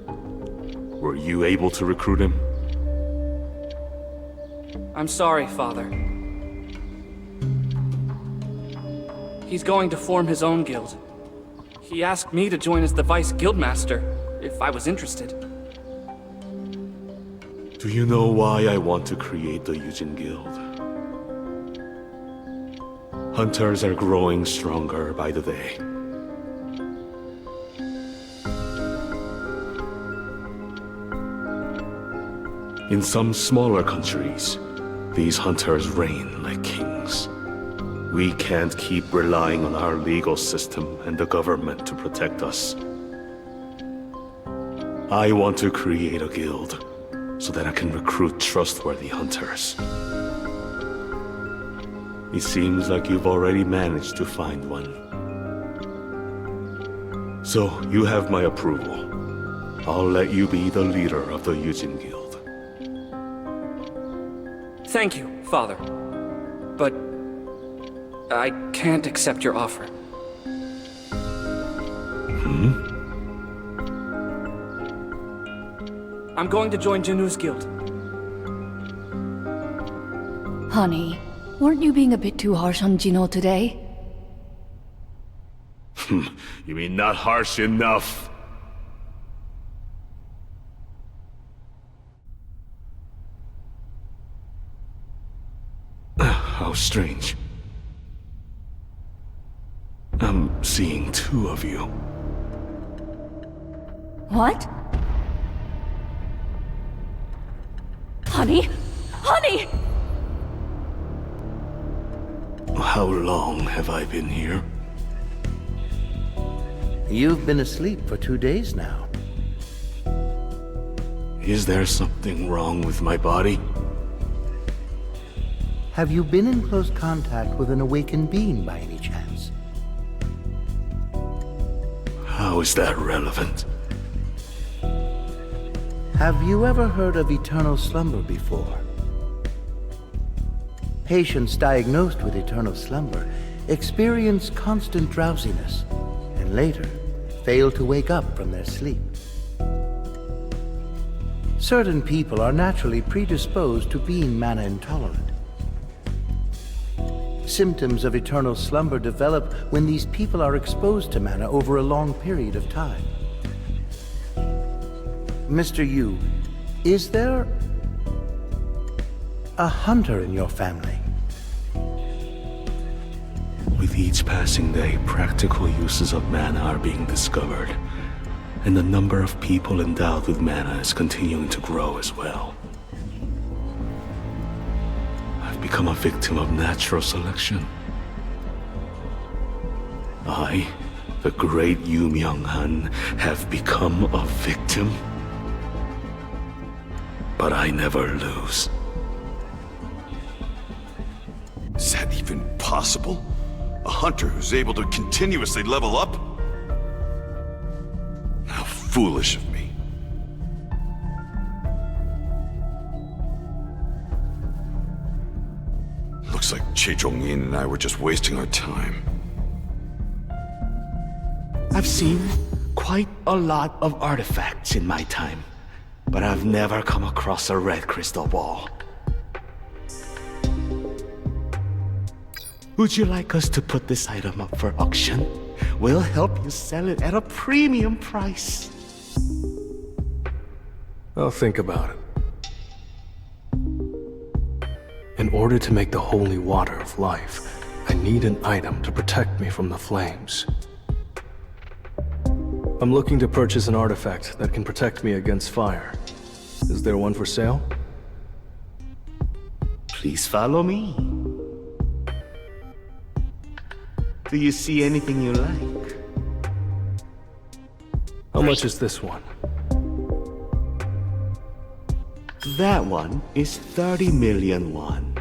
Were you able to recruit him? I'm sorry, Father. He's going to form his own guild. He asked me to join as the Vice Guildmaster, if I was interested. Do you know why I want to create the Yujin Guild? Hunters are growing stronger by the day. In some smaller countries, These hunters reign like kings. We can't keep relying on our legal system and the government to protect us. I want to create a guild so that I can recruit trustworthy hunters. It seems like you've already managed to find one. So, you have my approval. I'll let you be the leader of the Yujin Guild. Thank you, Father. But I can't accept your offer. I'm going to join Janu's guild. Honey, weren't you being a bit too harsh on Jino today? You mean not harsh enough? How strange. I'm seeing two of you. What? Honey? Honey! How long have I been here? You've been asleep for 2 days now. Is there something wrong with my body? Have you been in close contact with an awakened being by any chance? How is that relevant? Have you ever heard of eternal slumber before? Patients diagnosed with eternal slumber experience constant drowsiness and later fail to wake up from their sleep. Certain people are naturally predisposed to being mana intolerant. Symptoms of eternal slumber develop when these people are exposed to mana over a long period of time. Mr. Yu, is there a hunter in your family? With each passing day, practical uses of mana are being discovered, and the number of people endowed with mana is continuing to grow as well. I've become a victim of natural selection. I, the great Yu Myung-han, have become a victim. But I never lose. Is that even possible? A hunter who's able to continuously level up? How foolish of me. Looks like Che Zhongyin and I were just wasting our time. I've seen quite a lot of artifacts in my time, but I've never come across a red crystal ball. Would you like us to put this item up for auction? We'll help you sell it at a premium price. I'll think about it. In order to make the holy water of life, I need an item to protect me from the flames. I'm looking to purchase an artifact that can protect me against fire. Is there one for sale? Please follow me. Do you see anything you like? How much is this one? That one is 30 million won.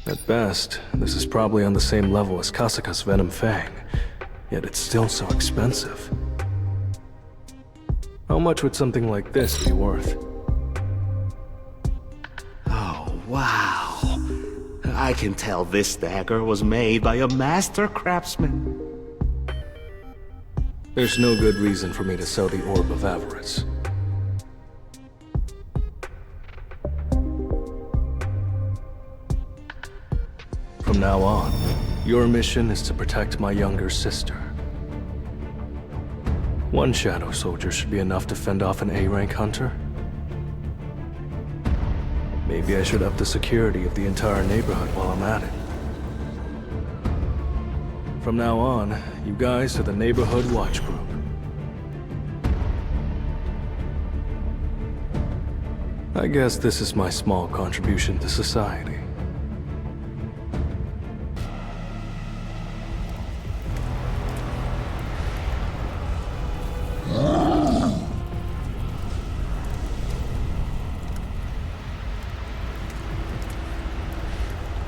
At best, this is probably on the same level as Kasaka's Venom Fang, yet it's still so expensive. How much would something like this be worth? Oh, wow. I can tell this dagger was made by a master craftsman. There's no good reason for me to sell the Orb of Avarice. From now on, your mission is to protect my younger sister. One shadow soldier should be enough to fend off an A-rank hunter. Maybe I should up the security of the entire neighborhood while I'm at it. From now on, you guys are the Neighborhood Watch Group. I guess this is my small contribution to society.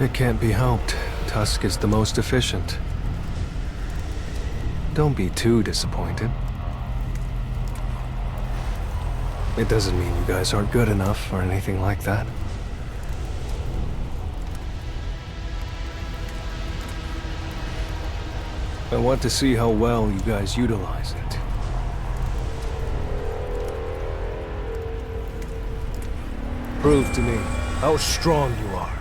It can't be helped. Tusk is the most efficient. Don't be too disappointed. It doesn't mean you guys aren't good enough or anything like that. I want to see how well you guys utilize it. Prove to me how strong you are.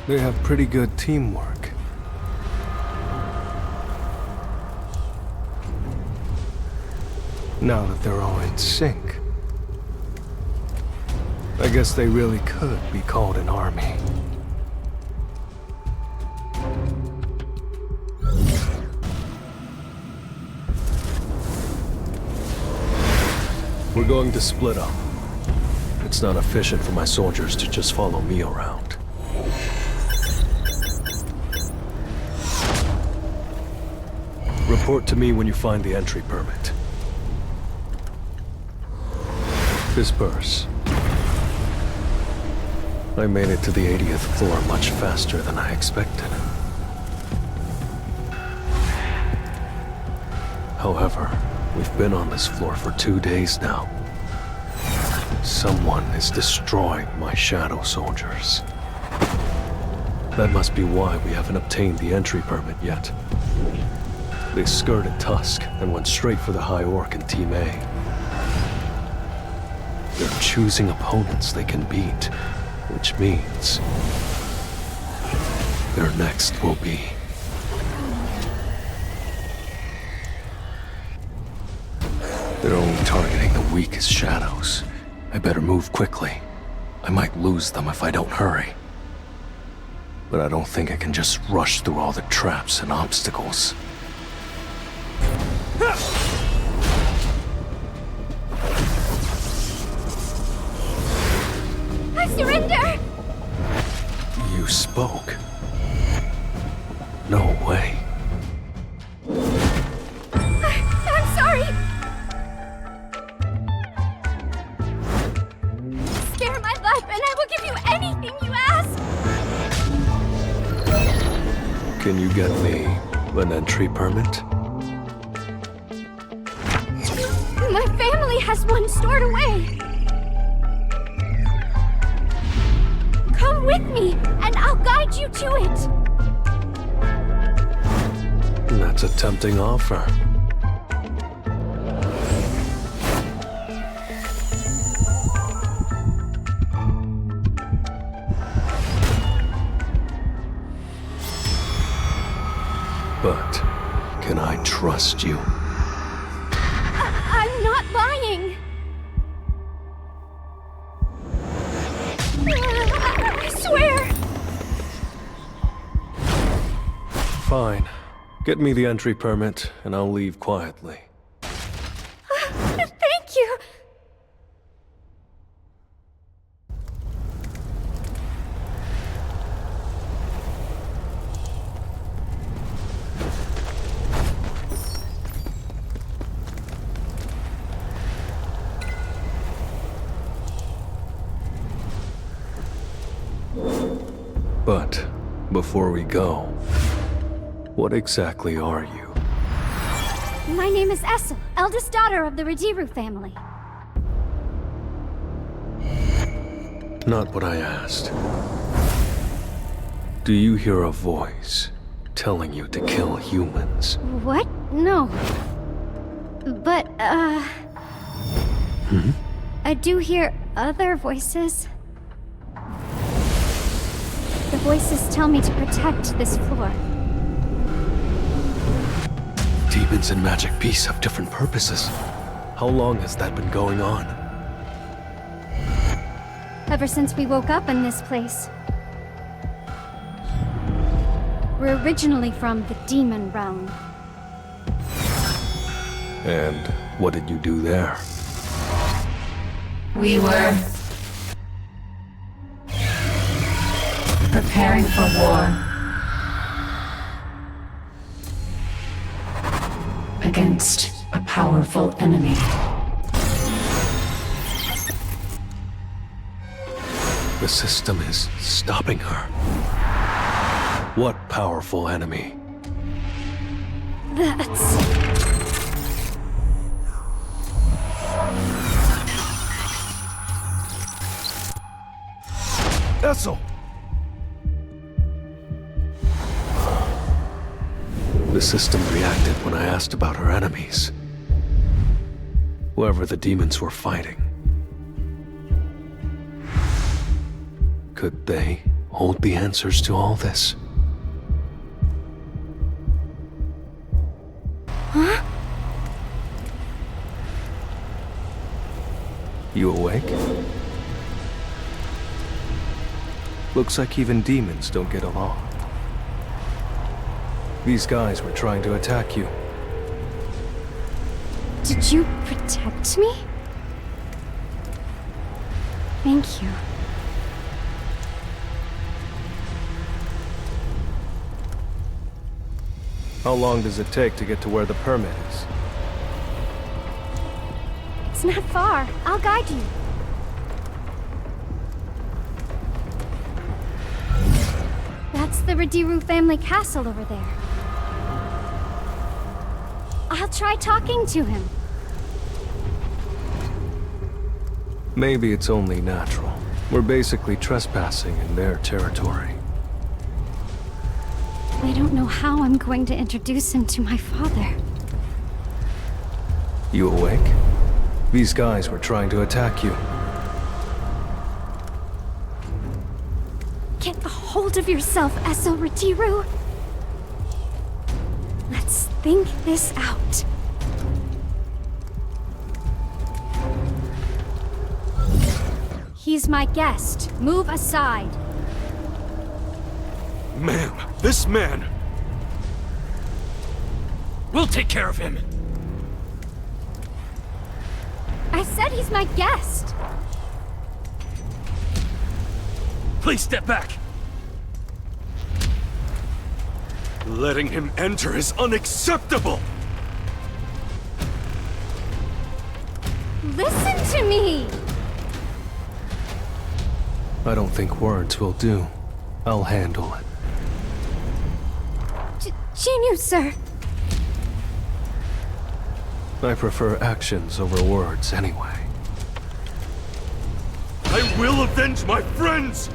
They have pretty good teamwork. Now that they're all in sync, I guess they really could be called an army. We're going to split up. It's not efficient for my soldiers to just follow me around. Report to me when you find the entry permit. Disperse. I made it to the 80th floor much faster than I expected. However, we've been on this floor for 2 days now. Someone is destroying my shadow soldiers. That must be why we haven't obtained the entry permit yet. They skirted Tusk and went straight for the High Orc and Team A. They're choosing opponents they can beat, which means their next will be... They're only targeting the weakest shadows. I better move quickly. I might lose them if I don't hurry. But I don't think I can just rush through all the traps and obstacles. I surrender! You spoke. No way. I'm sorry! Spare my life and I will give you anything you ask! Can you get me an entry permit? My family has one stored away! Come with me, and I'll guide you to it! That's a tempting offer. But can I trust you? I'm not lying! I swear! Fine. Get me the entry permit, and I'll leave quietly. Thank you! But before we go, what exactly are you? My name is Essel, eldest daughter of the Rediru family. Not what I asked. Do you hear a voice telling you to kill humans? What? No. But, I do hear other voices. The voices tell me to protect this floor. Demons and magic beasts have different purposes. How long has that been going on? Ever since we woke up in this place. We're originally from the demon realm. And what did you do there? We were preparing for war against a powerful enemy. The system is stopping her. What powerful enemy? That's... Essel! The system reacted when I asked about her enemies. Whoever the demons were fighting. Could they hold the answers to all this? Huh? You awake? Looks like even demons don't get along. These guys were trying to attack you. Did you protect me? Thank you. How long does it take to get to where the permit is? It's not far. I'll guide you. That's the Radiru family castle over there. I'll try talking to him. Maybe it's only natural. We're basically trespassing in their territory. I don't know how I'm going to introduce him to my father. You awake? These guys were trying to attack you. Get a hold of yourself, Essel Radiru. Let's think this out. He's my guest. Move aside. Ma'am, this man... We'll take care of him. I said he's my guest. Please step back. Letting him enter is unacceptable! Listen to me! I don't think words will do. I'll handle it. Jinyu, sir. I prefer actions over words anyway. I will avenge my friends!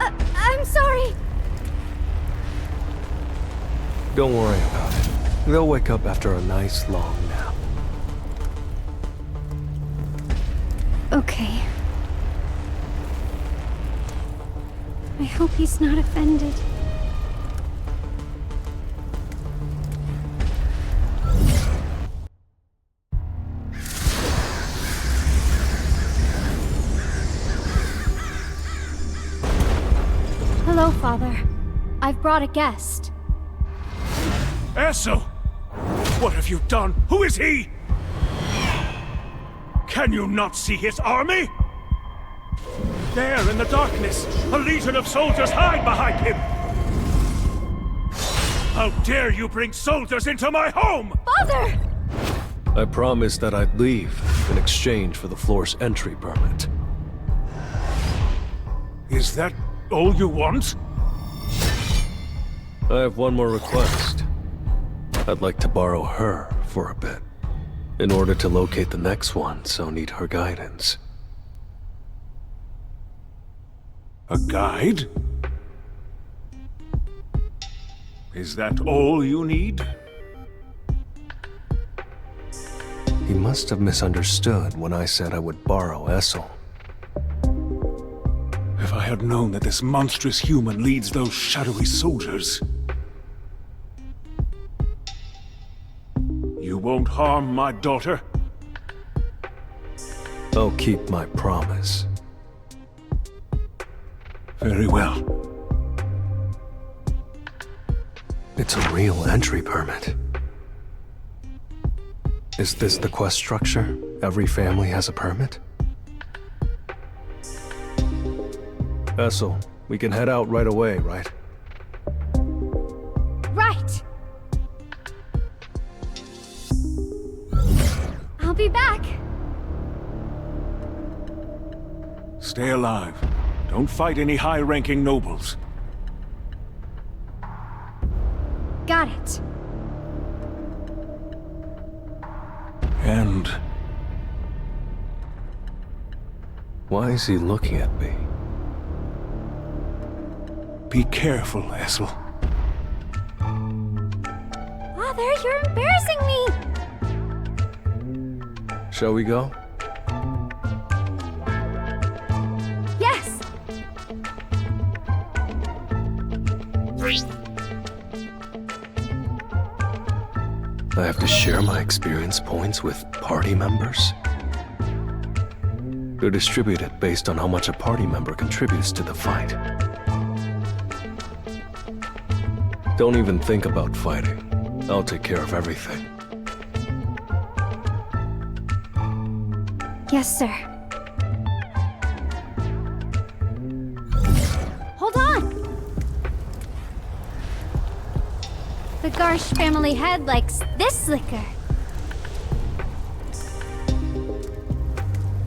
I'm sorry. Don't worry about it. They'll wake up after a nice long nap. Okay. I hope he's not offended. Hello, Father. I've brought a guest. Essel! What have you done? Who is he? Can you not see his army? There in the darkness, a legion of soldiers hide behind him! How dare you bring soldiers into my home! Father! I promised that I'd leave in exchange for the floor's entry permit. Is that all you want? I have one more request. I'd like to borrow her for a bit. In order to locate the next one, so need her guidance. A guide? Is that all you need? He must have misunderstood when I said I would borrow Essel. If I had known that this monstrous human leads those shadowy soldiers... You won't harm my daughter? I'll keep my promise. Very well. It's a real entry permit. Is this the quest structure? Every family has a permit? Vessel, we can head out right away, right? Right! I'll be back. Stay alive. Don't fight any high-ranking nobles. Got it. And... Why is he looking at me? be careful, Essel. Father, you're embarrassing me! Shall we go? Yes! I have to share my experience points with party members? They're distributed based on how much a party member contributes to the fight. Don't even think about fighting. I'll take care of everything. Yes, sir. Hold on! The Garsh family head likes this liquor.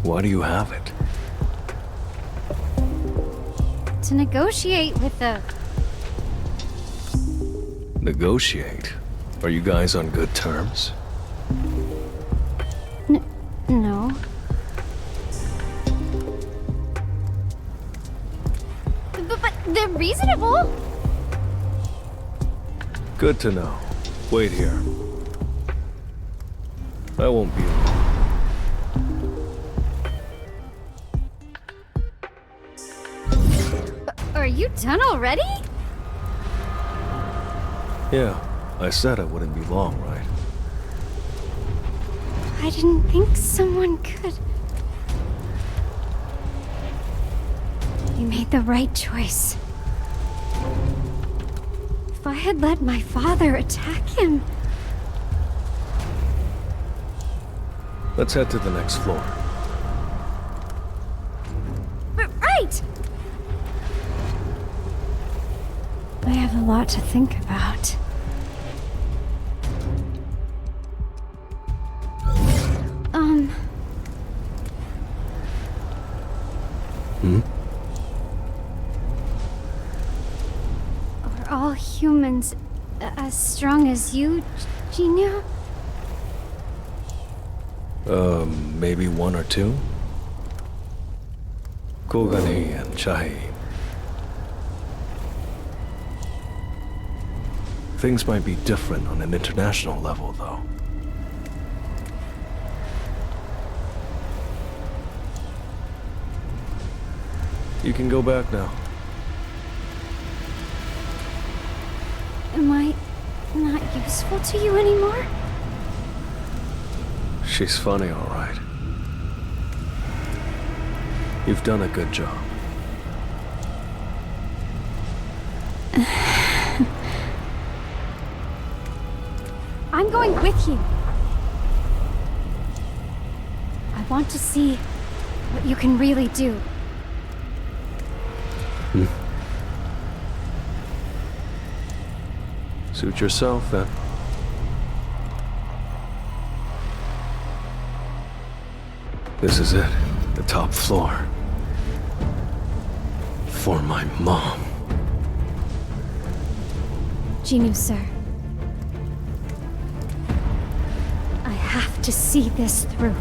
Why do you have it? To negotiate with the... Negotiate? Are you guys on good terms? No. But they're reasonable. Good to know. Wait here. I won't be long. Are you done already? Yeah, I said I wouldn't be long, right? I didn't think someone could... You made the right choice. If I had let my father attack him... Let's head to the next floor. Right! I have a lot to think about. Are all humans as strong as you, Jinyu? Maybe one or two? Kogani and Chai. Things might be different on an international level, though. You can go back now. Am I not useful to you anymore? She's funny, all right. You've done a good job. I'm going with you. I want to see what you can really do. Suit yourself, then. This is it. The top floor. For my mom. Jinyu, sir. I have to see this through.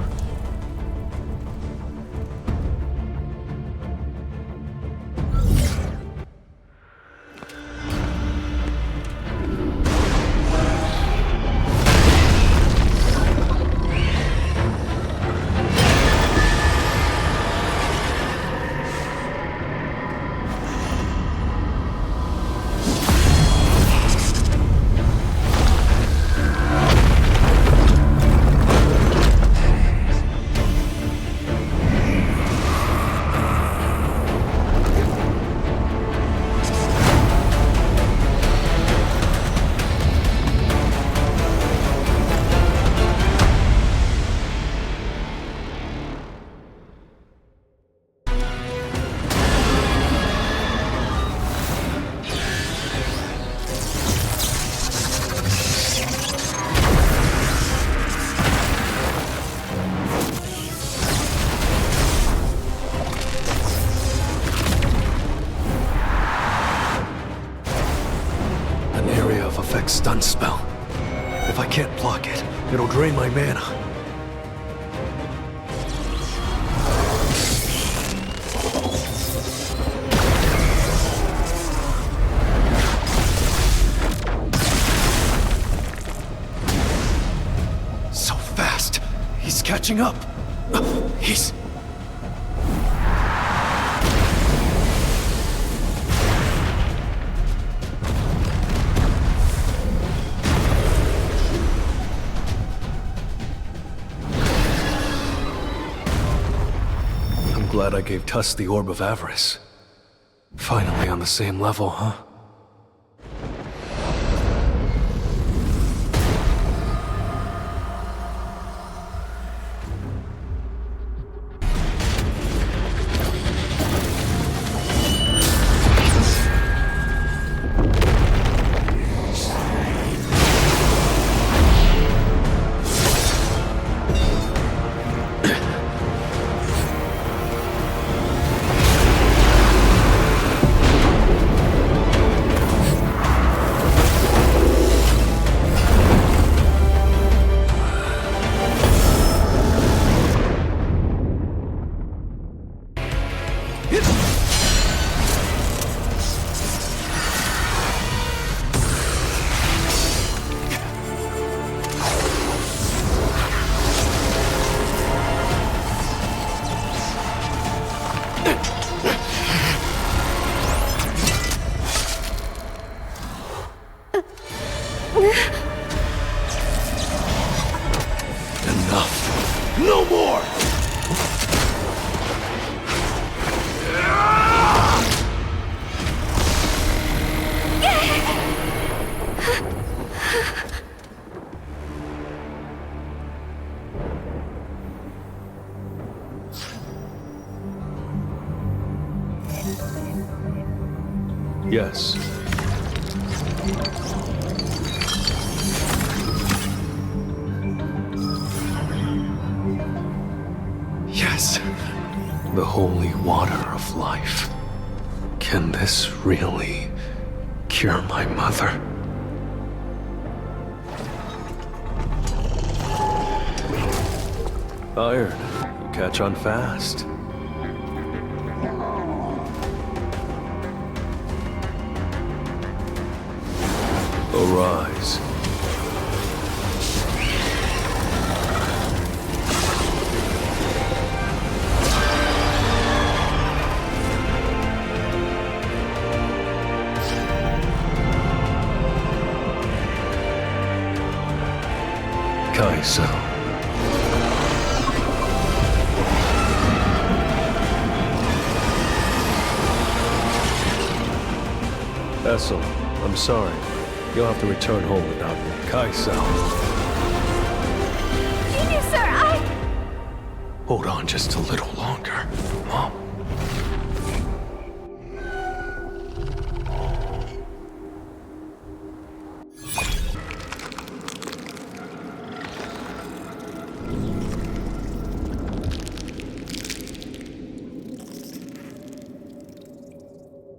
stun spell. If I can't block it, it'll drain my mana. So fast. He's catching up. He's... I'm glad I gave Tuss the Orb of Avarice. Finally on the same level, huh? Enough. No more! Yes. Yes. The holy water of life. Can this really cure my mother? Iron, you catch on fast. Arise. Kaiso. Essel, I'm sorry. You'll have to return home without me. Kaiso. Genius, sir, Hold on just a little longer, Mom.